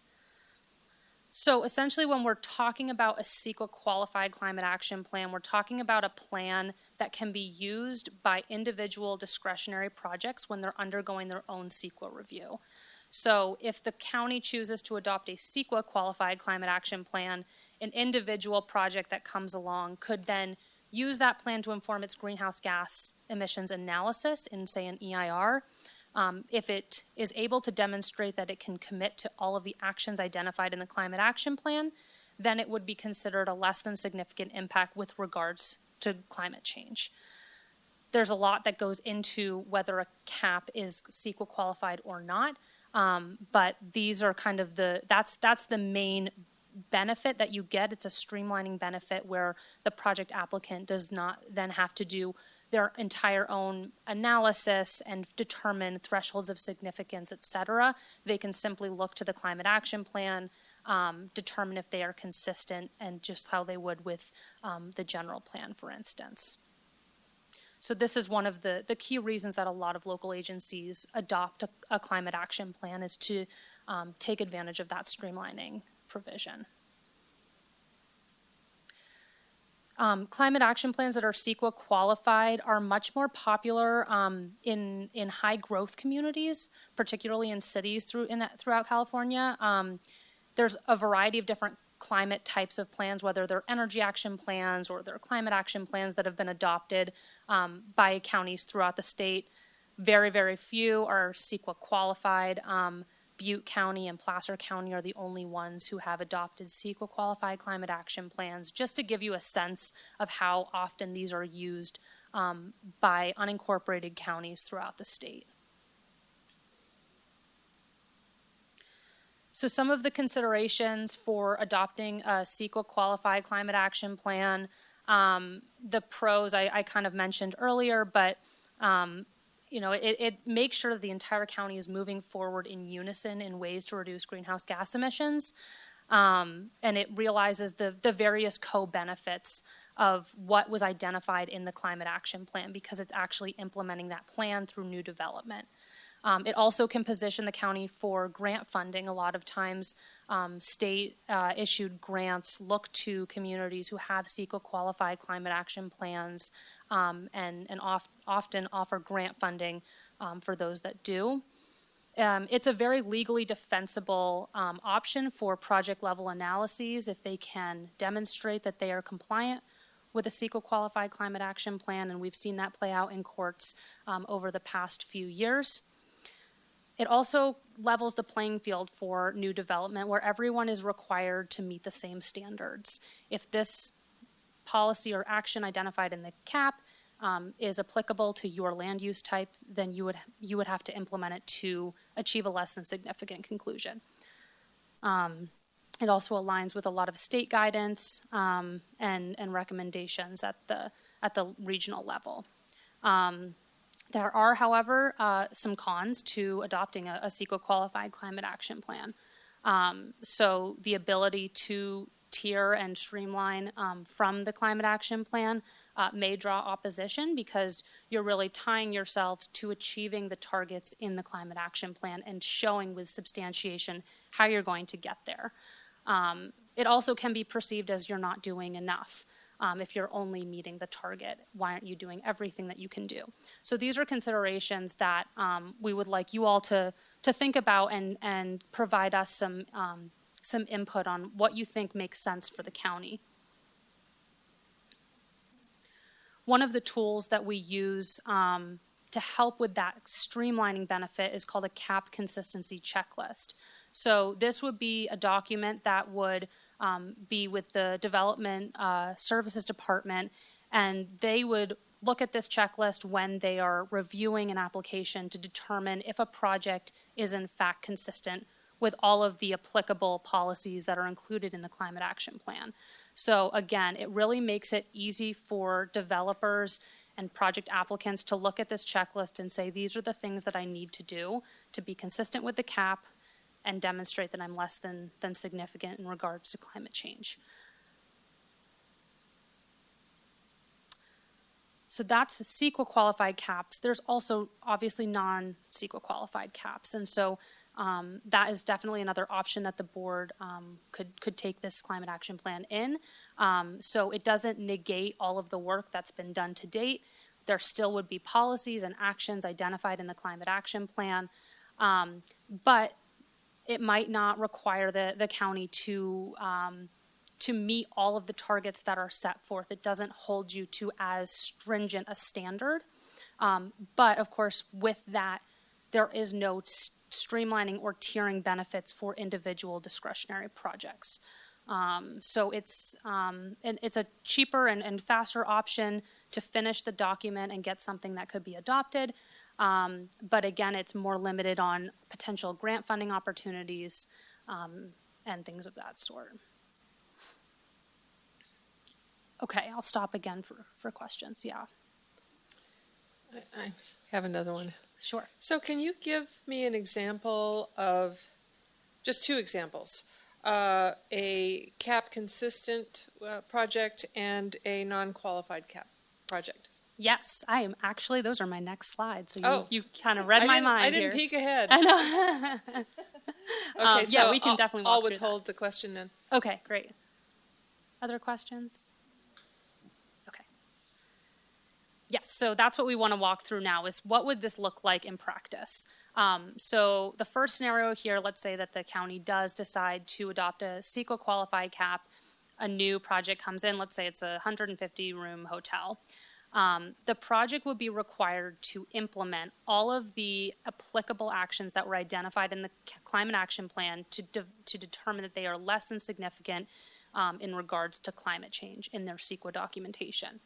So essentially, when we're talking about a CEQA qualified climate action plan, we're talking about a plan that can be used by individual discretionary projects when they're undergoing their own CEQA review. So if the county chooses to adopt a CEQA qualified climate action plan, an individual project that comes along could then use that plan to inform its greenhouse gas emissions analysis in, say, an EIR. If it is able to demonstrate that it can commit to all of the actions identified in the climate action plan, then it would be considered a less than significant impact with regards to climate change. There's a lot that goes into whether a CAP is CEQA qualified or not, but these are kind of that's the main benefit that you get. It's a streamlining benefit where the project applicant does not then have to do their entire own analysis and determine thresholds of significance, et cetera. They can simply look to the climate action plan, determine if they are consistent, and just how they would with the general plan, for instance. So this is one of the key reasons that a lot of local agencies adopt a climate action plan, is to take advantage of that streamlining provision. Climate action plans that are CEQA qualified are much more popular in high growth communities, particularly in cities throughout California. There's a variety of different climate types of plans, whether they're energy action plans or they're climate action plans that have been adopted by counties throughout the state. Very, very few are CEQA qualified. Butte County and Placer County are the only ones who have adopted CEQA qualified climate action plans, just to give you a sense of how often these are used by unincorporated counties throughout the state. So some of the considerations for adopting a CEQA qualified climate action plan, the pros I kind of mentioned earlier, but you know, it makes sure that the entire county is moving forward in unison in ways to reduce greenhouse gas emissions. And it realizes the various co-benefits of what was identified in the climate action plan, because it's actually implementing that plan through new development. It also can position the county for grant funding. A lot of times state issued grants look to communities who have CEQA qualified climate action plans and often offer grant funding for those that do. It's a very legally defensible option for project level analyses if they can demonstrate that they are compliant with a CEQA qualified climate action plan, and we've seen that play out in courts over the past few years. It also levels the playing field for new development, where everyone is required to meet the same standards. If this policy or action identified in the CAP is applicable to your land use type, then you would have to implement it to achieve a less than significant conclusion. It also aligns with a lot of state guidance and recommendations at the regional level. There are, however, some cons to adopting a CEQA qualified climate action plan. So the ability to tier and streamline from the climate action plan may draw opposition, because you're really tying yourselves to achieving the targets in the climate action plan and showing with substantiation how you're going to get there. It also can be perceived as you're not doing enough. If you're only meeting the target, why aren't you doing everything that you can do? So these are considerations that we would like you all to think about and provide us some input on what you think makes sense for the county. One of the tools that we use to help with that streamlining benefit is called a CAP consistency checklist. So this would be a document that would be with the Development Services Department, and they would look at this checklist when they are reviewing an application to determine if a project is in fact consistent with all of the applicable policies that are included in the climate action plan. So again, it really makes it easy for developers and project applicants to look at this checklist and say, these are the things that I need to do to be consistent with the cap and demonstrate that I'm less than significant in regards to climate change. So that's CEQA qualified caps. There's also obviously non-CEQA qualified caps. And so that is definitely another option that the board could take this climate action plan in. So it doesn't negate all of the work that's been done to date. There still would be policies and actions identified in the climate action plan, but it might not require the county to meet all of the targets that are set forth. It doesn't hold you to as stringent a standard. But of course, with that, there is no streamlining or tiering benefits for individual discretionary projects. So it's a cheaper and faster option to finish the document and get something that could be adopted. But again, it's more limited on potential grant funding opportunities and things of that sort. Okay, I'll stop again for questions. Yeah. I have another one. Sure. So can you give me an example of, just two examples, a cap consistent project and a non-qualified cap project? Yes, I am actually, those are my next slides. So you kind of read my mind I didn't here. peek ahead. I know. Okay, so yeah, we can definitely walk I'll through withhold the question then. Okay, great. Other questions? Okay. Yes, so that's what we want to walk through now is what would this look like in practice? So the first scenario here, let's say that the county does decide to adopt a CEQA qualified cap. A new project comes in, let's say it's a 150-room hotel. The project would be required to implement all of the applicable actions that were identified in the climate action plan to determine that they are less than significant in regards to climate change in their CEQA documentation.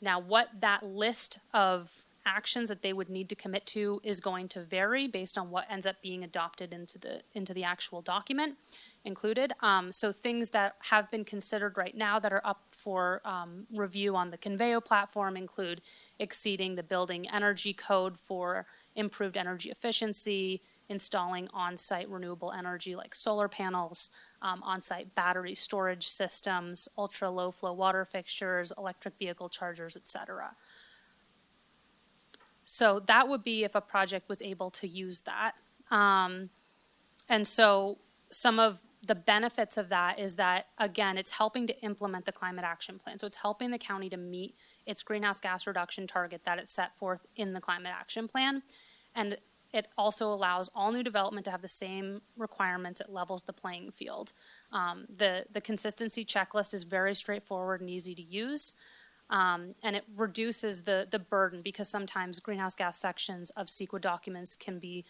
Now, what that list of actions that they would need to commit to is going to vary based on what ends up being adopted into the actual document included. So things that have been considered right now that are up for review on the Conveo platform include exceeding the building energy code for improved energy efficiency, installing on-site renewable energy like solar panels, on-site battery storage systems, ultra-low flow water fixtures, electric vehicle chargers, etc. So that would be if a project was able to use that. And so some of the benefits of that is that, again, it's helping to implement the climate action plan. So it's helping the county to meet its greenhouse gas reduction target that it set forth in the climate action plan. And it also allows all new development to have the same requirements. It levels the playing field. The consistency checklist is very straightforward and easy to use. And it reduces the burden because sometimes greenhouse gas sections of CEQA documents can be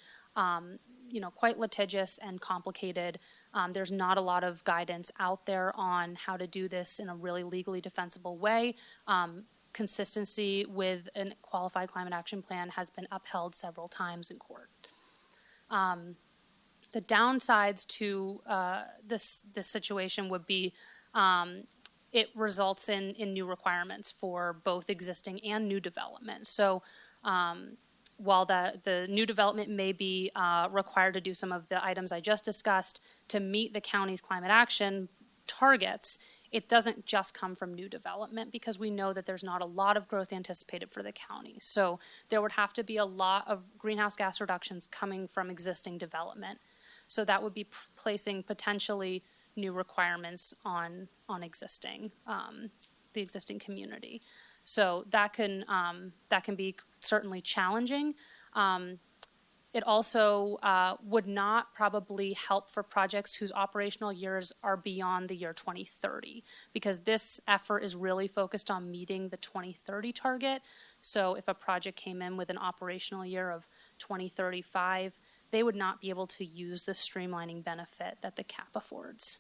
quite litigious and complicated. There's not a lot of guidance out there on how to do this in a really legally defensible way. Consistency with a qualified climate action plan has been upheld several times in court. The downsides to this situation would be it results in new requirements for both existing and new development. So while the new development may be required to do some of the items I just discussed to meet the county's climate action targets, it doesn't just come from new development because we know that there's not a lot of growth anticipated for the county. So there would have to be a lot of greenhouse gas reductions coming from existing development. So that would be placing potentially new requirements on existing the existing community. So that can be certainly challenging. It also would not probably help for projects whose operational years are beyond the year 2030 because this effort is really focused on meeting the 2030 target. So if a project came in with an operational year of 2035, they would not be able to use the streamlining benefit that the cap affords.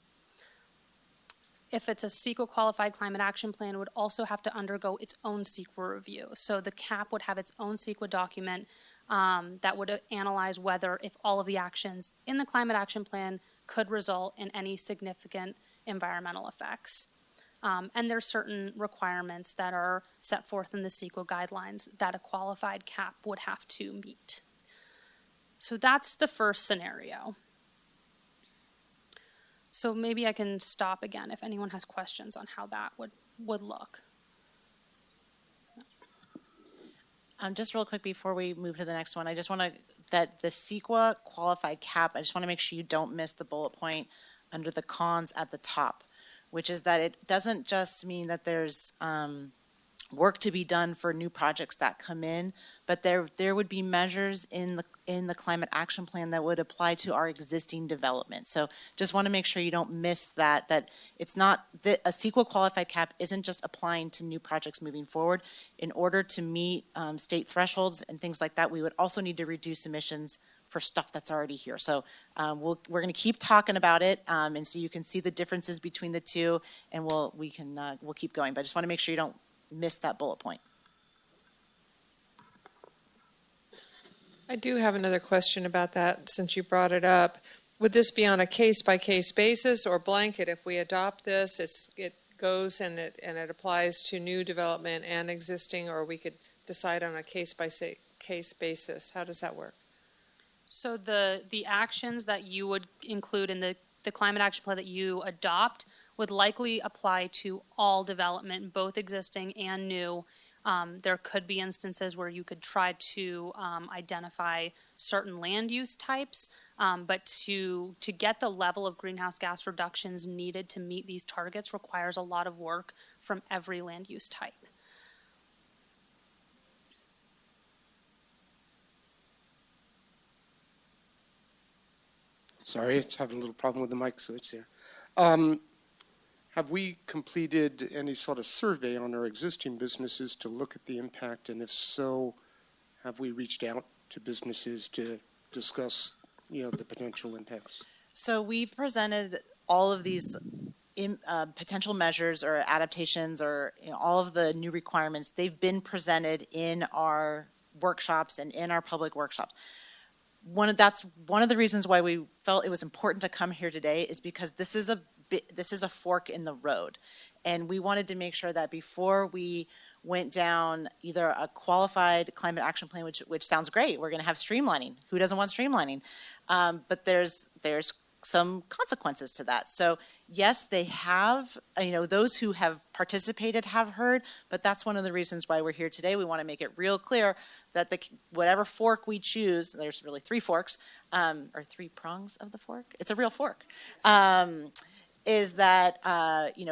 If it's a CEQA qualified climate action plan, it would also have to undergo its own CEQA review. So the cap would have its own CEQA document that would analyze whether if all of the actions in the climate action plan could result in any significant environmental effects. And there's certain requirements that are set forth in the CEQA guidelines that a qualified cap would have to meet. So that's the first scenario. So maybe I can stop again if anyone has questions on how that would look. Just real quick before we move to the next one, I just want to, that the CEQA qualified cap, I just want to make sure you don't miss the bullet point under the cons at the top, which is that it doesn't just mean that there's work to be done for new projects that come in, but there would be measures in the climate action plan that would apply to our existing development. So just want to make sure you don't miss that it's not that a CEQA qualified cap isn't just applying to new projects moving forward. In order to meet state thresholds and things like that, we would also need to reduce emissions for stuff that's already here. So we're going to keep talking about it, and so you can see the differences between the two, and we'll keep going. But I just want to make sure you don't miss that bullet point. I do have another question about that since you brought it up. Would this be on a case-by-case basis or blanket? If we adopt this, it goes and it applies to new development and existing, or we could decide on a case-by-case basis. How does that work? So the actions that you would include in the climate action plan that you adopt would likely apply to all development, both existing and new. There could be instances where you could try to identify certain land use types, but to get the level of greenhouse gas reductions needed to meet these targets requires a lot of work from every land use type. Sorry, it's having a little problem with the mic switch here. Have we completed any sort of survey on our existing businesses to look at the impact? And if so, have we reached out to businesses to discuss, the potential impacts? So we've presented all of these potential measures or adaptations or all of the new requirements. They've been presented in our workshops and in our public workshops. That's one of the reasons why we felt it was important to come here today, is because this is a fork in the road, and we wanted to make sure that before we went down either a qualified climate action plan, which sounds great, we're going to have streamlining. Who doesn't want streamlining? But there's some consequences to that. So yes, they have, those who have participated have heard, but that's one of the reasons why we're here today. We want to make it real clear that whatever fork we choose, there's really three forks, or three prongs of the fork. It's a real fork. Is that,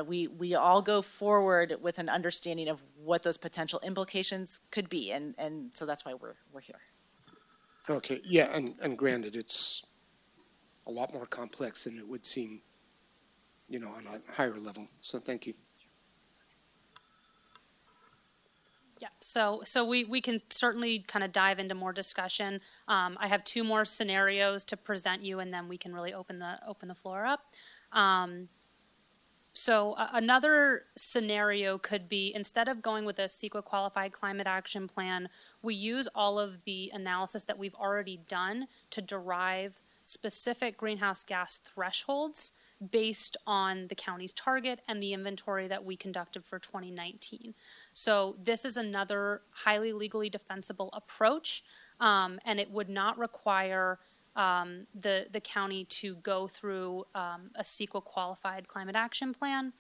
we all go forward with an understanding of what those potential implications could be. And so that's why we're here. Okay, yeah, and granted, it's a lot more complex than it would seem, on a higher level. So thank you. Yeah, so we can certainly kind of dive into more discussion. I have two more scenarios to present you, and then we can really open the floor up. So another scenario could be, instead of going with a CEQA qualified climate action plan, we use all of the analysis that we've already done to derive specific greenhouse gas thresholds based on the county's target and the inventory that we conducted for 2019. So this is another highly legally defensible approach, and it would not require the county to go through a CEQA qualified climate action plan.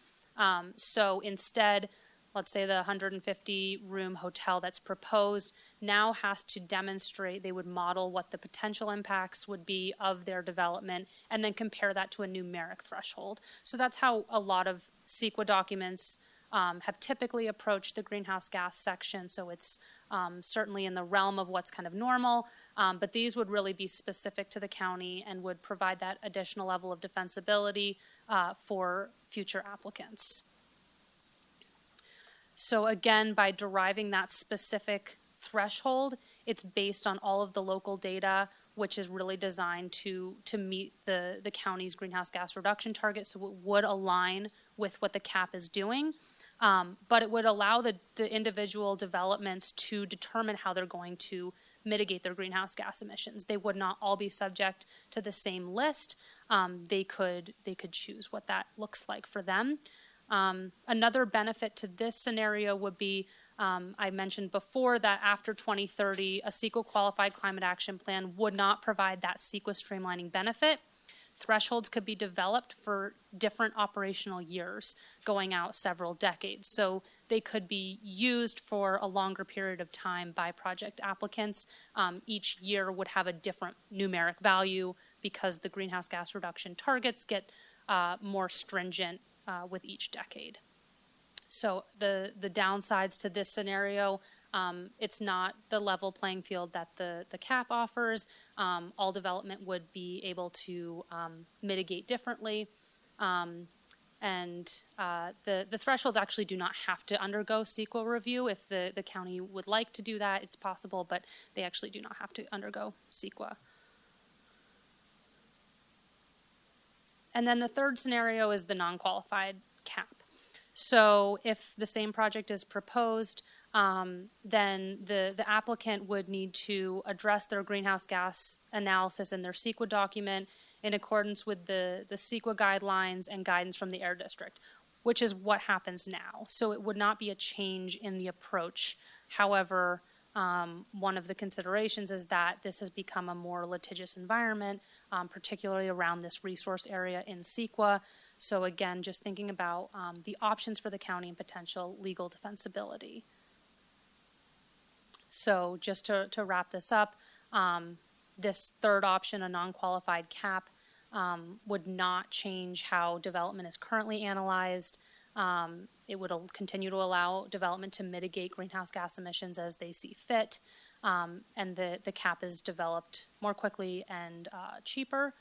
So instead, let's say the 150 room hotel that's proposed now has to demonstrate, they would model what the potential impacts would be of their development and then compare that to a numeric threshold. So that's how a lot of CEQA documents have typically approached the greenhouse gas section. So it's certainly in the realm of what's kind of normal, but these would really be specific to the county and would provide that additional level of defensibility for future applicants. So again, by deriving that specific threshold, it's based on all of the local data, which is really designed to meet the county's greenhouse gas reduction target. So it would align with what the cap is doing, but it would allow the individual developments to determine how they're going to mitigate their greenhouse gas emissions. They would not all be subject to the same list. They could choose what that looks like for them. Another benefit to this scenario would be, I mentioned before that after 2030, a CEQA qualified climate action plan would not provide that CEQA streamlining benefit. Thresholds could be developed for different operational years going out several decades. So they could be used for a longer period of time by project applicants. Each year would have a different numeric value because the greenhouse gas reduction targets get more stringent with each decade. So the downsides to this scenario, it's not the level playing field that the CAP offers. All development would be able to mitigate differently. And the thresholds actually do not have to undergo CEQA review. If the county would like to do that, it's possible, but they actually do not have to undergo CEQA. And then the third scenario is the non-qualified cap. So if the same project is proposed, then the applicant would need to address their greenhouse gas analysis in their CEQA document in accordance with the CEQA guidelines and guidance from the Air District, which is what happens now. So it would not be a change in the approach. However, one of the considerations is that this has become a more litigious environment, particularly around this resource area in CEQA. So again, just thinking about the options for the county and potential legal defensibility. So just to wrap this up, this third option, a non-qualified cap, would not change how development is currently analyzed. It would continue to allow development to mitigate greenhouse gas emissions as they see fit, and the cap is developed more quickly and cheaper.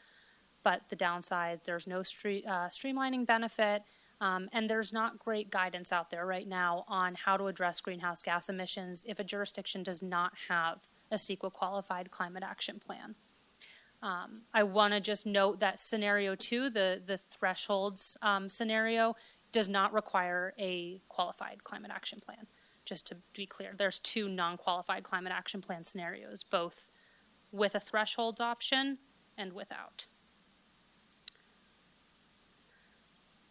But the downside, there's no streamlining benefit, and there's not great guidance out there right now on how to address greenhouse gas emissions if a jurisdiction does not have a CEQA qualified climate action plan. I want to just note that scenario 2, the thresholds scenario, does not require a qualified climate action plan. Just to be clear, there's 2 non-qualified climate action plan scenarios, both with a thresholds option and without.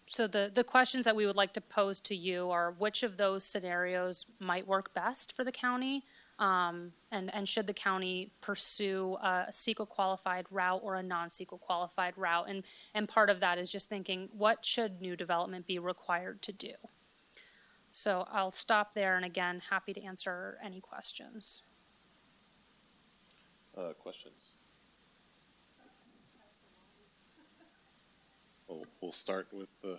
So the questions that we would like to pose to you are which of those scenarios might work best for the county, and should the county pursue a CEQA qualified route or a non-CEQA qualified route? And part of that is just thinking, what should new development be required to do? So I'll stop there, and again, happy to answer any questions. Questions? We'll start with the.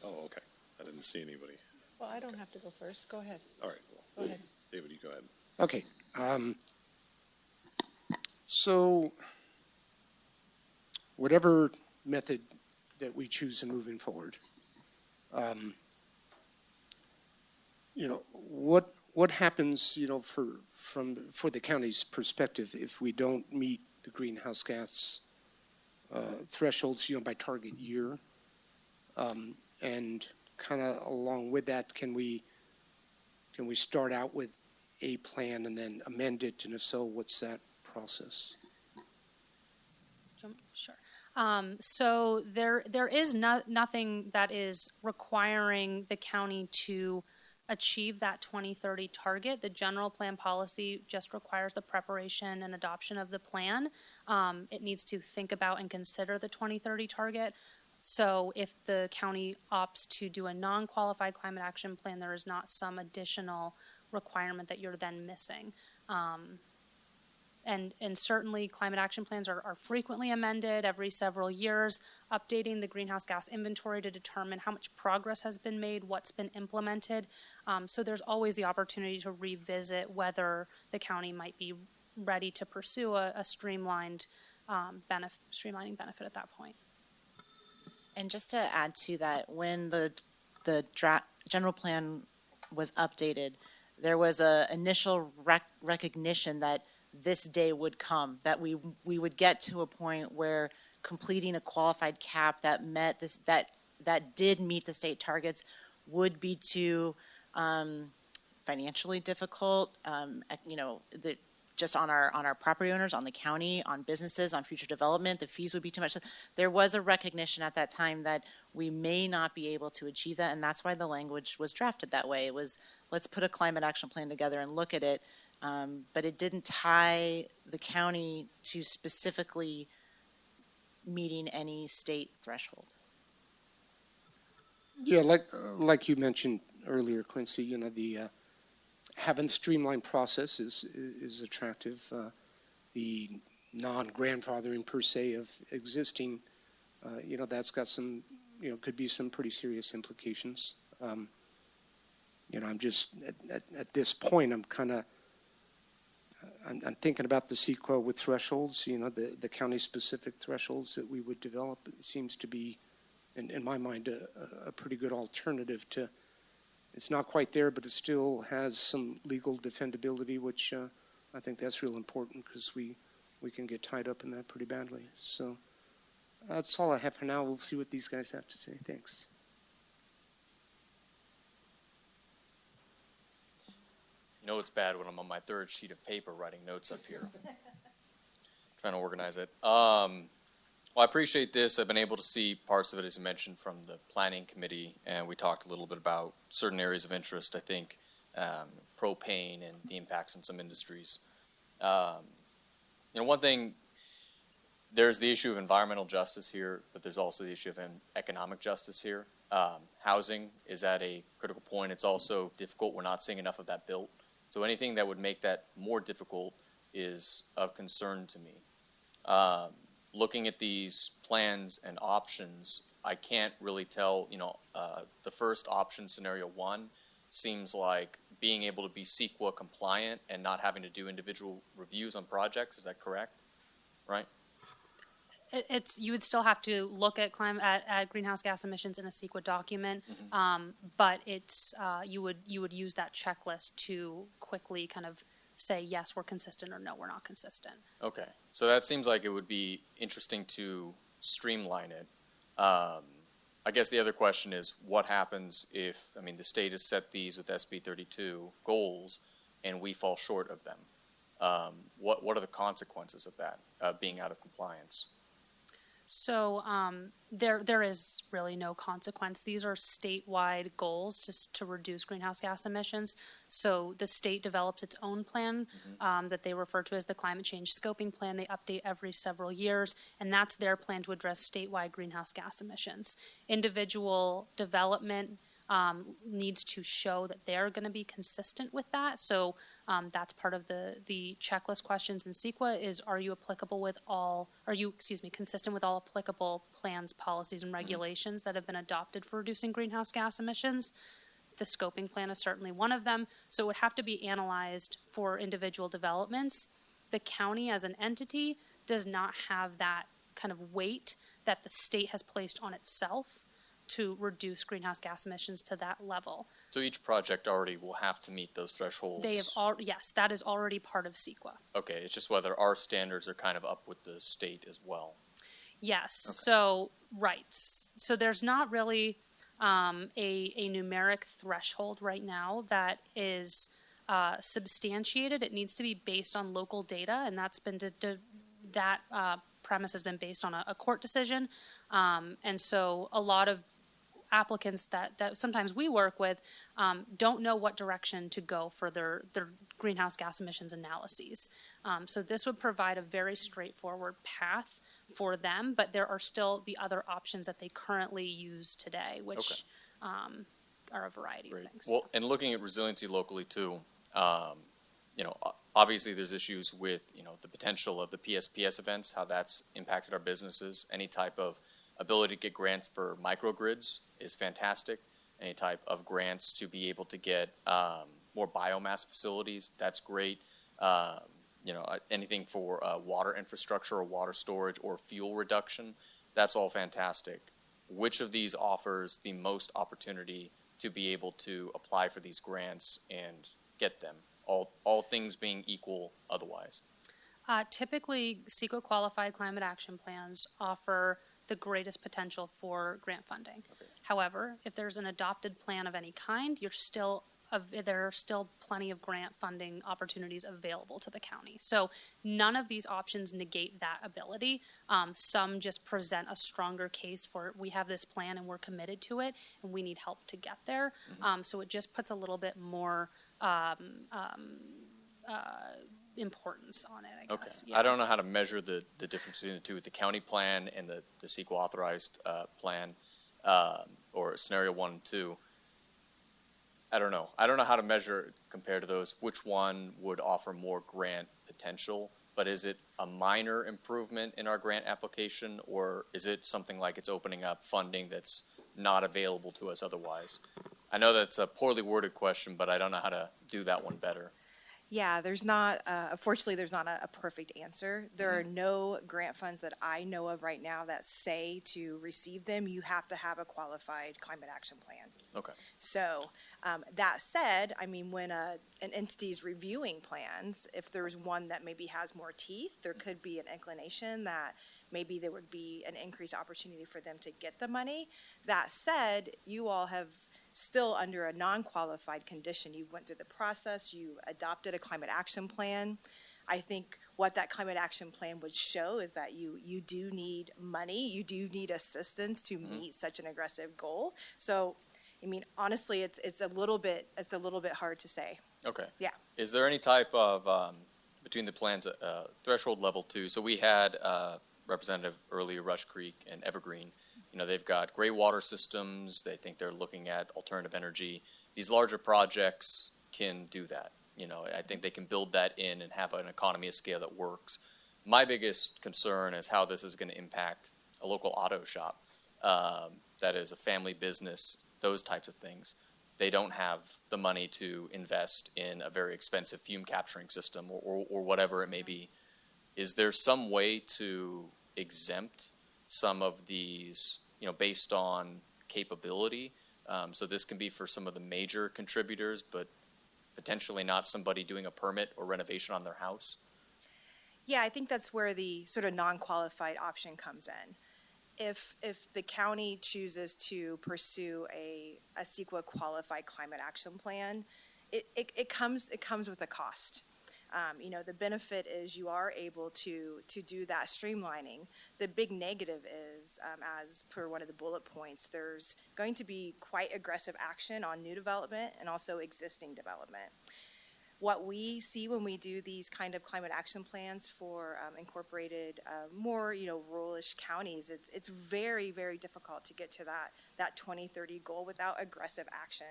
Oh, okay. I didn't see anybody. Well, I don't have to go first. Go ahead. All right. Go ahead. David, you go ahead. Okay. So whatever method that we choose in moving forward, what happens, for the county's perspective if we don't meet the greenhouse gas thresholds, by target year, and kind of along with that, can we start out with a plan and then amend it, and if so, what's that process? Sure. So there is nothing that is requiring the county to achieve that 2030 target. The general plan policy just requires the preparation and adoption of the plan. It needs to think about and consider the 2030 target. So if the county opts to do a non-qualified climate action plan, there is not some additional requirement that you're then missing. And certainly climate action plans are frequently amended every several years, updating the greenhouse gas inventory to determine how much progress has been made, what's been implemented. So there's always the opportunity to revisit whether the county might be ready to pursue a streamlining benefit at that point. And just to add to that, when the general plan was updated, there was an initial recognition that this day would come, that we would get to a point where completing a qualified cap that met this, that did meet the state targets would be too financially difficult. just on our property owners, on the county, on businesses, on future development. The fees would be too much. There was a recognition at that time that we may not be able to achieve that, and that's why the language was drafted that way. It was, let's put a climate action plan together and look at it, but it didn't tie the county to specifically meeting any state threshold. Yeah, like you mentioned earlier, Quincy, you know, the having the streamlined process is attractive. The non-grandfathering per se of existing, you know, that's got some, you know, could be some pretty serious implications. You know, I'm just at this point, I'm kind of I'm thinking about the CEQA with thresholds. You know, the county-specific thresholds that we would develop. It seems to be, in my mind, a pretty good alternative to. It's not quite there, but it still has some legal defendability, which I think that's real important because we can get tied up in that pretty badly. So that's all I have for now. We'll see what these guys have to say. Thanks. You know it's bad when I'm on my third sheet of paper writing notes up here. Trying to organize it. Well, I appreciate this. I've been able to see parts of it, as you mentioned, from the planning committee, and we talked a little bit about certain areas of interest, I think, propane and the impacts on some industries. You know, one thing, there's the issue of environmental justice here, but there's also the issue of economic justice here. Housing is at a critical point. It's also difficult. We're not seeing enough of that built. So anything that would make that more difficult is of concern to me. Looking at these plans and options, I can't really tell, you know, the first option, scenario 1, seems like being able to be CEQA compliant and not having to do individual reviews on projects. Is that correct? Right? It's you would still have to look at at greenhouse gas emissions in a CEQA document, but it's you would use that checklist to quickly kind of say yes, we're consistent, or no, we're not consistent. Okay, so that seems like it would be interesting to streamline it. I guess the other question is, what happens if, I mean, the state has set these with SB 32 goals, and we fall short of them? What are the consequences of that, being out of compliance? So there is really no consequence. These are statewide goals just to reduce greenhouse gas emissions. So the state develops its own plan that they refer to as the Climate Change Scoping Plan. They update every several years, and that's their plan to address statewide greenhouse gas emissions. Individual development needs to show that they're going to be consistent with that. So that's part of the checklist questions in CEQA is, are you consistent with all applicable plans, policies, and regulations that have been adopted for reducing greenhouse gas emissions? The scoping plan is certainly one of them. So it would have to be analyzed for individual developments. The county as an entity does not have that kind of weight that the state has placed on itself to reduce greenhouse gas emissions to that level. So each project already will have to meet those thresholds? They have yes, that is already part of CEQA. Okay, it's just whether our standards are kind of up with the state as well. Yes, okay. So, right. So there's not really a numeric threshold right now that is substantiated. It needs to be based on local data, and that's been premise has been based on a court decision. And so a lot of applicants that sometimes we work with don't know what direction to go for their greenhouse gas emissions analyses. So this would provide a very straightforward path for them, but there are still the other options that they currently use today, which are a variety of things. Well, and looking at resiliency locally too, you know, obviously there's issues with, you know, the potential of the PSPS events, how that's impacted our businesses. Any type of ability to get grants for microgrids is fantastic. Any type of grants to be able to get more biomass facilities, that's great. You know, anything for water infrastructure or water storage or fuel reduction, that's all fantastic. Which of these offers the most opportunity to be able to apply for these grants and get them? All things being equal otherwise. Typically, CEQA qualified climate action plans offer the greatest potential for grant funding. Okay. However, if there's an adopted plan of any kind, you're still there are still plenty of grant funding opportunities available to the county. So none of these options negate that ability. Some just present a stronger case for, we have this plan and we're committed to it and we need help to get there. So it just puts a little bit more importance on it, I guess. Okay. I don't know how to measure the difference between the two, the county plan and the CEQA authorized plan, or scenario 1 and 2. I don't know. I don't know how to measure compared to those, which one would offer more grant potential, but is it a minor improvement in our grant application, or is it something like it's opening up funding that's not available to us otherwise? I know that's a poorly worded question, but I don't know how to do that one better. Yeah, there's not, unfortunately, there's not a perfect answer. There are no grant funds that I know of right now that say to receive them, you have to have a qualified climate action plan. Okay. So that said, I mean, when an entity is reviewing plans, if there's one that maybe has more teeth, there could be an inclination that maybe there would be an increased opportunity for them to get the money. That said, you all have still under a non-qualified condition. You went through the process, you adopted a climate action plan. I think what that climate action plan would show is that you do need money, you do need assistance to meet such an aggressive goal. So, I mean, honestly, it's a little bit hard to say. Okay. Yeah. Is there any type of, between the plans, threshold level 2? So we had Representative earlier, Rush Creek and Evergreen. You know, they've got gray water systems. They think they're looking at alternative energy. These larger projects can do that. You know, I think they can build that in and have an economy of scale that works. My biggest concern is how this is going to impact a local auto shop that is a family business, those types of things. They don't have the money to invest in a very expensive fume capturing system or whatever it may be. Is there some way to exempt some of these, you know, based on capability? So this can be for some of the major contributors, but potentially not somebody doing a permit or renovation on their house? Yeah, I think that's where the sort of non-qualified option comes in. If the county chooses to pursue a CEQA qualified climate action plan, it comes with a cost. You know, the benefit is you are able to do that streamlining. The big negative is, as per one of the bullet points, there's going to be quite aggressive action on new development and also existing development. What we see when we do these kind of climate action plans for incorporated, more, you know, ruralish counties, it's very, very difficult to get to that 2030 goal without aggressive action.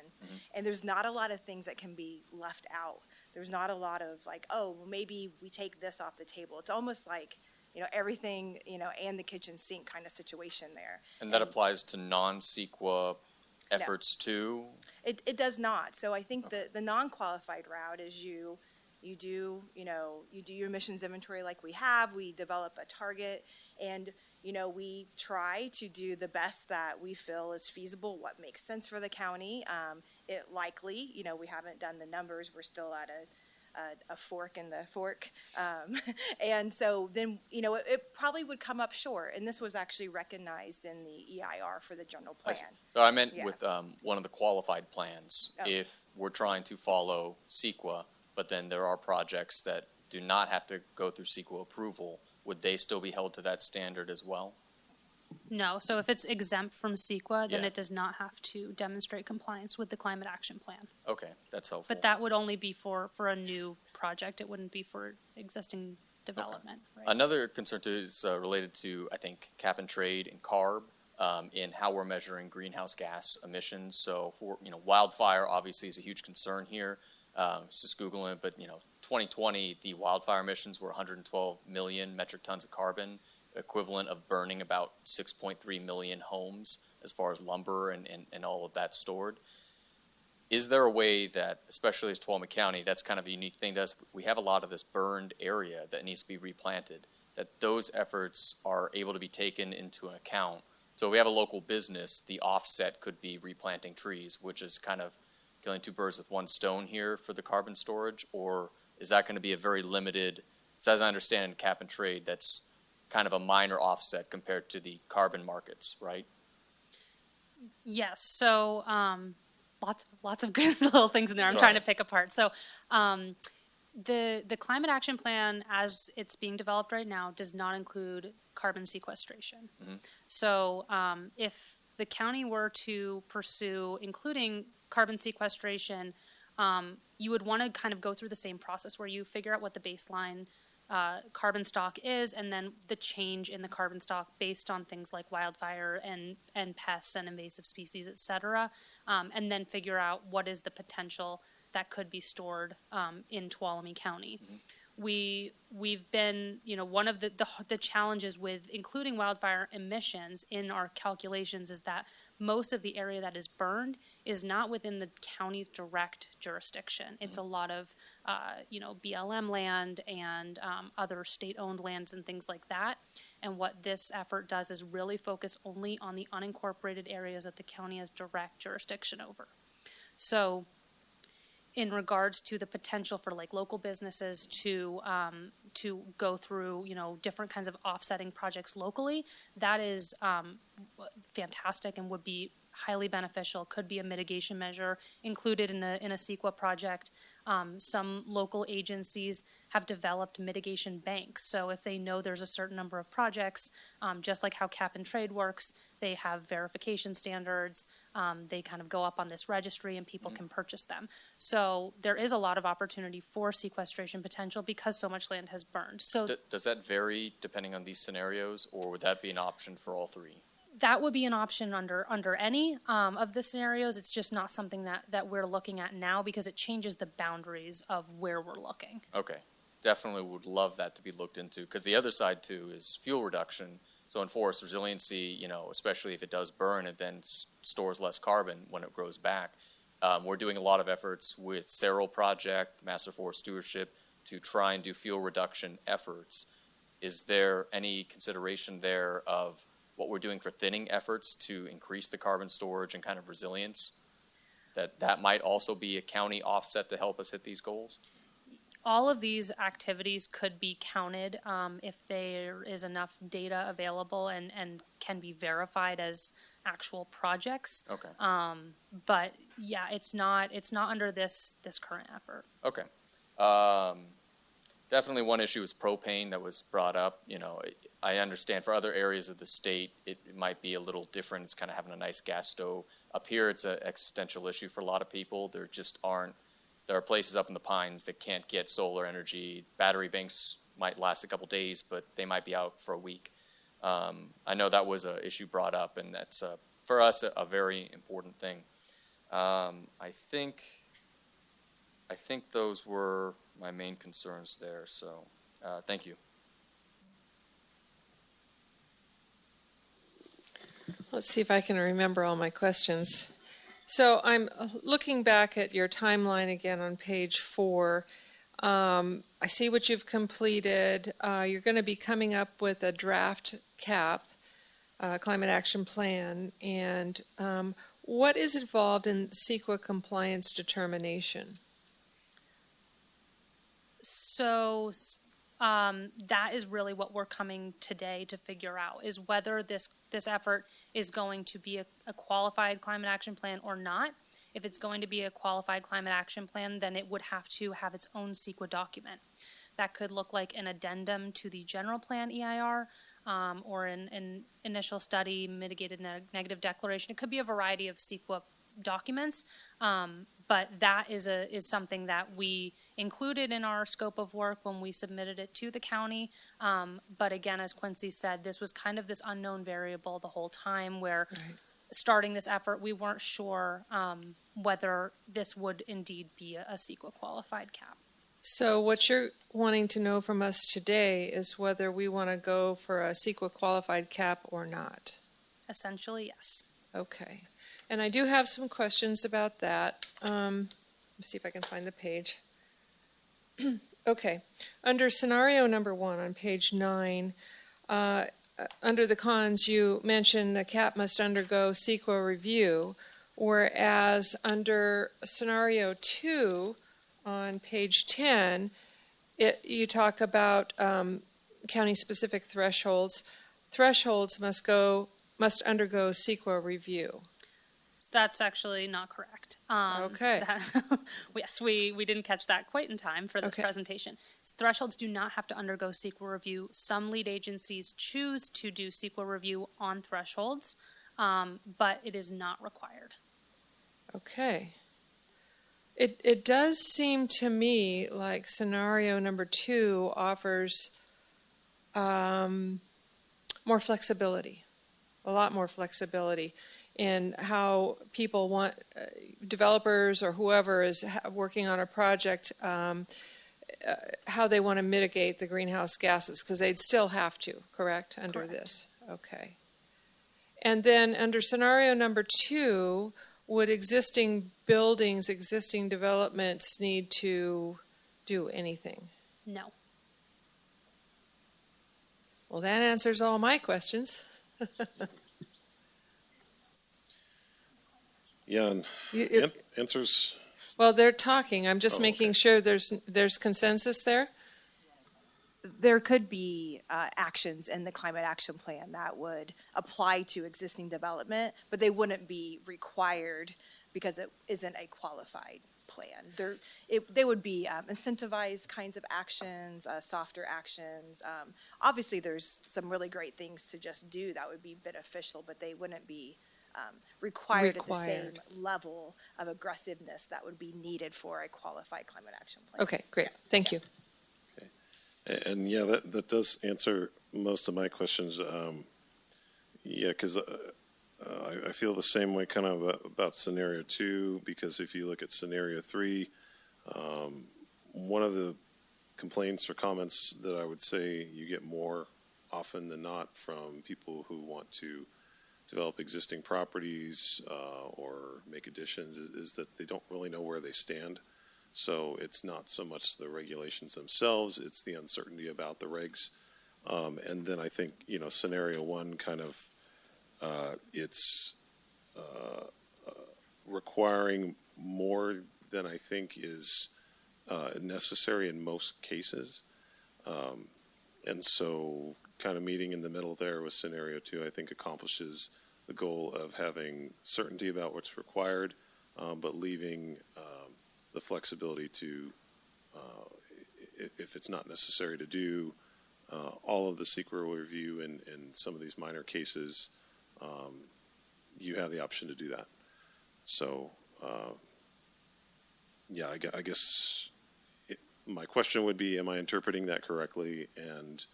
And there's not a lot of things that can be left out. There's not a lot of like, oh, well, maybe we take this off the table. It's almost like, you know, everything, you know, and the kitchen sink kind of situation there. And that applies to non-CEQA efforts too? It does not. So I think the non-qualified route is you do your emissions inventory like we have. We develop a target, and you know, we try to do the best that we feel is feasible, what makes sense for the county. It likely, you know, we haven't done the numbers. We're still at a fork in the fork. And so then, you know, it probably would come up short. And this was actually recognized in the EIR for the general plan. So I meant with one of the qualified plans, Oh. if we're trying to follow CEQA, but then there are projects that do not have to go through CEQA approval, would they still be held to that standard as well? No, so if it's exempt from CEQA, then Yeah. it does not have to demonstrate compliance with the climate action plan. Okay, that's helpful. But that would only be for a new project. It wouldn't be for existing development. Right? Another concern too is related to, I think, cap and trade and CARB in how we're measuring greenhouse gas emissions. So for, you know, wildfire obviously is a huge concern here. Just Googling it, but, you know, 2020, the wildfire emissions were 112 million metric tons of carbon, equivalent of burning about 6.3 million homes as far as lumber and all of that stored. Is there a way that, especially as Tuolumne County, that's kind of a unique thing to us, we have a lot of this burned area that needs to be replanted, that those efforts are able to be taken into account? So if we have a local business, the offset could be replanting trees, which is kind of killing two birds with one stone here for the carbon storage, or is that going to be a very limited, so as I understand in cap and trade, that's kind of a minor offset compared to the carbon markets, right? Yes. So lots of good little things in there. I'm Sorry. trying to pick apart. So, the climate action plan, as it's being developed right now, does not include carbon sequestration. So, if the county were to pursue including carbon sequestration, you would want to kind of go through the same process where you figure out what the baseline carbon stock is, and then the change in the carbon stock based on things like wildfire and pests and invasive species, et cetera, and then figure out what is the potential that could be stored in Tuolumne County. We've been, one of the challenges with including wildfire emissions in our calculations is that most of the area that is burned is not within the county's direct jurisdiction. It's a lot of, BLM land and other state-owned lands and things like that. And what this effort does is really focus only on the unincorporated areas that the county has direct jurisdiction over. So, in regards to the potential for like local businesses to go through different kinds of offsetting projects locally, that is fantastic and would be highly beneficial. Could be a mitigation measure included in a CEQA project. Some local agencies have developed mitigation banks. So if they know there's a certain number of projects, just like how cap and trade works, they have verification standards. They kind of go up on this registry and people can purchase them. So there is a lot of opportunity for sequestration potential because so much land has burned. So Does that vary depending on these scenarios, or would that be an option for all three? that would be an option under any of the scenarios. It's just not something that we're looking at now because it changes the boundaries of where we're looking. Okay. Definitely would love that to be looked into, because the other side too is fuel reduction. So in forest resiliency, especially if it does burn, it then stores less carbon when it grows back. We're doing a lot of efforts with Seral Project, Master Forest Stewardship, to try and do fuel reduction efforts. Is there any consideration there of what we're doing for thinning efforts to increase the carbon storage and kind of resilience? That might also be a county offset to help us hit these goals? All of these activities could be counted if there is enough data available and can be verified as actual projects. Okay. But yeah, it's not under this current effort. Okay. Definitely one issue is propane that was brought up. I understand for other areas of the state, it might be a little different. It's kind of having a nice gas stove. Up here, it's an existential issue for a lot of people. There are places up in the pines that can't get solar energy. Battery banks might last a couple days, but they might be out for a week. I know that was an issue brought up, and that's, for us, a very important thing. I think those were my main concerns there, so thank you. Let's see if I can remember all my questions. So I'm looking back at your timeline again on page 4. I see what you've completed. You're going to be coming up with a draft CAP, Climate Action Plan, and what is involved in CEQA compliance determination? So that is really what we're coming today to figure out, is whether this effort is going to be a qualified climate action plan or not. If it's going to be a qualified climate action plan, then it would have to have its own CEQA document. That could look like an addendum to the general plan EIR, or an initial study, mitigated negative declaration. It could be a variety of CEQA documents, but that is something that we included in our scope of work when we submitted it to the county. But again, as Quincy said, this was kind of this unknown variable the whole time, where starting this effort, we weren't sure whether this would indeed be a CEQA qualified CAP. So what you're wanting to know from us today is whether we want to go for a CEQA qualified CAP or not. Essentially, yes. Okay. And I do have some questions about that. Let's see if I can find the page. Okay. Under scenario number 1 on page 9, under the cons, you mentioned the CAP must undergo CEQA review, whereas under scenario 2 on page 10, you talk about county-specific thresholds. Thresholds must undergo CEQA review. That's actually not correct. Okay. Yes, we didn't catch that quite in time for this Okay. presentation. Thresholds do not have to undergo CEQA review. Some lead agencies choose to do CEQA review on thresholds, but it is not required. Okay. It does seem to me like scenario number 2 offers more flexibility, a lot more flexibility in how people want, developers or whoever is working on a project, how they want to mitigate the greenhouse gases, because they'd still have to, correct, under this? Okay. And then under scenario number 2, would existing buildings, existing developments need to do anything? No. Well, that answers all my questions. Yeah, and answers. Well, they're talking. I'm just making okay. sure there's consensus there. There could be actions in the climate action plan that would apply to existing development, but they wouldn't be required because it isn't a qualified plan. They would be incentivized kinds of actions, softer actions. Obviously, there's some really great things to just do that would be beneficial, but they wouldn't be required at the same level of aggressiveness that would be needed for a qualified climate action plan. Okay, great. Thank you. And yeah, that does answer most of my questions. Yeah, because I feel the same way kind of about scenario 2, because if you look at scenario 3, one of the complaints or comments that I would say you get more often than not from people who want to develop existing properties or make additions is that they don't really know where they stand. So it's not so much the regulations themselves, it's the uncertainty about the regs. And then I think, scenario 1 kind of, it's requiring more than I think is necessary in most cases. And so kind of meeting in the middle there with scenario 2, I think accomplishes the goal of having certainty about what's required, but leaving the flexibility to, if it's not necessary to do all of the CEQA review in some of these minor cases, you have the option to do that. So, yeah, I guess my question would be, am I interpreting that correctly? And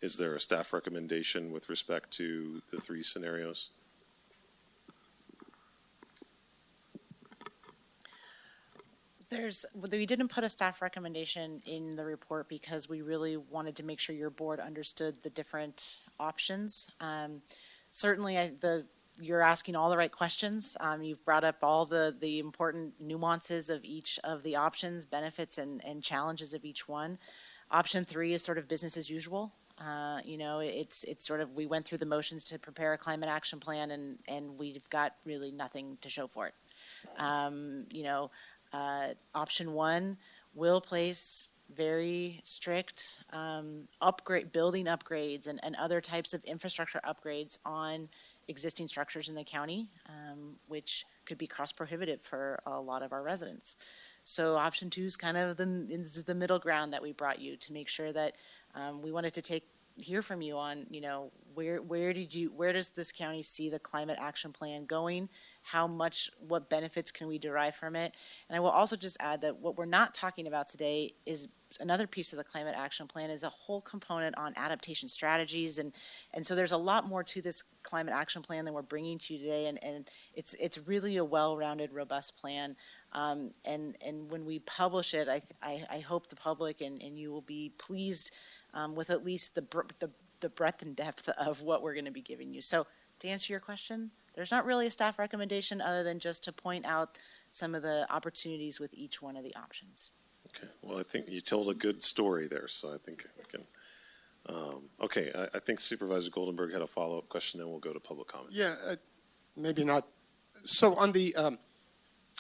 is there a staff recommendation with respect to the 3 scenarios? We didn't put a staff recommendation in the report because we really wanted to make sure your board understood the different options. Certainly, you're asking all the right questions. You've brought up all the important nuances of each of the options, benefits and challenges of each one. Option 3 is sort of business as usual. It's sort of, we went through the motions to prepare a climate action plan and we've got really nothing to show for it. Option 1 will place very strict building upgrades and other types of infrastructure upgrades on existing structures in the county, which could be cost prohibitive for a lot of our residents. So option 2 is kind of the middle ground that we brought you to make sure that we wanted to hear from you on, where does this county see the climate action plan going? What benefits can we derive from it? And I will also just add that what we're not talking about today is another piece of the climate action plan is a whole component on adaptation strategies. And so there's a lot more to this climate action plan than we're bringing to you today. And it's really a well-rounded, robust plan. And when we publish it, I hope the public and you will be pleased with at least the breadth and depth of what we're going to be giving you. So to answer your question, there's not really a staff recommendation other than just to point out some of the opportunities with each one of the options. Okay, well, I think you told a good story there, so I think we can. Okay, I think Supervisor Goldenberg had a follow-up question, then we'll go to public comment. Yeah, maybe not. So on the,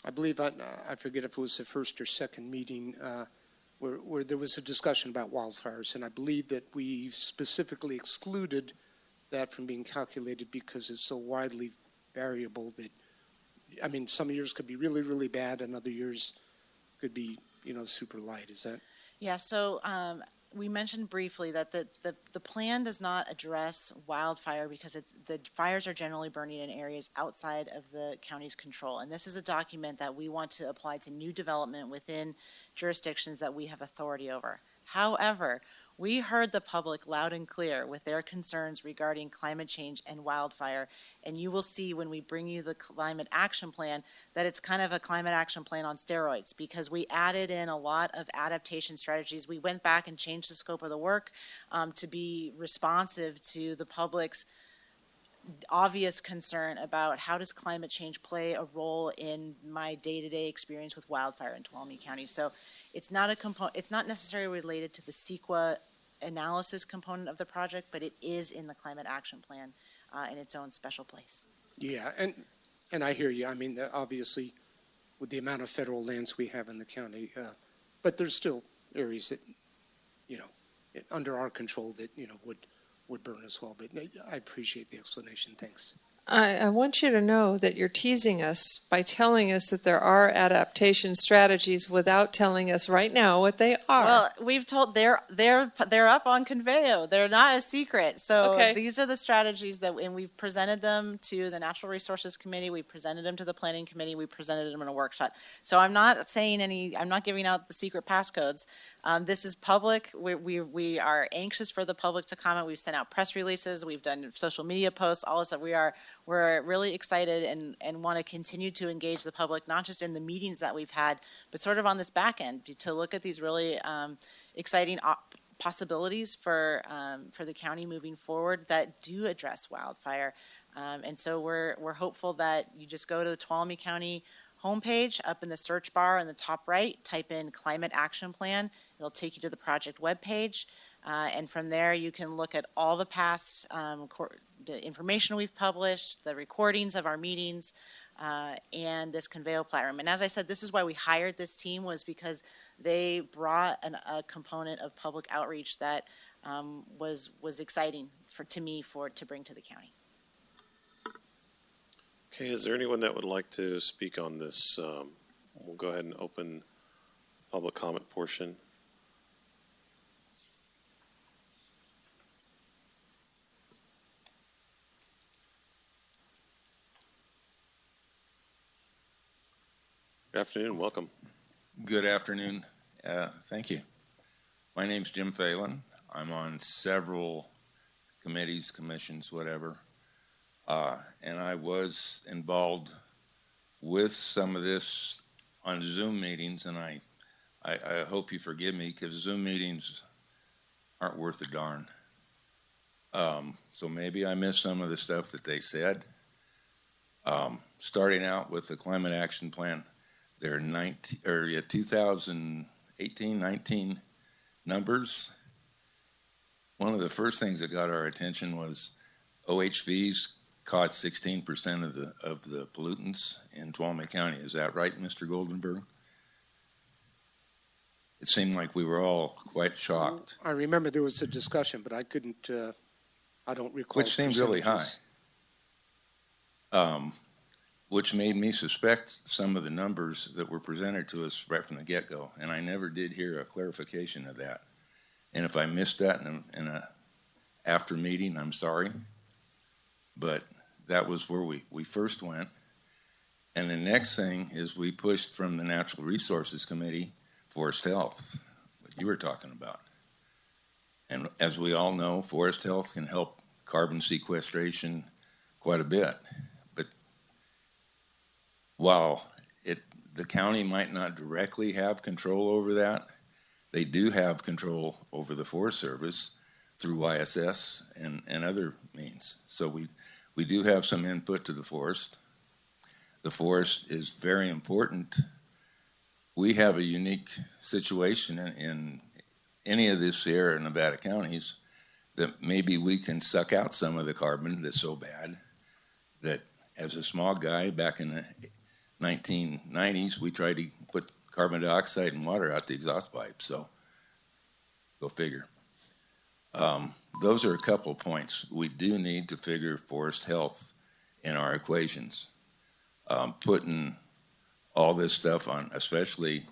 I believe, I forget if it was the first or second meeting where there was a discussion about wildfires, and I believe that we specifically excluded that from being calculated because it's so widely variable that I mean, some years could be really, really bad, and other years could be, super light. Is that? Yeah, so we mentioned briefly that the plan does not address wildfire because the fires are generally burning in areas outside of the county's control. And this is a document that we want to apply to new development within jurisdictions that we have authority over. However, we heard the public loud and clear with their concerns regarding climate change and wildfire, and you will see when we bring you the climate action plan that it's kind of a climate action plan on steroids because we added in a lot of adaptation strategies. We went back and changed the scope of the work to be responsive to the public's obvious concern about how does climate change play a role in my day-to-day experience with wildfire in Tuolumne County. So it's not it's not necessarily related to the CEQA analysis component of the project, but it is in the climate action plan in its own special place. Yeah, and I hear you. I mean, obviously, with the amount of federal lands we have in the county, but there's still areas that, under our control that, would burn as well. But I appreciate the explanation. Thanks. I want you to know that you're teasing us by telling us that there are adaptation strategies without telling us right now what they are. Well, we've told they're up on Conveo. They're not a secret. So Okay. These are the strategies and we've presented them to the Natural Resources Committee. We presented them to the Planning Committee. We presented them in a workshop. So I'm not saying I'm not giving out the secret passcodes. This is public. We are anxious for the public to comment. We've sent out press releases. We've done social media posts, all this stuff. We're really excited and want to continue to engage the public, not just in the meetings that we've had, but sort of on this back end to look at these really exciting possibilities for the county moving forward that do address wildfire. And so we're hopeful that you just go to the Tuolumne County homepage, up in the search bar in the top right, type in Climate Action Plan. It'll take you to the project webpage. And from there, you can look at all the past the information we've published, the recordings of our meetings, and this Conveo platform. And as I said, this is why we hired this team, was because they brought a component of public outreach that was exciting to bring to the county. Okay, is there anyone that would like to speak on this? We'll go ahead and open public comment portion. Good afternoon, welcome. Good afternoon. Thank you. My name's Jim Phelan. I'm on several committees, commissions, whatever. And I was involved with some of this on Zoom meetings, and I hope you forgive me because Zoom meetings aren't worth a darn. So maybe I missed some of the stuff that they said. Starting out with the Climate Action Plan, there are 2018, 19 numbers. One of the first things that got our attention was OHVs caused 16% of the pollutants in Tuolumne County. Is that right, Mr. Goldenberg? It seemed like we were all quite shocked. I remember there was a discussion, but I couldn't, I don't recall. Which seemed really high. Which made me suspect some of the numbers that were presented to us right from the get-go, and I never did hear a clarification of that. And if I missed that in a after meeting, I'm sorry. But that was where we first went. And the next thing is we pushed from the Natural Resources Committee, Forest Health, what you were talking about. And as we all know, Forest Health can help carbon sequestration quite a bit. But while the county might not directly have control over that, they do have control over the Forest Service through YSS and other means. So we do have some input to the forest. The forest is very important. We have a unique situation in any of the Sierra and Nevada counties that maybe we can suck out some of the carbon that's so bad that as a small guy back in the 1990s, we tried to put carbon dioxide and water out the exhaust pipe. So go figure. Those are a couple points. We do need to figure forest health in our equations. putting all this stuff on, especially,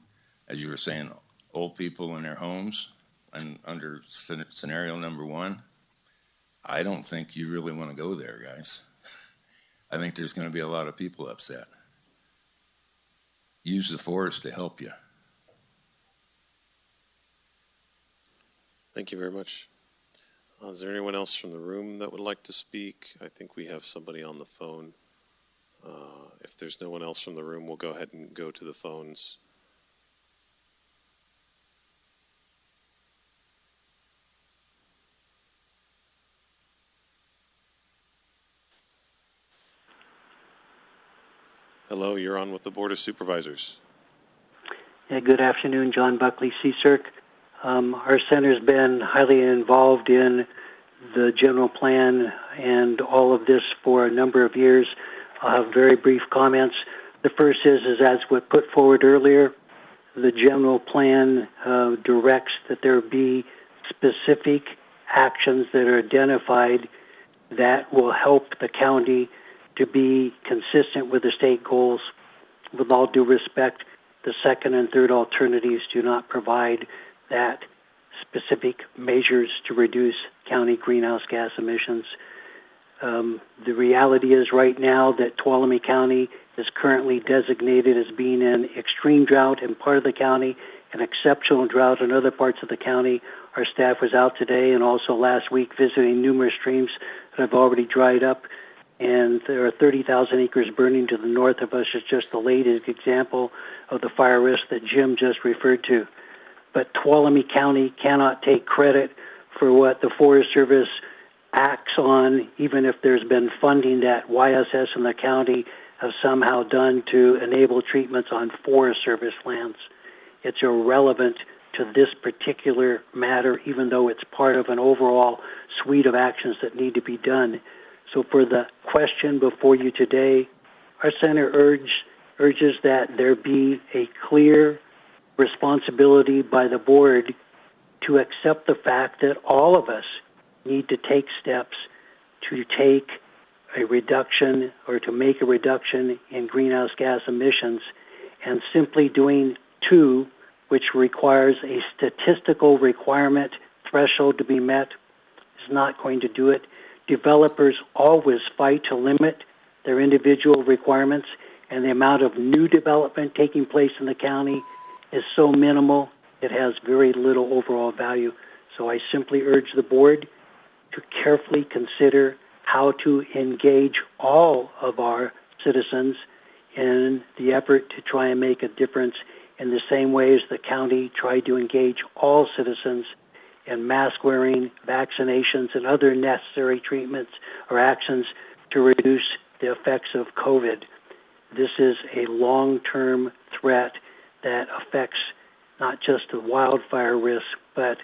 as you were saying, old people in their homes, and under scenario number 1, I don't think you really want to go there, guys. I think there's going to be a lot of people upset. Use the forest to help you. Thank you very much. Is there anyone else from the room that would like to speak? I think we have somebody on the phone. If there's no one else from the room, we'll go ahead and go to the phones. Hello, you're on with the Board of Supervisors. Yeah, good afternoon, John Buckley, CSERC. Our center's been highly involved in the general plan and all of this for a number of years. I'll have very brief comments. The first is as was put forward earlier, the general plan directs that there be specific actions that are identified that will help the county to be consistent with the state goals. With all due respect, the second and third alternatives do not provide that specific measures to reduce county greenhouse gas emissions. The reality is right now that Tuolumne County is currently designated as being in extreme drought in part of the county and exceptional drought in other parts of the county. Our staff was out today and also last week visiting numerous streams that have already dried up, and there are 30,000 acres burning to the north of us. It's just the latest example of the fire risk that Jim just referred to. But Tuolumne County cannot take credit for what the Forest Service acts on, even if there's been funding that YSS and the county have somehow done to enable treatments on Forest Service lands. It's irrelevant to this particular matter, even though it's part of an overall suite of actions that need to be done. So for the question before you today, our center urges that there be a clear responsibility by the board to accept the fact that all of us need to take steps to take a reduction or to make a reduction in greenhouse gas emissions, and simply doing 2, which requires a statistical requirement threshold to be met, is not going to do it. Developers always fight to limit their individual requirements, and the amount of new development taking place in the county is so minimal, it has very little overall value. So I simply urge the board to carefully consider how to engage all of our citizens in the effort to try and make a difference in the same way as the county tried to engage all citizens in mask wearing, vaccinations, and other necessary treatments or actions to reduce the effects of COVID. This is a long-term threat that affects not just the wildfire risk, but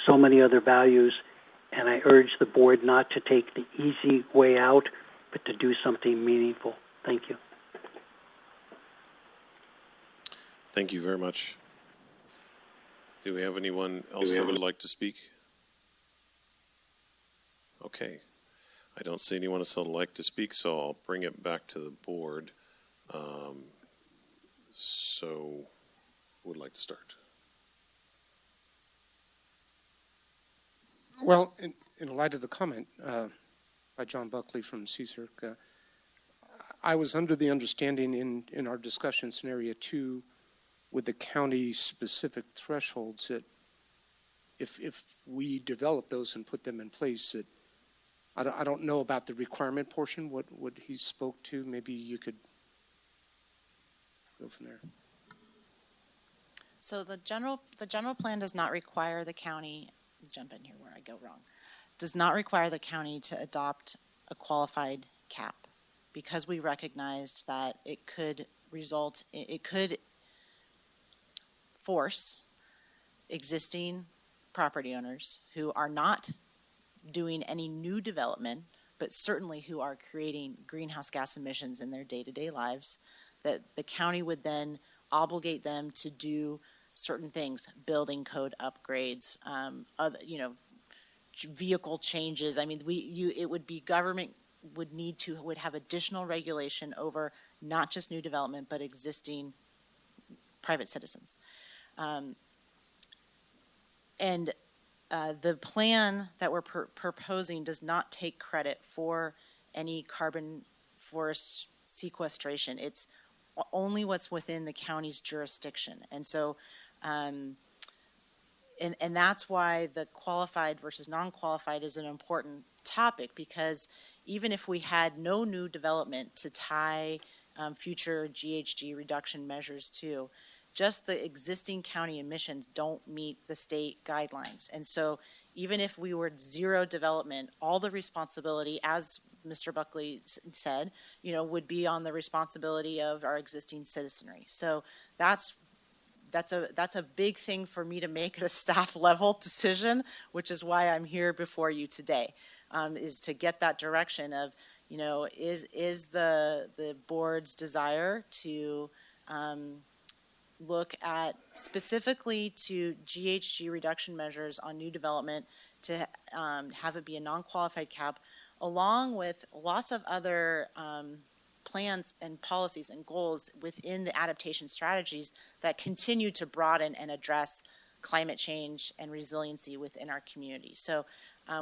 so many other values. And I urge the board not to take the easy way out, but to do something meaningful. Thank you. Thank you very much. Do we have anyone else that would like to speak? Okay. I don't see anyone else that would like to speak, so I'll bring it back to the board. So who would like to start? Well, in light of the comment by John Buckley from CSERC, I was under the understanding in our discussion scenario 2 with the county-specific thresholds that if we develop those and put them in place, that I don't know about the requirement portion, what he spoke to. Maybe you could go from there. So the general plan does not require the county, jump in here where I go wrong, does not require the county to adopt a qualified cap, because we recognized that it could force existing property owners who are not doing any new development, but certainly who are creating greenhouse gas emissions in their day-to-day lives, that the county would then obligate them to do certain things, building code upgrades, other, vehicle changes. I mean, it would be government would have additional regulation over not just new development, but existing private citizens. And the plan that we're proposing does not take credit for any carbon forest sequestration. It's only what's within the county's jurisdiction. And so, and that's why the qualified versus non-qualified is an important topic, because even if we had no new development to tie future GHG reduction measures to, just the existing county emissions don't meet the state guidelines. And so even if we were zero development, all the responsibility, as Mr. Buckley said, would be on the responsibility of our existing citizenry. So that's a big thing for me to make at a staff level decision, which is why I'm here before you today, is to get that direction of, is the board's desire to look at specifically to GHG reduction measures on new development to have it be a non-qualified cap, along with lots of other plans and policies and goals within the adaptation strategies that continue to broaden and address climate change and resiliency within our community. So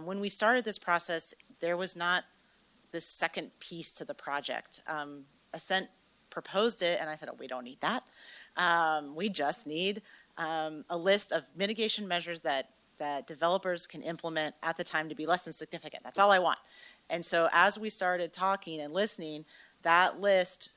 when we started this process, there was not this second piece to the project. Ascent proposed it, and I said, oh, we don't need that. We just need a list of mitigation measures that developers can implement at the time to be less than significant. That's all I want. And so as we started talking and listening, that list,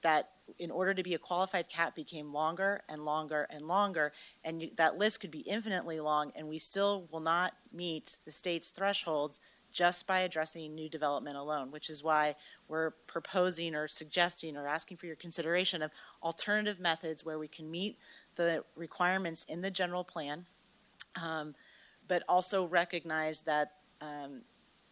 that in order to be a qualified cap, became longer and longer and longer, and that list could be infinitely long, and we still will not meet the state's thresholds just by addressing new development alone, which is why we're proposing or suggesting or asking for your consideration of alternative methods where we can meet the requirements in the general plan, but also recognize that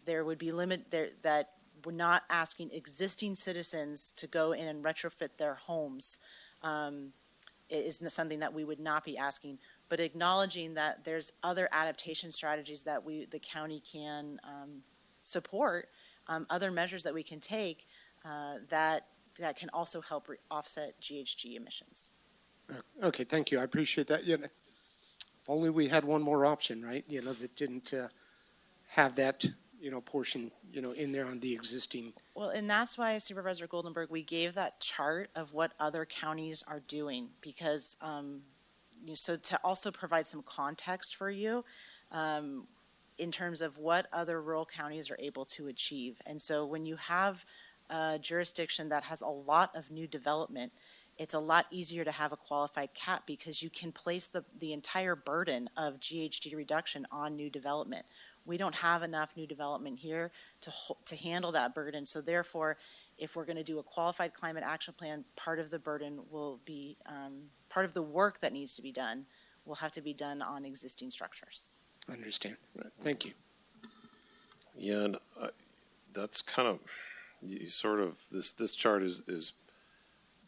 there would be that we're not asking existing citizens to go in and retrofit their homes. Is something that we would not be asking, but acknowledging that there's other adaptation strategies that the county can support, other measures that we can take that can also help offset GHG emissions. Okay, thank you. I appreciate that. If only we had one more option, right? That didn't have that portion in there on the existing. Well, and that's why, Supervisor Goldenberg, we gave that chart of what other counties are doing, because so to also provide some context for you in terms of what other rural counties are able to achieve. And so when you have a jurisdiction that has a lot of new development, it's a lot easier to have a qualified cap because you can place the entire burden of GHG reduction on new development. We don't have enough new development here to handle that burden. So therefore, if we're going to do a qualified climate action plan, part of the burden will be, part of the work that needs to be done will have to be done on existing structures. I understand. Right. Thank you. Yeah, and that's kind of, this chart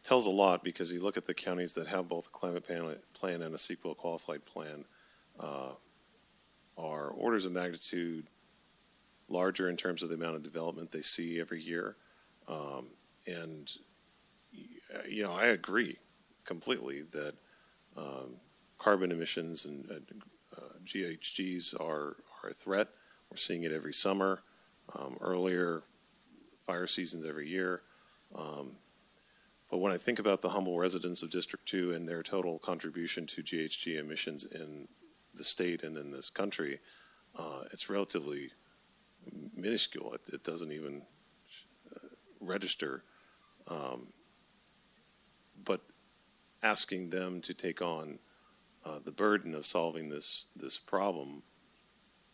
tells a lot, because you look at the counties that have both a climate plan and a CEQA qualified plan, are orders of magnitude larger in terms of the amount of development they see every year. And I agree completely that carbon emissions and GHGs are a threat. We're seeing it every summer, earlier fire seasons every year. But when I think about the humble residents of District 2 and their total contribution to GHG emissions in the state and in this country, it's relatively minuscule. It doesn't even register. But asking them to take on the burden of solving this problem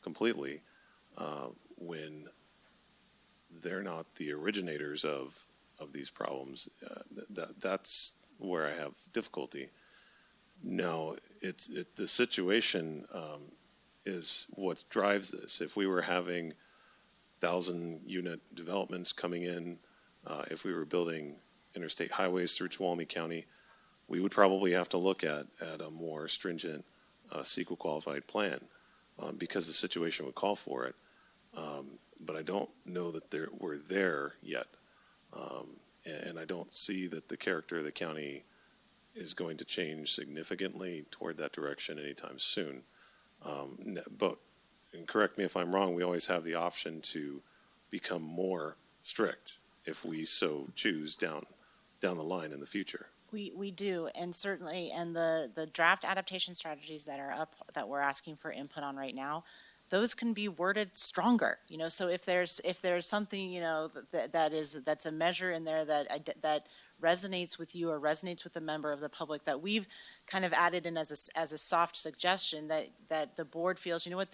completely when they're not the originators of these problems, that's where I have difficulty. No, the situation is what drives this. If we were having 1,000-unit developments coming in, if we were building interstate highways through Tuolumne County, we would probably have to look at a more stringent CEQA qualified plan because the situation would call for it. but I don't know that we're there yet. And I don't see that the character of the county is going to change significantly toward that direction anytime soon. But, and correct me if I'm wrong, we always have the option to become more strict if we so choose down the line in the future. We do, and certainly, and the draft adaptation strategies that are up, that we're asking for input on right now, those can be worded stronger, you know. So if there's something, you know, that's a measure in there that resonates with you or resonates with a member of the public, that we've kind of added in as a soft suggestion, that the board feels, you know what,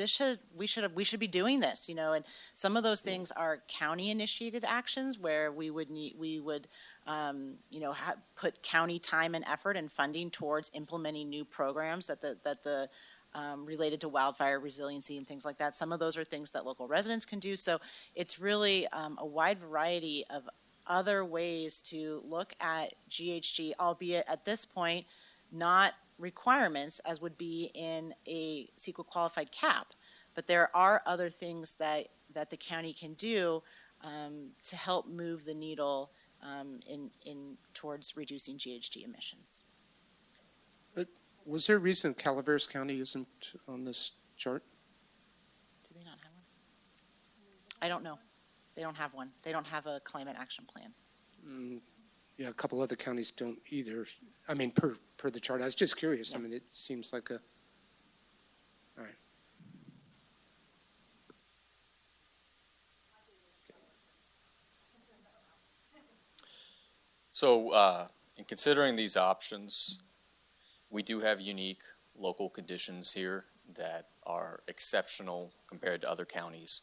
we should be doing this, you know. And some of those things are county initiated actions where we would you know, put county time and effort and funding towards implementing new programs that related to wildfire resiliency and things like that. Some of those are things that local residents can do. So it's really a wide variety of other ways to look at GHG, albeit at this point not requirements as would be in a CEQA qualified cap. But there are other things that the county can do to help move the needle in towards reducing GHG emissions. Was there a reason Calaveras County isn't on this chart? Do they not have one? I don't know. They don't have one. They don't have a climate action plan. Yeah, a couple other counties don't either. I mean, per the chart. I was just curious. Yeah. I mean, it seems like a. All right. So, in considering these options, we do have unique local conditions here that are exceptional compared to other counties.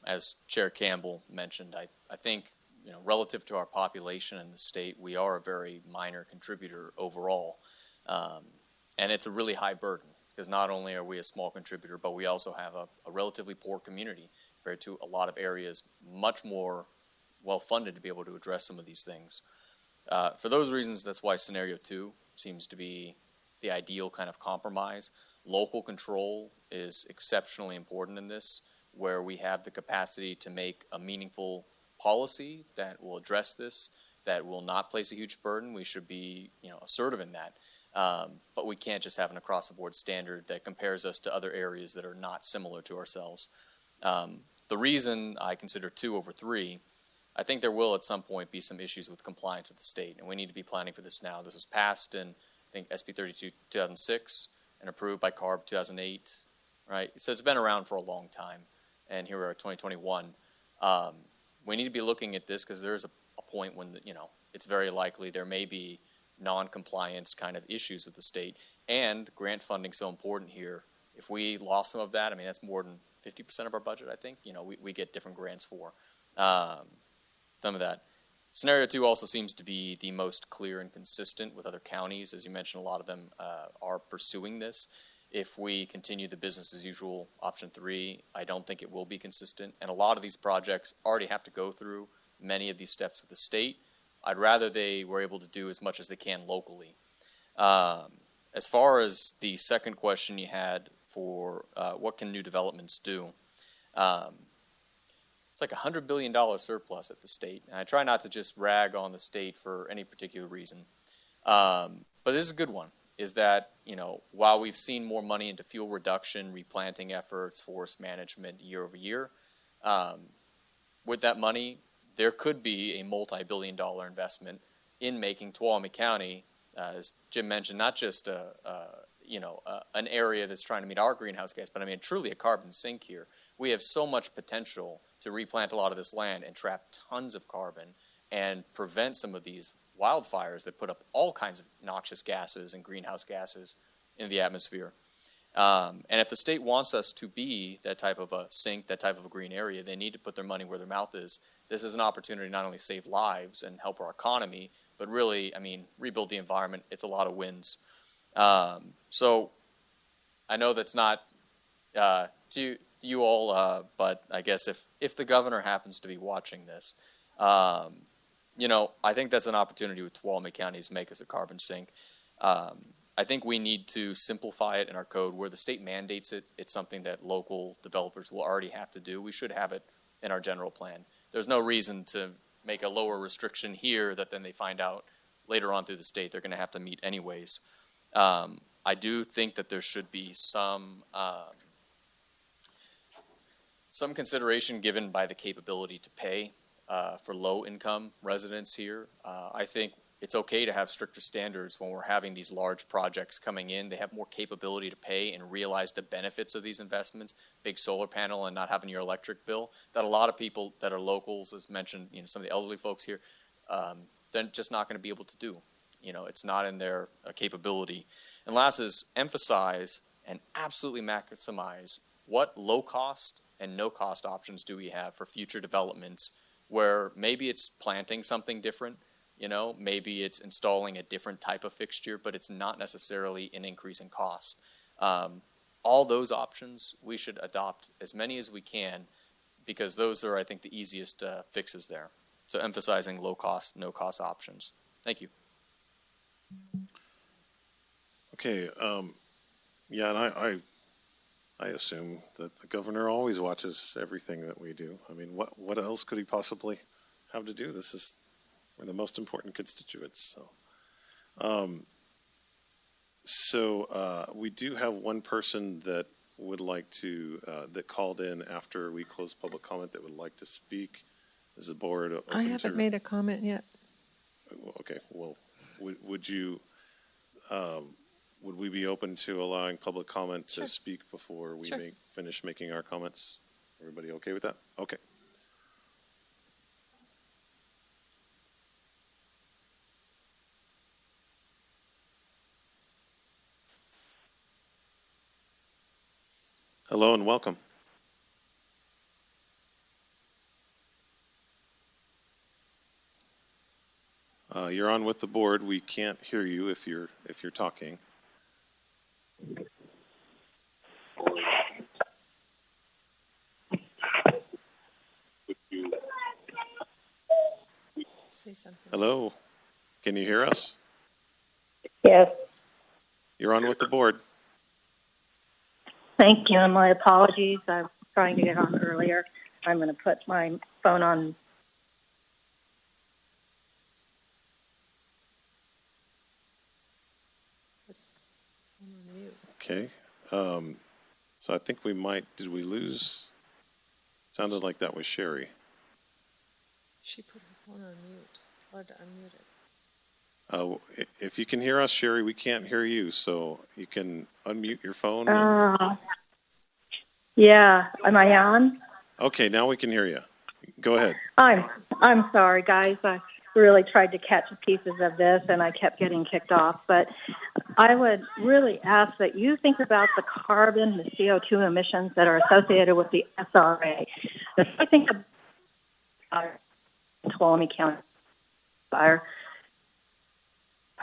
As Chair Campbell mentioned, I think, you know, relative to our population in the state, we are a very minor contributor overall. And it's a really high burden because not only are we a small contributor, but we also have a relatively poor community compared to a lot of areas much more well-funded to be able to address some of these things. For those reasons, that's why scenario 2 seems to be the ideal kind of compromise. Local control is exceptionally important in this, where we have the capacity to make a meaningful policy that will address this, that will not place a huge burden. We should be, you know, assertive in that. But we can't just have an across-the-board standard that compares us to other areas that are not similar to ourselves. The reason I consider 2 over 3, I think there will at some point be some issues with compliance with the state, and we need to be planning for this now. This was passed in, I think, SB 32 2006 and approved by CARB 2008, right? So it's been around for a long time, and here we are 2021. We need to be looking at this because there's a point when, you know, it's very likely there may be non-compliance kind of issues with the state, and grant funding so important here. If we lost some of that, I mean, that's more than 50% of our budget, I think, you know, we get different grants for. Some of that. Scenario 2 also seems to be the most clear and consistent with other counties. As you mentioned, a lot of them are pursuing this. If we continue the business as usual option 3, I don't think it will be consistent. And a lot of these projects already have to go through many of these steps with the state. I'd rather they were able to do as much as they can locally. As far as the second question you had for what can new developments do, it's like a $100 billion surplus at the state. And I try not to just rag on the state for any particular reason. But this is a good one, is that, you know, while we've seen more money into fuel reduction, replanting efforts, forest management year over year, with that money, there could be a multi-billion-dollar investment in making Tuolumne County, as Jim mentioned, not just an area that's trying to meet our greenhouse gas, but I mean truly a carbon sink here. We have so much potential to replant a lot of this land and trap tons of carbon and prevent some of these wildfires that put up all kinds of noxious gases and greenhouse gases into the atmosphere. And if the state wants us to be that type of a sink, that type of a green area, they need to put their money where their mouth is. This is an opportunity to not only save lives and help our economy, but really, I mean, rebuild the environment. It's a lot of wins. So I know that's not to you all, but I guess if the governor happens to be watching this, you know, I think that's an opportunity with Tuolumne County to make us a carbon sink. I think we need to simplify it in our code where the state mandates it. It's something that local developers will already have to do. We should have it in our general plan. There's no reason to make a lower restriction here that then they find out later on through the state they're going to have to meet anyways. I do think that there should be some consideration given by the capability to pay for low-income residents here. I think it's okay to have stricter standards when we're having these large projects coming in. They have more capability to pay and realize the benefits of these investments, big solar panel and not having your electric bill, that a lot of people that are locals, as mentioned, some of the elderly folks here, they're just not going to be able to do. It's not in their capability. And last is emphasize and absolutely maximize what low-cost and no-cost options do we have for future developments where maybe it's planting something different, maybe it's installing a different type of fixture, but it's not necessarily an increase in cost. All those options, we should adopt as many as we can because those are, I think, the easiest fixes there. So emphasizing low-cost, no-cost options. Thank you. Okay. Yeah, and I assume that the governor always watches everything that we do. I mean, what else could he possibly have to do? We're the most important constituents. So, we do have one person that would like to that called in after we closed public comment that would like to speak. Is the board open I haven't made a comment yet. Okay. Well, would you? Would we be open to allowing public comment to speak before we finish making our comments? Everybody okay with that? Okay. Hello and welcome. You're on with the board. We can't hear you if you're talking. Say something. Hello, can you hear us? Yes, You're on with the board. thank you, and my apologies. I was trying to get on earlier. I'm going to put my phone on. Okay. So I think did we lose? Sounded like that was Sherry. She put her phone on mute. Hard to unmute it. If you can hear us, Sherry, we can't hear you, so you can unmute your phone. Yeah, am I on? Okay, now we can hear you. Go ahead. I'm sorry, guys. I really tried to catch pieces of this, and I kept getting kicked off. But I would really ask that you think about the carbon, the CO2 emissions that are associated with the SRA. If I think of Tuolumne County fire,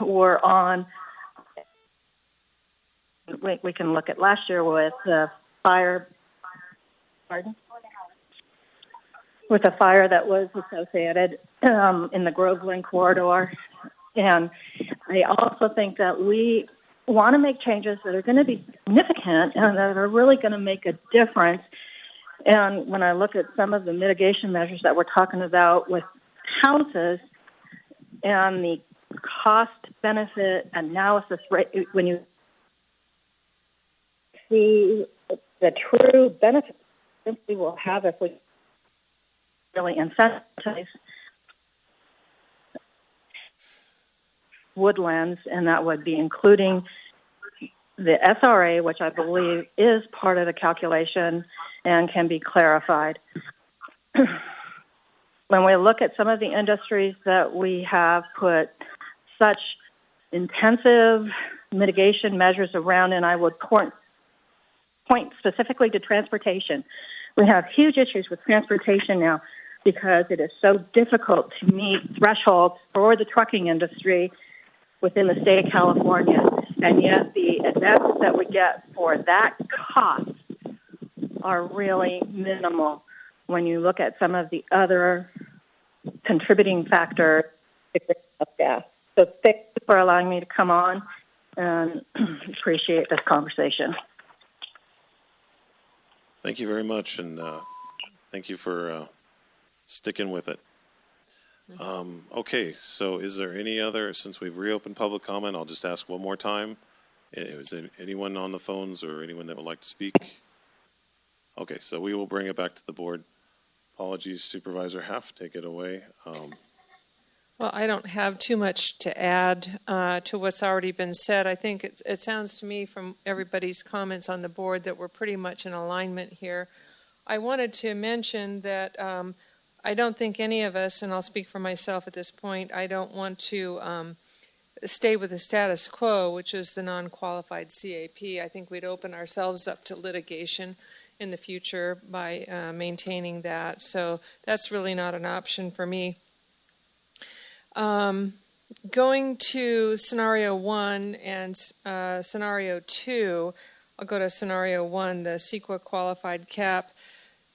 we're on. We can look at last year with the fire. Pardon? With a fire that was associated in the Groveland corridor. And I also think that we want to make changes that are going to be significant and that are really going to make a difference. And when I look at some of the mitigation measures that we're talking about with houses and the cost-benefit analysis, when you see the true benefits we will have if we really incentivize woodlands, and that would be including the SRA, which I believe is part of the calculation and can be clarified. When we look at some of the industries that we have put such intensive mitigation measures around, and I would point specifically to transportation. We have huge issues with transportation now because it is so difficult to meet thresholds for the trucking industry within the state of California. And yet the advances that we get for that cost are really minimal when you look at some of the other contributing factors of gas. So thank you for allowing me to come on and appreciate this conversation. Thank you very much, and Thank you for sticking with it. Okay, so is there any other, since we've reopened public comment, I'll just ask one more time. Is there anyone on the phones or anyone that would like to speak? Okay, so we will bring it back to the board. Apologies, Supervisor Heff, take it away. Well, I don't have too much to add to what's already been said. I think it sounds to me from everybody's comments on the board that we're pretty much in alignment here. I wanted to mention that I don't think any of us, and I'll speak for myself at this point, I don't want to stay with the status quo, which is the non-qualified CAP. I think we'd open ourselves up to litigation in the future by maintaining that. So that's really not an option for me. Going to scenario 1 and scenario 2, I'll go to scenario 1, the CEQA qualified cap.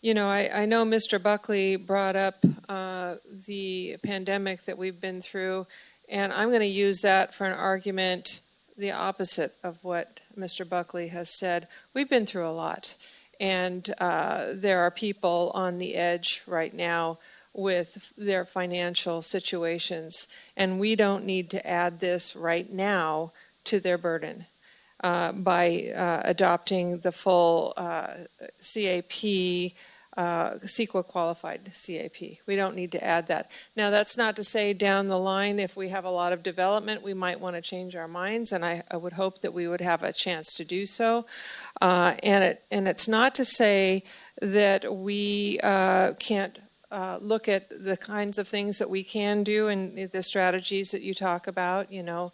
You know, I know Mr. Buckley brought up the pandemic that we've been through, and I'm going to use that for an argument the opposite of what Mr. Buckley has said. We've been through a lot, and there are people on the edge right now with their financial situations, and we don't need to add this right now to their burden by adopting the full CAP, CEQA qualified CAP. We don't need to add that. Now, that's not to say down the line, if we have a lot of development, we might want to change our minds, and I would hope that we would have a chance to do so. And it's not to say that we can't look at the kinds of things that we can do and the strategies that you talk about, you know,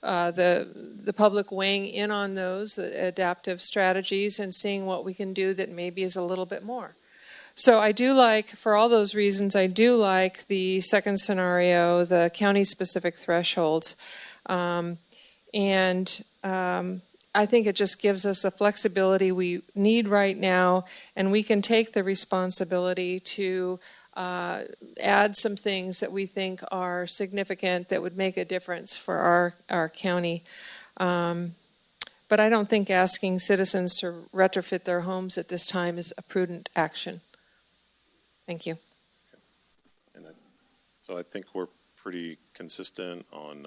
the public weighing in on those adaptive strategies and seeing what we can do that maybe is a little bit more. So I do like, for all those reasons, I do like the second scenario, the county-specific thresholds. I think it just gives us the flexibility we need right now, and we can take the responsibility to add some things that we think are significant that would make a difference for our county. But I don't think asking citizens to retrofit their homes at this time is a prudent action. Thank you. So I think we're pretty consistent on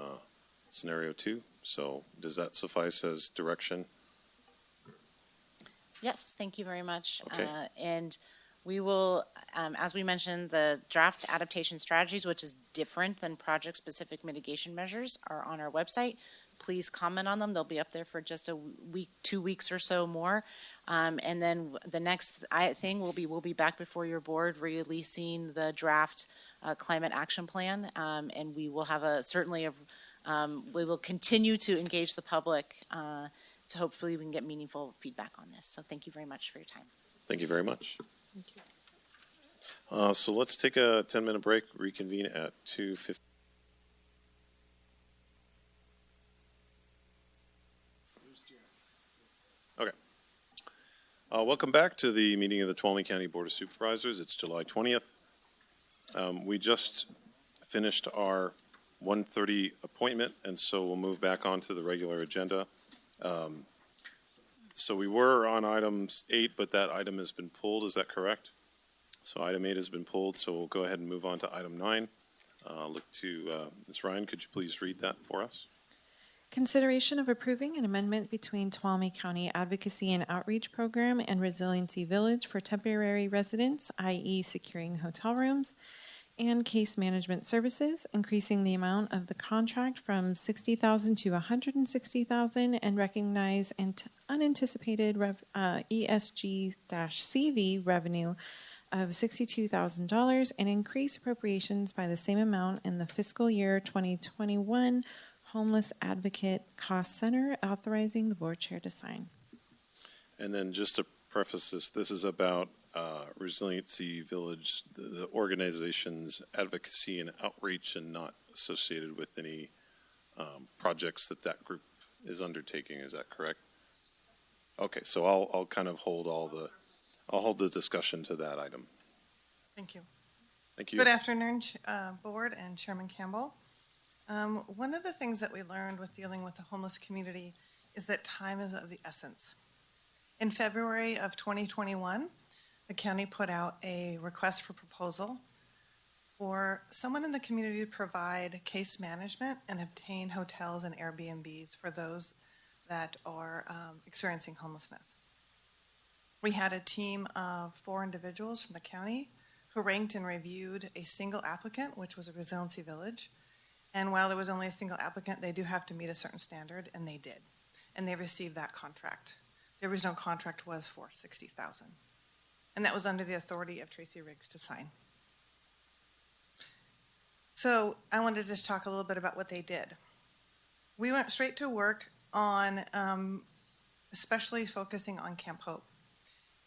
scenario 2. So does that suffice as direction? Yes, thank you very much. Okay. And we will, as we mentioned, the draft adaptation strategies, which is different than project-specific mitigation measures, are on our website. Please comment on them. They'll be up there for just a week, 2 weeks or so more. And then the next thing we'll be back before your board releasing the draft climate action plan. And we will have we will continue to engage the public so hopefully we can get meaningful feedback on this. So thank you very much for your time. Thank you very much. Thank you. So let's take a 10-minute break, reconvene at 2:50. Okay. Welcome back to the meeting of the Tuolumne County Board of Supervisors. It's July 20th. We just finished our 1:30 appointment, and so we'll move back onto the regular agenda. So we were on items 8, but that item has been pulled. Is that correct? So item 8 has been pulled, so we'll go ahead and move on to item 9. Look to Ms. Ryan. Could you please read that for us? Consideration of approving an amendment between Tuolumne County Advocacy and Outreach Program and Resiliency Village for temporary residents, i.e. securing hotel rooms, and case management services, increasing the amount of the contract from $60,000 to $160,000, and recognize unanticipated ESG-CV revenue of $62,000, and increase appropriations by the same amount in the fiscal year 2021 Homeless Advocate Cost Center, authorizing the board chair to sign. And then just to preface this is about Resiliency Village, the organization's advocacy and outreach, and not associated with any projects that group is undertaking. Is that correct? Okay, so I'll kind of hold the discussion to that item. Thank you. Thank you. Good afternoon, Board and Chairman Campbell. One of the things that we learned with dealing with the homeless community is that time is of the essence. In February of 2021, the county put out a request for proposal for someone in the community to provide case management and obtain hotels and Airbnbs for those that are experiencing homelessness. We had a team of 4 individuals from the county who ranked and reviewed a single applicant, which was a Resiliency Village. And while there was only a single applicant, they do have to meet a certain standard, and they did. And they received that contract. The original contract was for $60,000. And that was under the authority of Tracy Riggs to sign. So I wanted to just talk a little bit about what they did. We went straight to work on especially focusing on Camp Hope.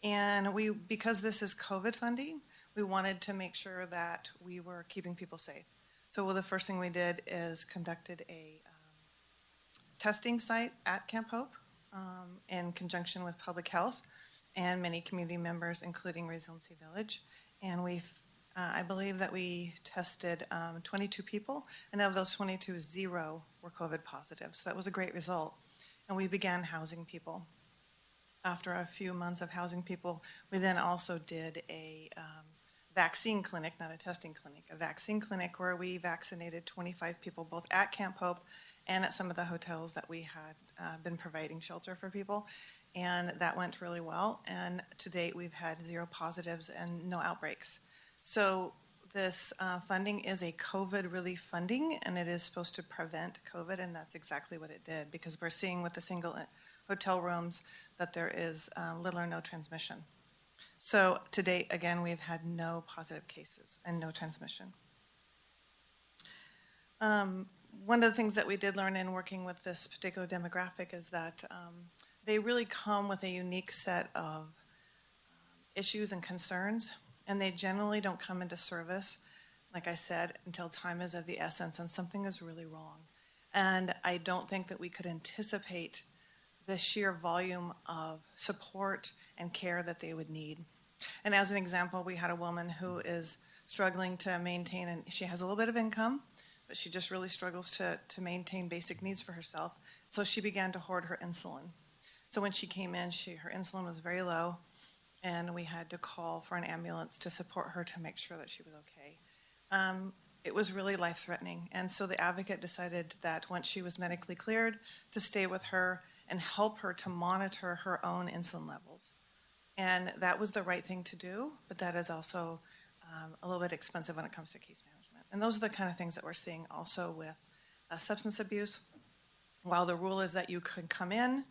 And because this is COVID funding, we wanted to make sure that we were keeping people safe. So the first thing we did is conducted a testing site at Camp Hope in conjunction with public health and many community members, including Resiliency Village. And I believe that we tested 22 people, and of those 22, 0 were COVID positive. So that was a great result. And we began housing people. After a few months of housing people, we then also did a vaccine clinic, not a testing clinic, a vaccine clinic where we vaccinated 25 people, both at Camp Hope and at some of the hotels that we had been providing shelter for people. And that went really well. And to date, we've had 0 positives and no outbreaks. So this funding is a COVID relief funding, and it is supposed to prevent COVID, and that's exactly what it did, because we're seeing with the single hotel rooms that there is little or no transmission. So to date, again, we've had no positive cases and no transmission. One of the things that we did learn in working with this particular demographic is that they really come with a unique set of issues and concerns, and they generally don't come into service, like I said, until time is of the essence and something is really wrong. And I don't think that we could anticipate the sheer volume of support and care that they would need. And as an example, we had a woman who is struggling to maintain, and she has a little bit of income, but she just really struggles to maintain basic needs for herself. So she began to hoard her insulin. So when she came in, her insulin was very low, and we had to call for an ambulance to support her to make sure that she was okay. It was really life-threatening, and so the advocate decided that once she was medically cleared, to stay with her and help her to monitor her own insulin levels. And that was the right thing to do, but that is also a little bit expensive when it comes to case management. And those are the kind of things that we're seeing also with substance abuse. While the rule is that you can come in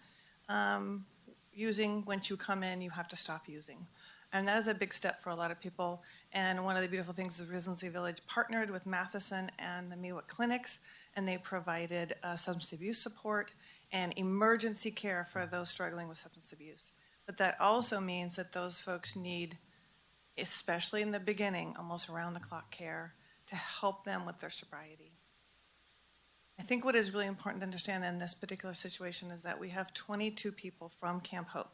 using, once you come in, you have to stop using. And that is a big step for a lot of people. And one of the beautiful things is Resiliency Village partnered with Matheson and the Miwok clinics, and they provided substance abuse support and emergency care for those struggling with substance abuse. But that also means that those folks need, especially in the beginning, almost around-the-clock care to help them with their sobriety. I think what is really important to understand in this particular situation is that we have 22 people from Camp Hope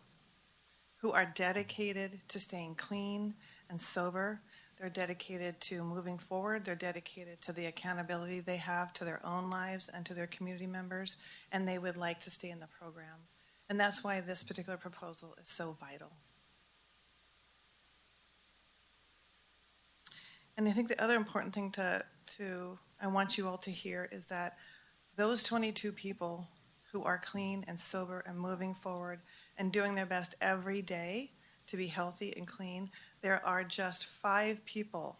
who are dedicated to staying clean and sober. They're dedicated to moving forward. They're dedicated to the accountability they have to their own lives and to their community members, and they would like to stay in the program. And that's why this particular proposal is so vital. And I think the other important thing I want you all to hear is that those 22 people who are clean and sober and moving forward and doing their best every day to be healthy and clean, there are just 5 people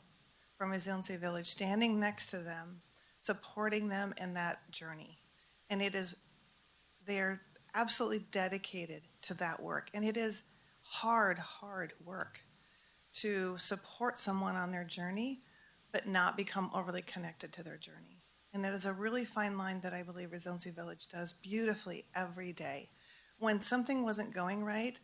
from Resiliency Village standing next to them, supporting them in that journey. And they're absolutely dedicated to that work. And it is hard, hard work to support someone on their journey, but not become overly connected to their journey. And that is a really fine line that I believe Resiliency Village does beautifully every day. When something wasn't going right,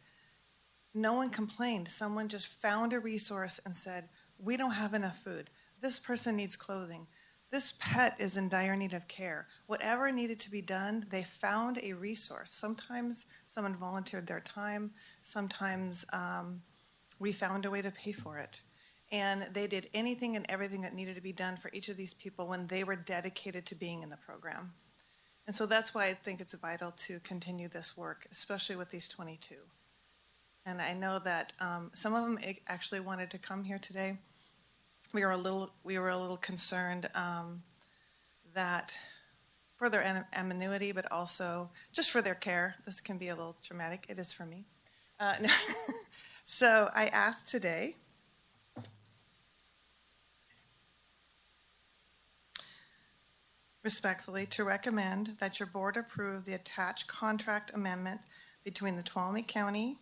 no one complained. Someone just found a resource and said, we don't have enough food. This person needs clothing. This pet is in dire need of care. Whatever needed to be done, they found a resource. Sometimes someone volunteered their time. Sometimes we found a way to pay for it. And they did anything and everything that needed to be done for each of these people when they were dedicated to being in the program. And so that's why I think it's vital to continue this work, especially with these 22. And I know that some of them actually wanted to come here today. We were a little concerned that for their anonymity, but also just for their care. This can be a little traumatic. It is for me. No. So I asked today respectfully to recommend that your board approve the attached contract amendment between Tuolumne County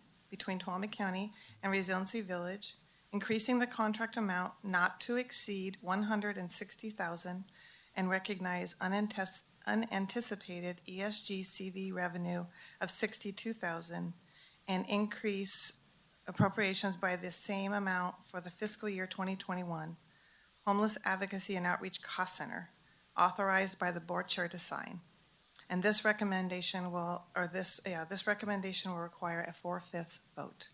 and Resiliency Village, increasing the contract amount not to exceed $160,000 and recognize unanticipated ESG CV revenue of $62,000 and increase appropriations by the same amount for the fiscal year 2021 Homeless Advocacy and Outreach Cost Center, authorized by the board chair to sign. And this recommendation will require a 4/5 vote.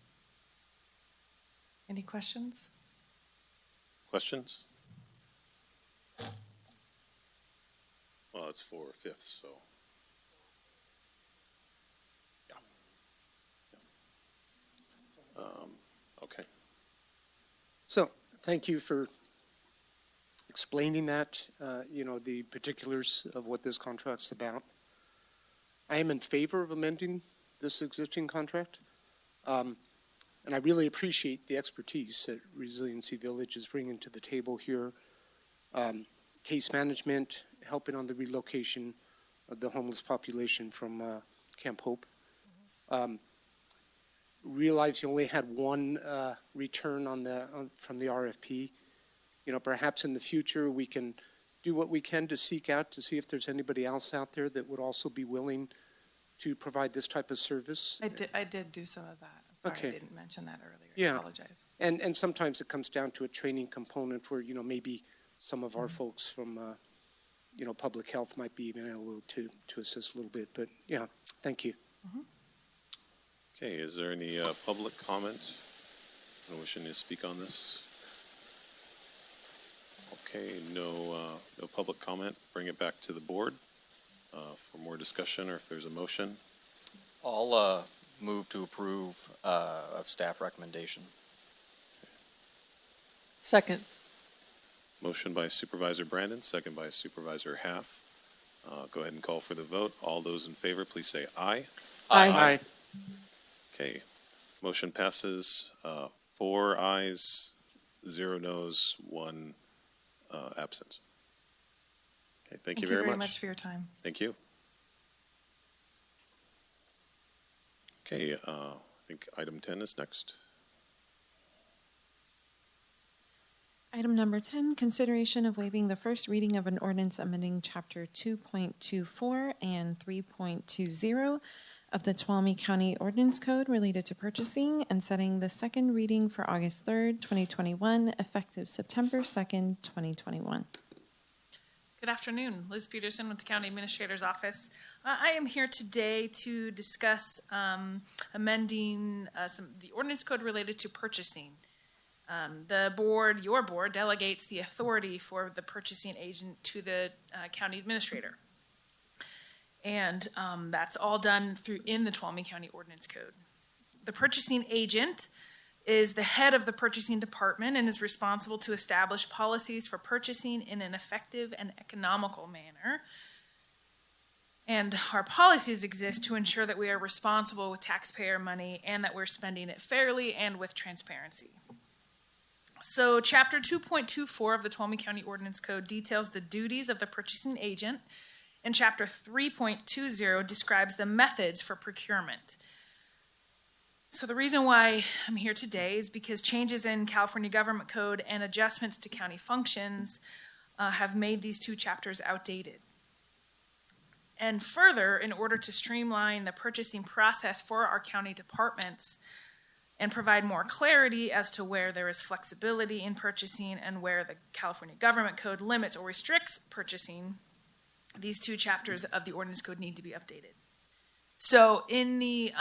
Any questions? Questions? Well, it's 4/5, so. Yeah. Okay. So thank you for explaining that, the particulars of what this contract's about. I am in favor of amending this existing contract. And I really appreciate the expertise that Resiliency Village is bringing to the table here. Case management, helping on the relocation of the homeless population from Camp Hope. Realize you only had one return from the RFP. Perhaps in the future we can do what we can to seek out to see if there's anybody else out there that would also be willing to provide this type of service. I did do some of that. I'm sorry, Okay. I didn't mention that earlier. Yeah. I apologize. And sometimes it comes down to a training component where, maybe some of our folks from, public health might be even able to assist a little bit. But, yeah, thank you. Okay, is there any public comment? No wishing to speak on this? Okay, no public comment. Bring it back to the board for more discussion, or if there's a motion. I'll move to approve of staff recommendation. Second. Motion by Supervisor Brandon, second by Supervisor Half. Go ahead and call for the vote. All those in favor, please say aye. Aye. Okay, motion passes 4 ayes, 0 noes, 1 absent. Okay, thank you very much. Thank you very much for your time. Thank you. Okay, I think item 10 is next. Item number 10, consideration of waiving the first reading of an ordinance amending Chapter 2.24 and 3.20 of the Tuolumne County Ordinance Code related to purchasing and setting the second reading for August 3rd, 2021, effective September 2nd, 2021. Good afternoon. Liz Peterson with the County Administrator's Office. I am here today to discuss amending the ordinance code related to purchasing. Your board, delegates the authority for the purchasing agent to the county administrator. And that's all done in the Tuolumne County Ordinance Code. The purchasing agent is the head of the purchasing department and is responsible to establish policies for purchasing in an effective and economical manner. And our policies exist to ensure that we are responsible with taxpayer money and that we're spending it fairly and with transparency. So Chapter 2.24 of the Tuolumne County Ordinance Code details the duties of the purchasing agent, and Chapter 3.20 describes the methods for procurement. So the reason why I'm here today is because changes in California Government Code and adjustments to county functions have made these two chapters outdated. And further, in order to streamline the purchasing process for our county departments and provide more clarity as to where there is flexibility in purchasing and where the California Government Code limits or restricts purchasing, these two chapters of the Ordinance Code need to be updated. So in the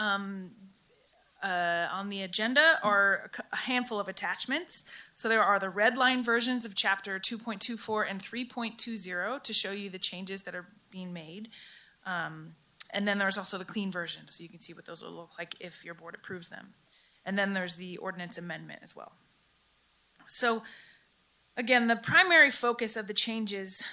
on the agenda are a handful of attachments. So there are the red line versions of Chapter 2.24 and 3.20 to show you the changes that are being made. And then there's also the clean version, so you can see what those will look like if your board approves them. And then there's the ordinance amendment as well. So again, the primary focus of the changes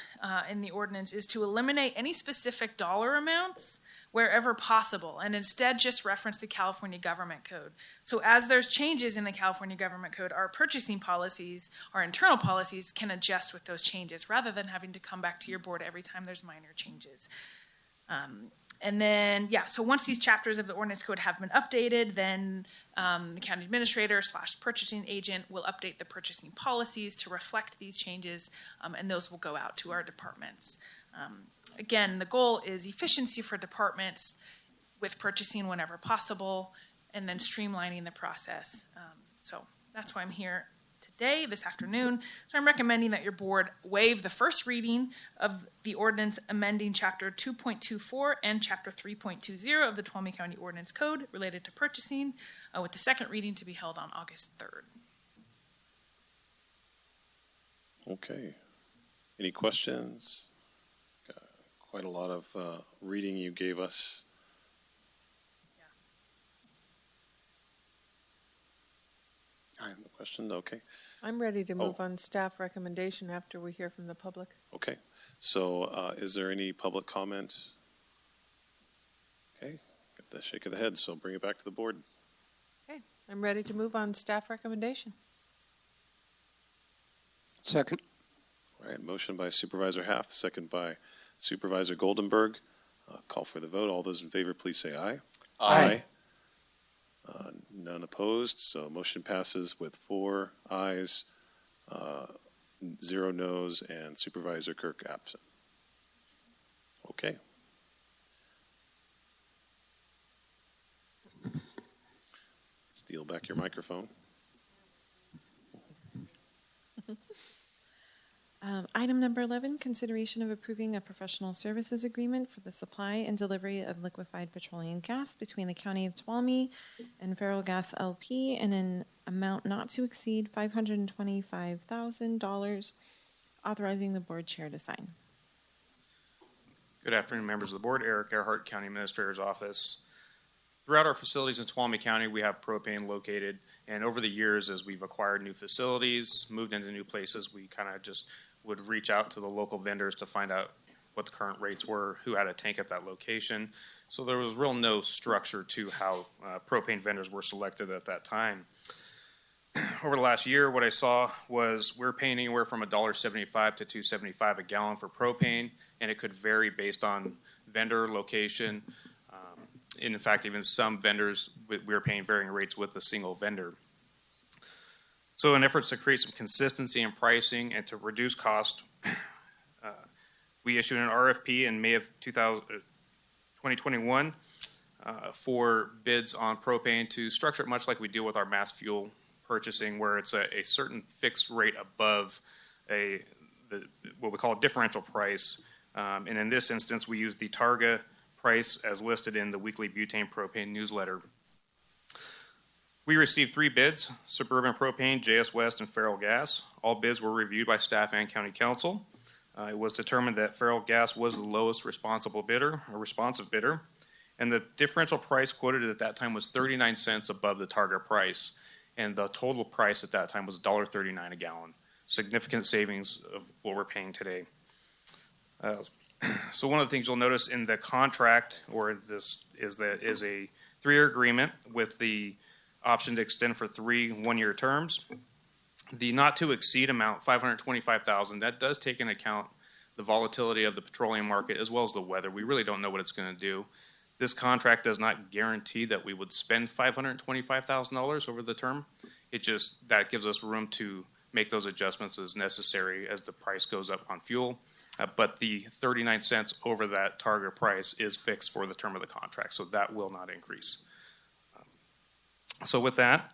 in the ordinance is to eliminate any specific dollar amounts wherever possible, and instead just reference the California Government Code. So as there's changes in the California Government Code, our purchasing policies, our internal policies can adjust with those changes rather than having to come back to your board every time there's minor changes. And then, so once these chapters of the ordinance code have been updated, then the county administrator / purchasing agent will update the purchasing policies to reflect these changes, and those will go out to our departments. Again, the goal is efficiency for departments with purchasing whenever possible, and then streamlining the process. So that's why I'm here today, this afternoon. So I'm recommending that your board waive the first reading of the ordinance amending Chapter 2.24 and Chapter 3.20 of the Tuolumne County Ordinance Code related to purchasing, with the second reading to be held on August 3rd. Okay. Any questions? Got quite a lot of reading you gave us. I have a question. Okay. I'm ready to move on staff recommendation after we hear from the public. Okay. So is there any public comment? Okay. Got the shake of the head, so bring it back to the board. Okay, I'm ready to move on staff recommendation. Second. All right. Motion by Supervisor Haft, second by Supervisor Goldenberg. Call for the vote. All those in favor, please say aye. Aye. None opposed, so motion passes with 4 ayes, 0 noes, and Supervisor Kirk absent. Okay. Steal back your microphone. Item number 11, consideration of approving a professional services agreement for the supply and delivery of liquefied petroleum gas between the County of Tuolumne and Feral Gas LP in an amount not to exceed $525,000, authorizing the board chair to sign. Good afternoon, members of the board. Eric Earhart, County Administrator's Office. Throughout our facilities in Tuolumne County, we have propane located, and over the years, as we've acquired new facilities, moved into new places, we kind of just would reach out to the local vendors to find out what the current rates were, who had a tank at that location. So there was no structure to how propane vendors were selected at that time. Over the last year, what I saw was we're paying anywhere from $1.75 to $2.75 a gallon for propane, and it could vary based on vendor location. In fact, even some vendors, we were paying varying rates with a single vendor. So in efforts to create some consistency in pricing and to reduce cost, we issued an RFP in May of 2021 for bids on propane to structure it much like we do with our mass fuel purchasing, where it's a certain fixed rate above what we call a differential price. And in this instance, we use the Targa price as listed in the weekly butane propane newsletter. We received 3 bids: Suburban Propane, JS West, and Feral Gas. All bids were reviewed by staff and county council. It was determined that Feral Gas was the lowest responsive bidder, and the differential price quoted at that time was 39 cents above the Targa price, and the total price at that time was $1.39 a gallon. Significant savings of what we're paying today. So one of the things you'll notice in the contract, or this is that is a 3-year agreement with the option to extend for 3 one-year terms. The not to exceed amount, $525,000, that does take into account the volatility of the petroleum market as well as the weather. We really don't know what it's going to do. This contract does not guarantee that we would spend $525,000 over the term. It just, that gives us room to make those adjustments as necessary as the price goes up on fuel. But the 39 cents over that target price is fixed for the term of the contract, so that will not increase. So with that,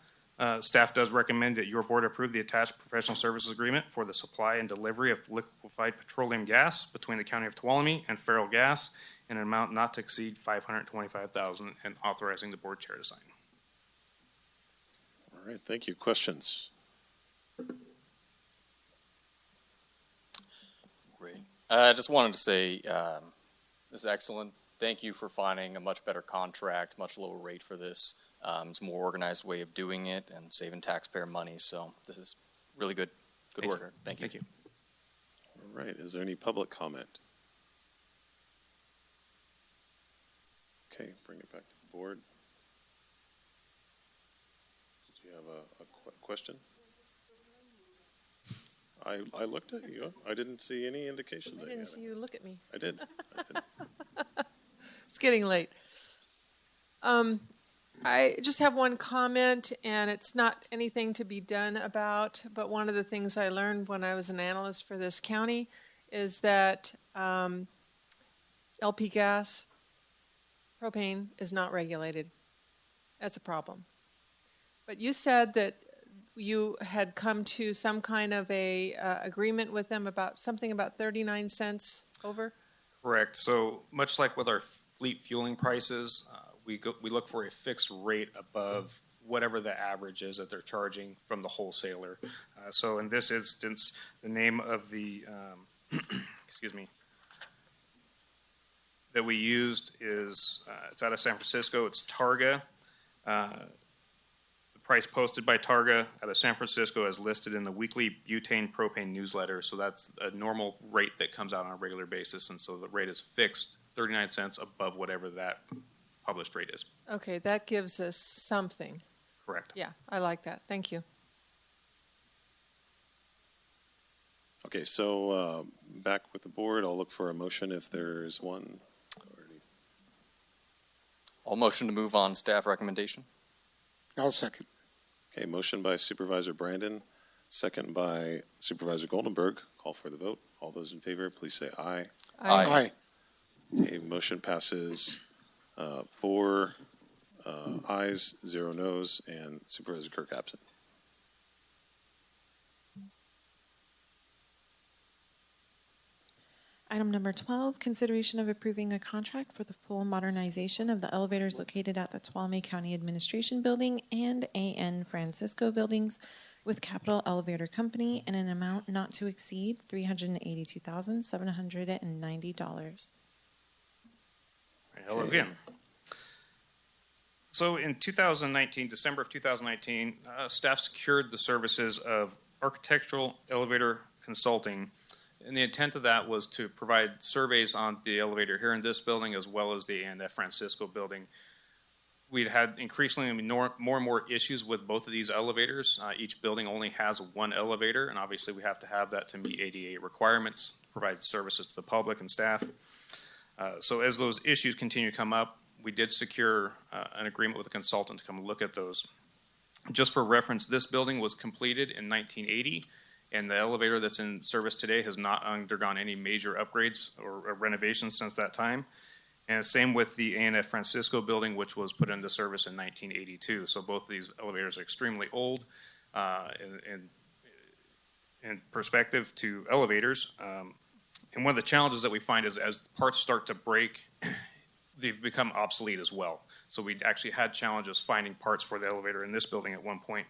staff does recommend that your board approve the attached professional services agreement for the supply and delivery of liquefied petroleum gas between the County of Tuolumne and Feral Gas in an amount not to exceed $525,000, and authorizing the board chair to sign. All right, thank you. Questions? Great. I just wanted to say this is excellent. Thank you for finding a much better contract, much lower rate for this. It's a more organized way of doing it and saving taxpayer money. So this is really good work. Thank you. Thank you. All right, is there any public comment? Okay, bring it back to the board. Do you have a question? I looked at you. I didn't see any indication that I didn't see you look at me. I did. It's getting late. I just have one comment, and it's not anything to be done about, but one of the things I learned when I was an analyst for this county is that LP gas, propane, is not regulated. That's a problem. But you said that you had come to some kind of a agreement with them about something about 39 cents over? Correct. So much like with our fleet fueling prices, we look for a fixed rate above whatever the average is that they're charging from the wholesaler. So in this instance, the name of the, excuse me, that we used is, it's out of San Francisco, it's Targa. The price posted by Targa out of San Francisco as listed in the weekly butane propane newsletter. So that's a normal rate that comes out on a regular basis. And so the rate is fixed 39 cents above whatever that published rate is. Okay, that gives us something. Correct. Yeah, I like that. Thank you. Okay, so back with the board. I'll look for a motion if there is one. I'll motion to move on staff recommendation. I'll second. Okay, motion by Supervisor Brandon, second by Supervisor Goldenberg. Call for the vote. All those in favor, please say aye. Aye. Okay, motion passes 4 ayes, 0 noes, and Supervisor Kirk absent. Item number 12, consideration of approving a contract for the full modernization of the elevators located at the Tuolumne County Administration Building and AN Francisco buildings with Capital Elevator Company in an amount not to exceed $382,790. Hello again. So in 2019, December of 2019, staff secured the services of architectural elevator consulting. And the intent of that was to provide surveys on the elevator here in this building as well as the AN Francisco building. We'd had increasingly more and more issues with both of these elevators. Each building only has one elevator, and obviously we have to have that to meet ADA requirements, provide services to the public and staff. So as those issues continue to come up, we did secure an agreement with a consultant to come look at those. Just for reference, this building was completed in 1980, and the elevator that's in service today has not undergone any major upgrades or renovations since that time. And same with the AN Francisco building, which was put into service in 1982. So both of these elevators are extremely old in perspective to elevators. And one of the challenges that we find is as parts start to break, they've become obsolete as well. So we actually had challenges finding parts for the elevator in this building at one point.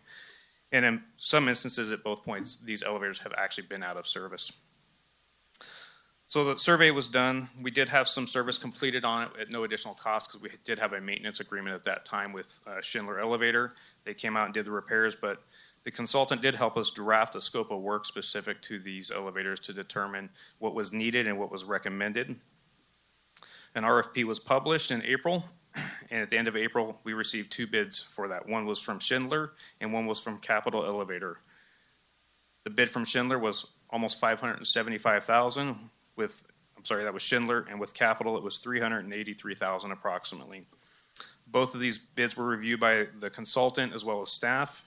And in some instances at both points, these elevators have actually been out of service. So the survey was done. We did have some service completed on it at no additional cost because we did have a maintenance agreement at that time with Schindler Elevator. They came out and did the repairs, but the consultant did help us draft a scope of work specific to these elevators to determine what was needed and what was recommended. An RFP was published in April, and at the end of April, we received 2 bids for that. One was from Schindler, and one was from Capital Elevator. The bid from Schindler was almost $575,000. That was Schindler, and with Capital, it was $383,000 approximately. Both of these bids were reviewed by the consultant as well as staff,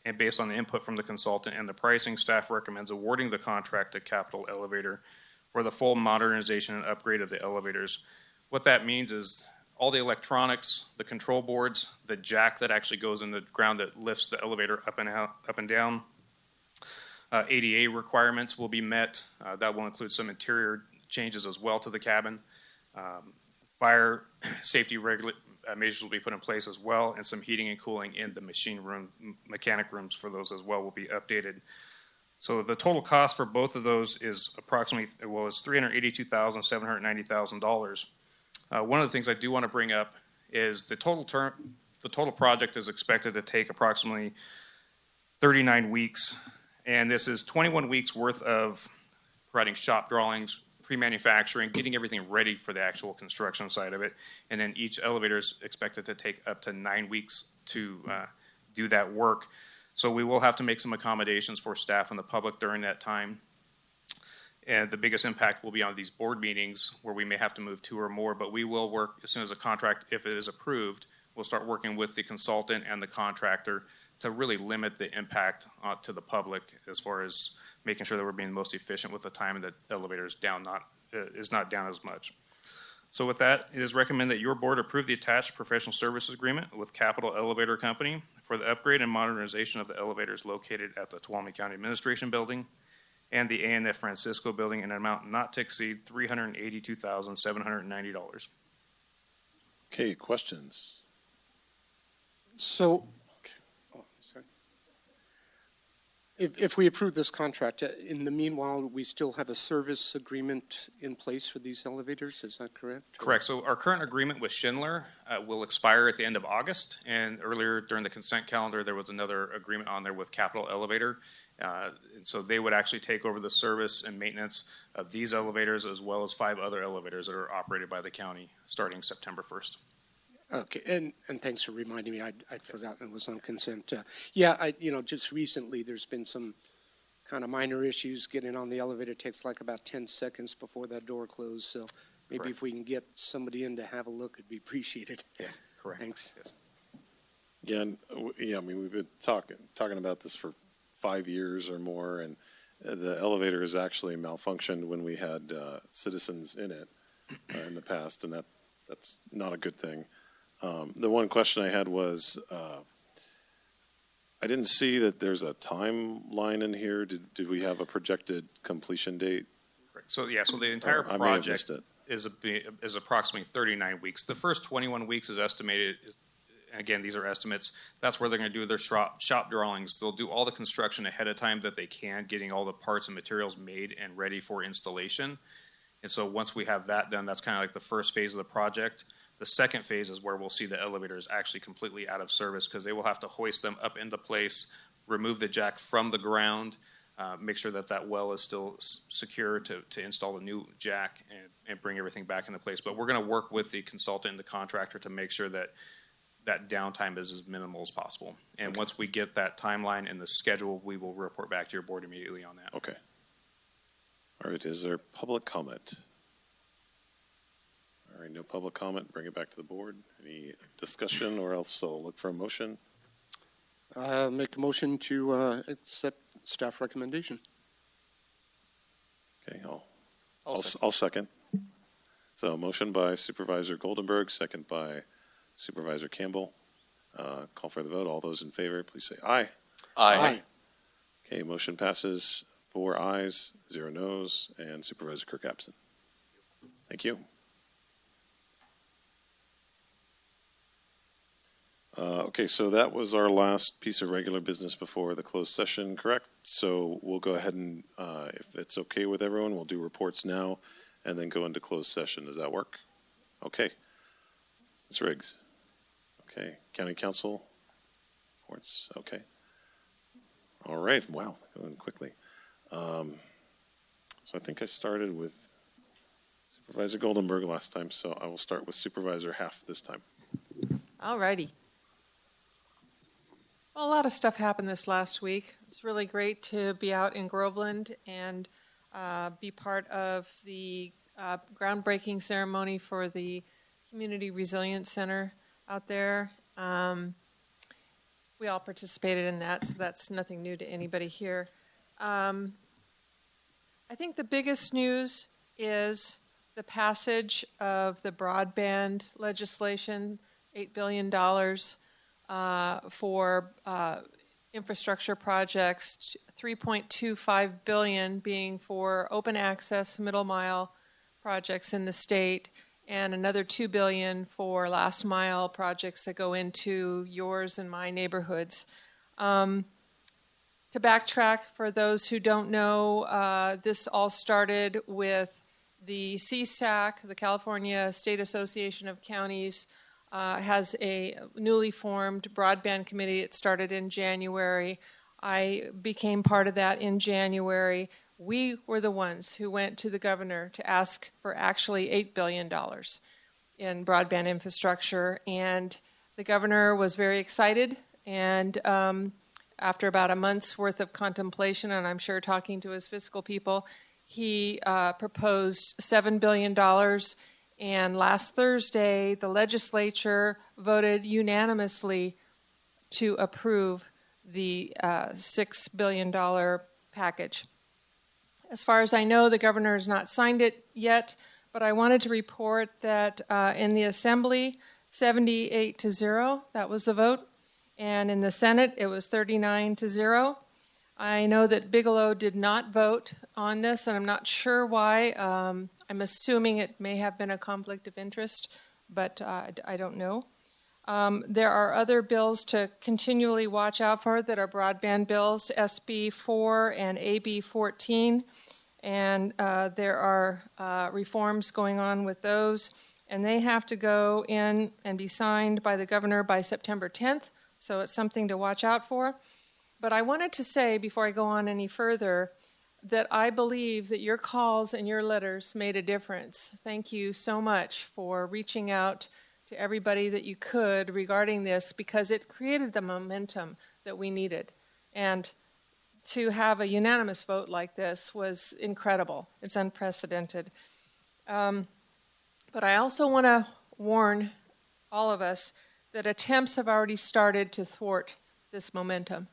and based on the input from the consultant and the pricing, staff recommends awarding the contract to Capital Elevator for the full modernization and upgrade of the elevators. What that means is all the electronics, the control boards, the jack that actually goes in the ground that lifts the elevator up and down. ADA requirements will be met. That will include some interior changes as well to the cabin. Fire safety measures will be put in place as well, and some heating and cooling in the mechanic rooms for those as well will be updated. So the total cost for both of those is approximately, is $382,790,000. One of the things I do want to bring up is the total The total project is expected to take approximately 39 weeks, and this is 21 weeks worth of providing shop drawings, pre-manufacturing, getting everything ready for the actual construction side of it, and then each elevator is expected to take up to 9 weeks to do that work. So we will have to make some accommodations for staff and the public during that time. And the biggest impact will be on these board meetings where we may have to move 2 or more, but we will work as soon as a contract, if it is approved, we'll start working with the consultant and the contractor to really limit the impact to the public as far as making sure that we're being most efficient with the time and the elevator is not down as much. So with that, it is recommended that your board approve the attached professional services agreement with Capital Elevator Company for the upgrade and modernization of the elevators located at the Tuolumne County Administration Building and the ANF Francisco Building in an amount not to exceed $382,790. Okay, questions? So, sorry. If we approve this contract, in the meanwhile, we still have a service agreement in place for these elevators, is that correct? Correct. So our current agreement with Schindler will expire at the end of August, and earlier during the consent calendar, there was another agreement on there with Capital Elevator. And so they would actually take over the service and maintenance of these elevators as well as 5 other elevators that are operated by the county starting September 1st. Okay, and thanks for reminding me. I'd forgotten it was on consent. Yeah, just recently there's been some kind of minor issues. Getting on the elevator takes like about 10 seconds before that door closes. So maybe Correct. if we can get somebody in to have a look, it'd be appreciated. Yeah, correct. Thanks. Yes. Yeah, I mean, we've been talking about this for 5 years or more, and the elevator has actually malfunctioned when we had citizens in it in the past, and that's not a good thing. The one question I had was, I didn't see that there's a timeline in here. Did we have a projected completion date? Correct. So yeah, so the entire I may have project missed it. is approximately 39 weeks. The first 21 weeks is estimated. Again, these are estimates. That's where they're going to do their shop drawings. They'll do all the construction ahead of time that they can, getting all the parts and materials made and ready for installation. And so once we have that done, that's kind of like the first phase of the project. The second phase is where we'll see the elevators actually completely out of service because they will have to hoist them up into place, remove the jack from the ground, make sure that that well is still secure to install the new jack and bring everything back into place. But we're going to work with the consultant and the contractor to make sure that that downtime is as minimal as possible. And Okay. Once we get that timeline and the schedule, we will report back to your board immediately on that. Okay. All right, is there public comment? All right, no public comment. Bring it back to the board. Any discussion, or else I'll look for a motion? Make a motion to accept staff recommendation. Okay, I'll second. So motion by Supervisor Goldenberg, second by Supervisor Campbell. Call for the vote. All those in favor, please say aye. Aye. Okay, motion passes 4 ayes, 0 noes, and Supervisor Kirk absent. Thank you. Okay, so that was our last piece of regular business before the closed session, correct? So we'll go ahead and, if it's okay with everyone, we'll do reports now and then go into closed session. Does that work? Okay. Ms. Riggs. Okay. County Council reports. Okay. All right. Wow, going quickly. So I think I started with Supervisor Goldenberg last time, so I will start with Supervisor Half this time. All righty. Well, a lot of stuff happened this last week. It's really great to be out in Groveland and be part of the groundbreaking ceremony for the Community Resilience Center out there. We all participated in that, so that's nothing new to anybody here. I think the biggest news is the passage of the broadband legislation, $8 billion for infrastructure projects, $3.25 billion being for open access middle mile projects in the state, and another $2 billion for last mile projects that go into yours and my neighborhoods. To backtrack, for those who don't know, this all started with the CSAC, the California State Association of Counties, has a newly formed broadband committee. It started in January. I became part of that in January. We were the ones who went to the governor to ask for actually $8 billion in broadband infrastructure, and the governor was very excited, and after about a month's worth of contemplation, and I'm sure talking to his fiscal people, he proposed $7 billion. And last Thursday, the legislature voted unanimously to approve the $6 billion package. As far as I know, the governor has not signed it yet, but I wanted to report that in the Assembly, 78-0, that was the vote. And in the Senate, it was 39-0. I know that Bigelow did not vote on this, and I'm not sure why. I'm assuming it may have been a conflict of interest, but I don't know. There are other bills to continually watch out for that are broadband bills, SB 4 and AB 14, and there are reforms going on with those, and they have to go in and be signed by the governor by September 10th, so it's something to watch out for. But I wanted to say, before I go on any further, that I believe that your calls and your letters made a difference. Thank you so much for reaching out to everybody that you could regarding this, because it created the momentum that we needed. And to have a unanimous vote like this was incredible. It's unprecedented. But I also want to warn all of us that attempts have already started to thwart this momentum.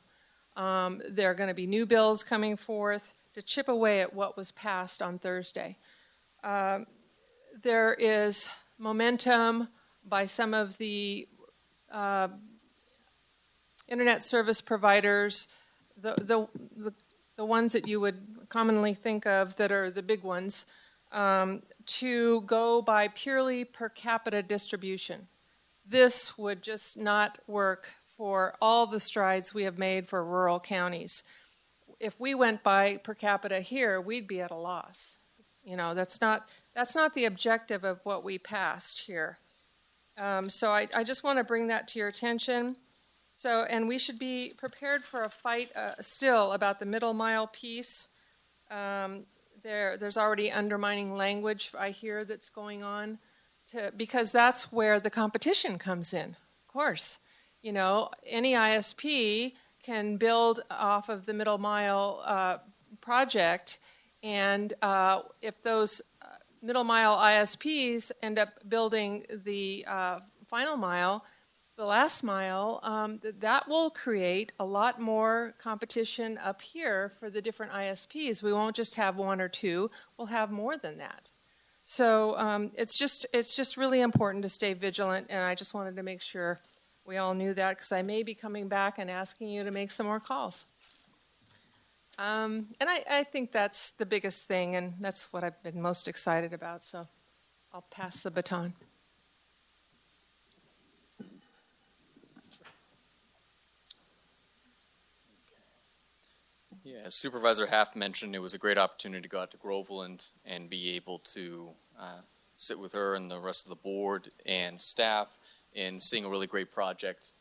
There are going to be new bills coming forth to chip away at what was passed on Thursday. There is momentum by some of the internet service providers, the ones that you would commonly think of that are the big ones, to go by purely per capita distribution. This would just not work for all the strides we have made for rural counties. If we went by per capita here, we'd be at a loss. You know, that's not the objective of what we passed here. So I just want to bring that to your attention. So, and we should be prepared for a fight still about the middle mile piece. There's already undermining language I hear that's going on, because that's where the competition comes in, of course. You know, any ISP can build off of the middle mile project, and if those middle mile ISPs end up building the final mile, the last mile, that will create a lot more competition up here for the different ISPs. We won't just have one or two, we'll have more than that. So it's just really important to stay vigilant, and I just wanted to make sure we all knew that, because I may be coming back and asking you to make some more calls. And I think that's the biggest thing, and that's what I've been most excited about, so I'll pass the baton. Yeah, as Supervisor Haft mentioned, it was a great opportunity to go out to Groveland and be able to sit with her and the rest of the board and staff in seeing a really great project.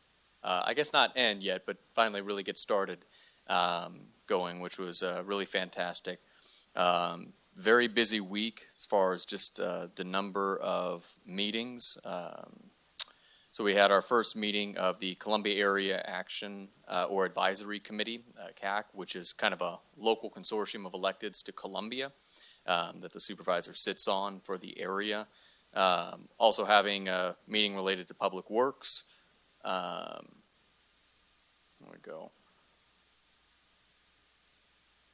I guess not end yet, but finally really get started going, which was really fantastic. Very busy week as far as just the number of meetings. So we had our first meeting of the Columbia Area Action or Advisory Committee, CAC, which is kind of a local consortium of electeds to Columbia that the supervisor sits on for the area. Also having a meeting related to Public Works. There we go.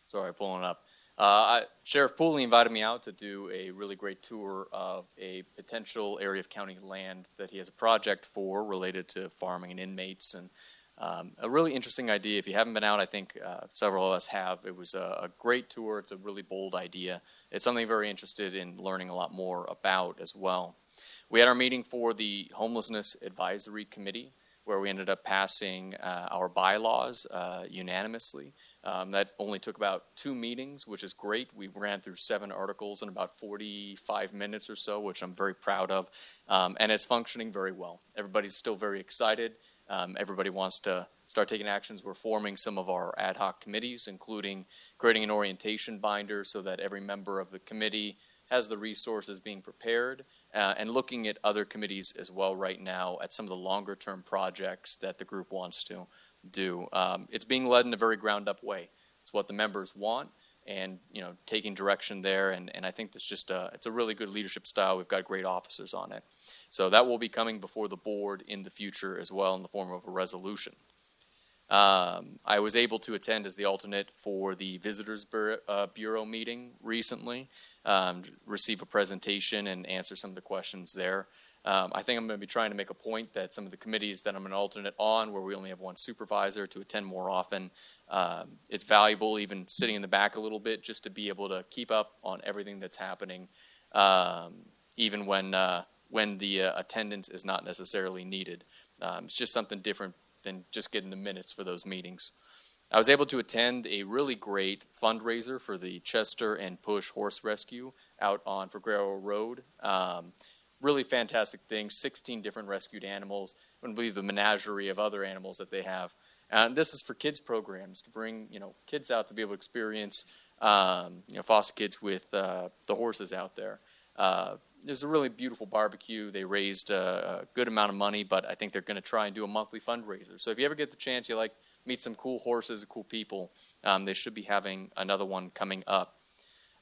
Sorry, pulling up. Sheriff Pooley invited me out to do a really great tour of a potential area of county land that he has a project for related to farming and inmates, and a really interesting idea. If you haven't been out, I think several of us have. It was a great tour. It's a really bold idea. It's something I'm very interested in learning a lot more about as well. We had our meeting for the Homelessness Advisory Committee. where we ended up passing our bylaws unanimously. That only took about 2 meetings, which is great. We ran through 7 articles in about 45 minutes or so, which I'm very proud of. And it's functioning very well. Everybody's still very excited. Everybody wants to start taking actions. We're forming some of our ad hoc committees, including creating an orientation binder so that every member of the committee has the resources being prepared, and looking at other committees as well right now at some of the longer term projects that the group wants to do. It's being led in a very ground up way. It's what the members want, and taking direction there, and I think that's just it's a really good leadership style. We've got great officers on it. So that will be coming before the board in the future as well in the form of a resolution. I was able to attend as the alternate for the Visitors Bureau meeting recently, receive a presentation and answer some of the questions there. I think I'm going to be trying to make a point that some of the committees that I'm an alternate on, where we only have one supervisor, to attend more often. It's valuable even sitting in the back a little bit just to be able to keep up on everything that's happening, even when the attendance is not necessarily needed. It's just something different than just getting the minutes for those meetings. I was able to attend a really great fundraiser for the Chester and Push Horse Rescue out on Figueroa Road. Really fantastic thing, 16 different rescued animals. I wouldn't believe the menagerie of other animals that they have. And this is for kids programs, to bring kids out to be able to experience foster kids with the horses out there. There's a really beautiful barbecue. They raised a good amount of money, but I think they're going to try and do a monthly fundraiser. So if you ever get the chance, you meet some cool horses, cool people, they should be having another one coming up.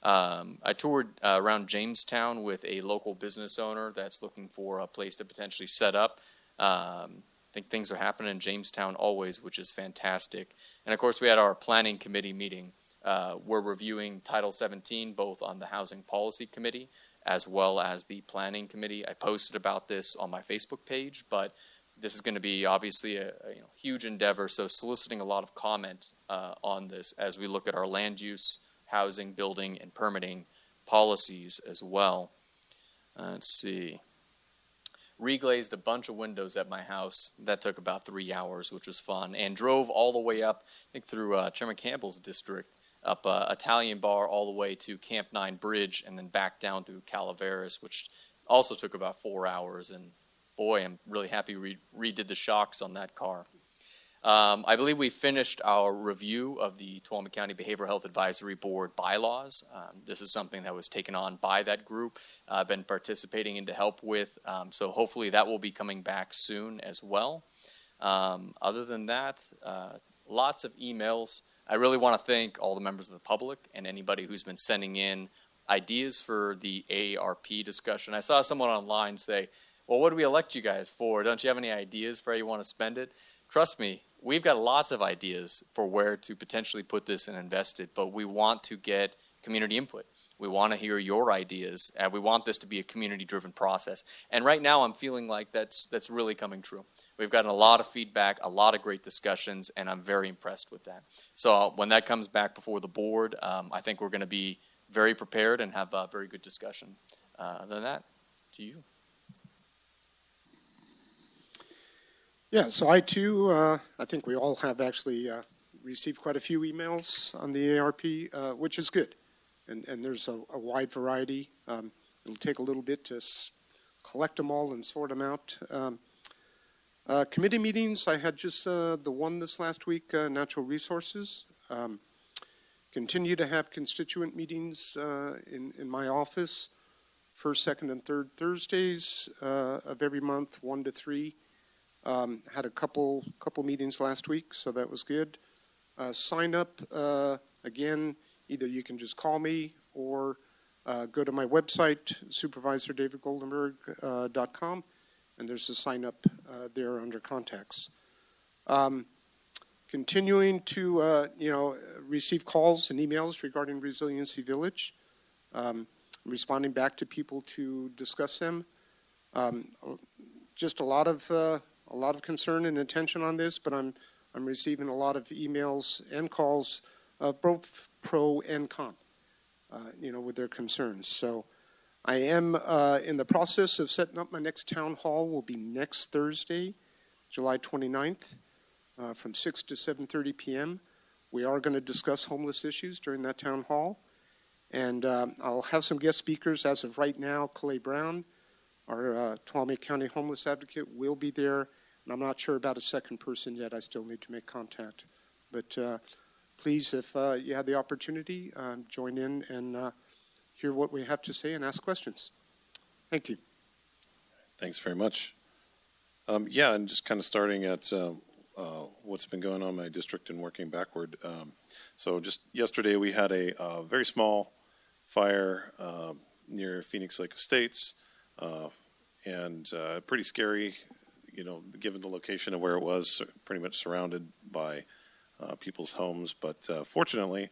I toured around Jamestown with a local business owner that's looking for a place to potentially set up. I think things are happening in Jamestown always, which is fantastic. And of course, we had our planning committee meeting. We're reviewing Title 17, both on the Housing Policy Committee as well as the Planning Committee. I posted about this on my Facebook page, but this is going to be obviously a huge endeavor, so soliciting a lot of comment on this as we look at our land use, housing, building, and permitting policies as well. Let's see. Reglazed a bunch of windows at my house. That took about 3 hours, which was fun, and drove all the way up, I think through Chairman Campbell's district, up Italian Bar all the way to Camp 9 Bridge, and then back down through Calaveras, which also took about 4 hours. And boy, I'm really happy we redid the shocks on that car. I believe we finished our review of the Tuolumne County Behavioral Health Advisory Board bylaws. This is something that was taken on by that group. I've been participating in to help with, so hopefully that will be coming back soon as well. Other than that, lots of emails. I really want to thank all the members of the public and anybody who's been sending in ideas for the AARP discussion. I saw someone online say, well, what do we elect you guys for? Don't you have any ideas for how you want to spend it? Trust me, we've got lots of ideas for where to potentially put this and invest it, but we want to get community input. We want to hear your ideas, and we want this to be a community-driven process. And right now, I'm feeling like that's really coming true. We've gotten a lot of feedback, a lot of great discussions, and I'm very impressed with that. So when that comes back before the board, I think we're going to be very prepared and have a very good discussion. Other than that, to you. Yeah, so I too, I think we all have actually received quite a few emails on the ARP, which is good. And there's a wide variety. It'll take a little bit to collect them all and sort them out. Committee meetings, I had just the one this last week, Natural Resources. Continue to have constituent meetings in my office, first, second, and third Thursdays of every month, 1 to 3. Had a couple meetings last week, so that was good. Sign up, again, either you can just call me or go to my website, supervisordavidgoldenberg.com, and there's a sign up there under contacts. Continuing to, receive calls and emails regarding Resiliency Village, responding back to people to discuss them. Just a lot of concern and attention on this, but I'm receiving a lot of emails and calls, both pro and con, with their concerns. So I am in the process of setting up my next town hall. Will be next Thursday July 29th, from 6 to 7:30 p.m. We are going to discuss homeless issues during that town hall. And I'll have some guest speakers. As of right now, Clay Brown, our Tuolumne County homeless advocate, will be there. And I'm not sure about a second person yet. I still need to make contact. But please, if you have the opportunity, join in and hear what we have to say and ask questions. Thank you. Thanks very much. Yeah, and just kind of starting at what's been going on in my district and working backward. So just yesterday we had a very small fire near Phoenix Lake Estates, and pretty scary, you know, given the location of where it was, pretty much surrounded by people's homes. But fortunately,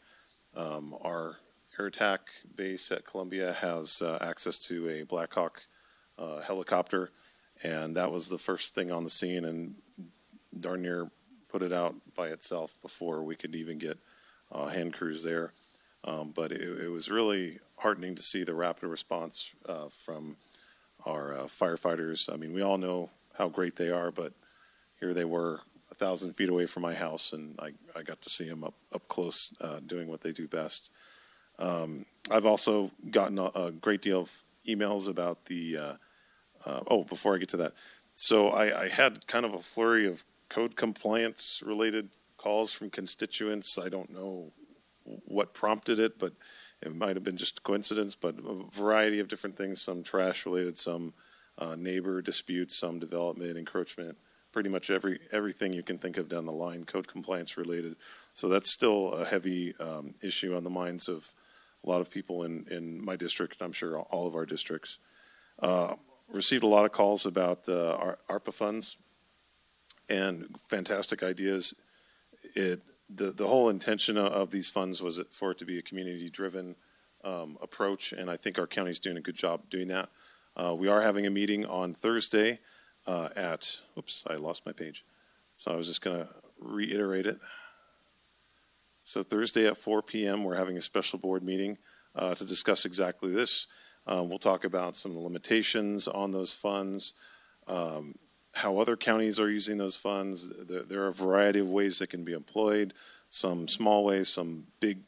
our air attack base at Columbia has access to a Black Hawk helicopter, and that was the first thing on the scene and darn near put it out by itself before we could even get hand crews there. But it was really heartening to see the rapid response from our firefighters. I mean, we all know how great they are, but here they were 1,000 feet away from my house, and I got to see them up close doing what they do best. I've also gotten a great deal of emails about the, before I get to that. So I had kind of a flurry of code compliance related calls from constituents. I don't know what prompted it, but it might have been just coincidence, but a variety of different things, some trash related, some neighbor disputes, some development, encroachment, pretty much everything you can think of down the line, code compliance related. So that's still a heavy issue on the minds of a lot of people in my district, I'm sure all of our districts. Received a lot of calls about our ARPA funds and fantastic ideas. The whole intention of these funds was for it to be a community-driven approach, and I think our county's doing a good job doing that. We are having a meeting on Thursday at, oops, I lost my page. So I was just going to reiterate it. So Thursday at 4 p.m., we're having a special board meeting to discuss exactly this. We'll talk about some of the limitations on those funds, how other counties are using those funds. There are a variety of ways that can be employed, some small ways, some big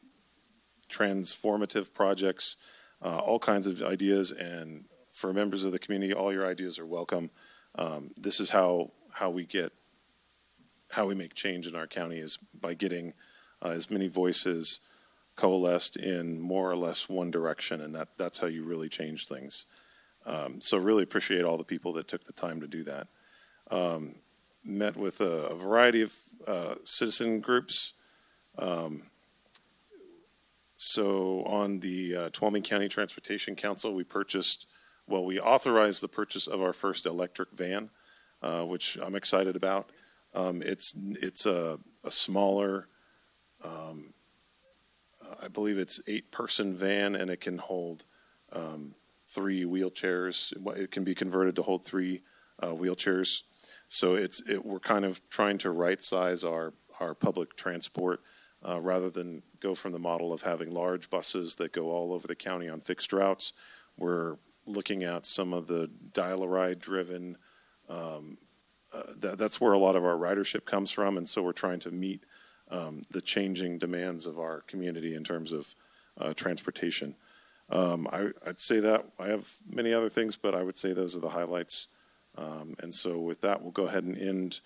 transformative projects, all kinds of ideas. And for members of the community, all your ideas are welcome. This is how we make change in our county, is by getting as many voices coalesced in more or less one direction, and that's how you really change things. So really appreciate all the people that took the time to do that. Met with a variety of citizen groups. So on the Tuolumne County Transportation Council, we authorized the purchase of our first electric van, which I'm excited about. It's a smaller, I believe it's 8-person van, and it can hold 3 wheelchairs. It can be converted to hold 3 wheelchairs. So we're kind of trying to right-size our public transport rather than go from the model of having large buses that go all over the county on fixed routes. We're looking at some of the dial-a-ride driven. That's where a lot of our ridership comes from, and so we're trying to meet the changing demands of our community in terms of transportation. I'd say that I have many other things, but I would say those are the highlights. And so with that, we'll go ahead and end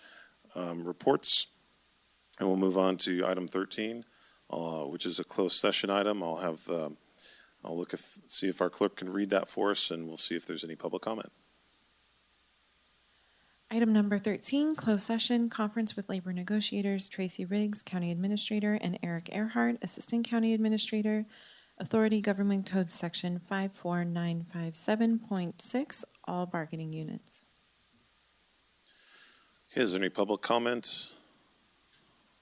reports, and we'll move on to item 13, which is a closed session item. I'll see if our clerk can read that for us, and we'll see if there's any public comment. Item number 13, closed session, conference with labor negotiators, Tracy Riggs, County Administrator, and Eric Earhart, Assistant County Administrator, Authority Government Code Section 54957.6, all bargaining units. Is there any public comment?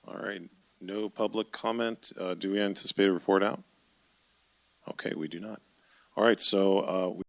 All right, no public comment. Do we anticipate a report out? Okay, we do not. All right, so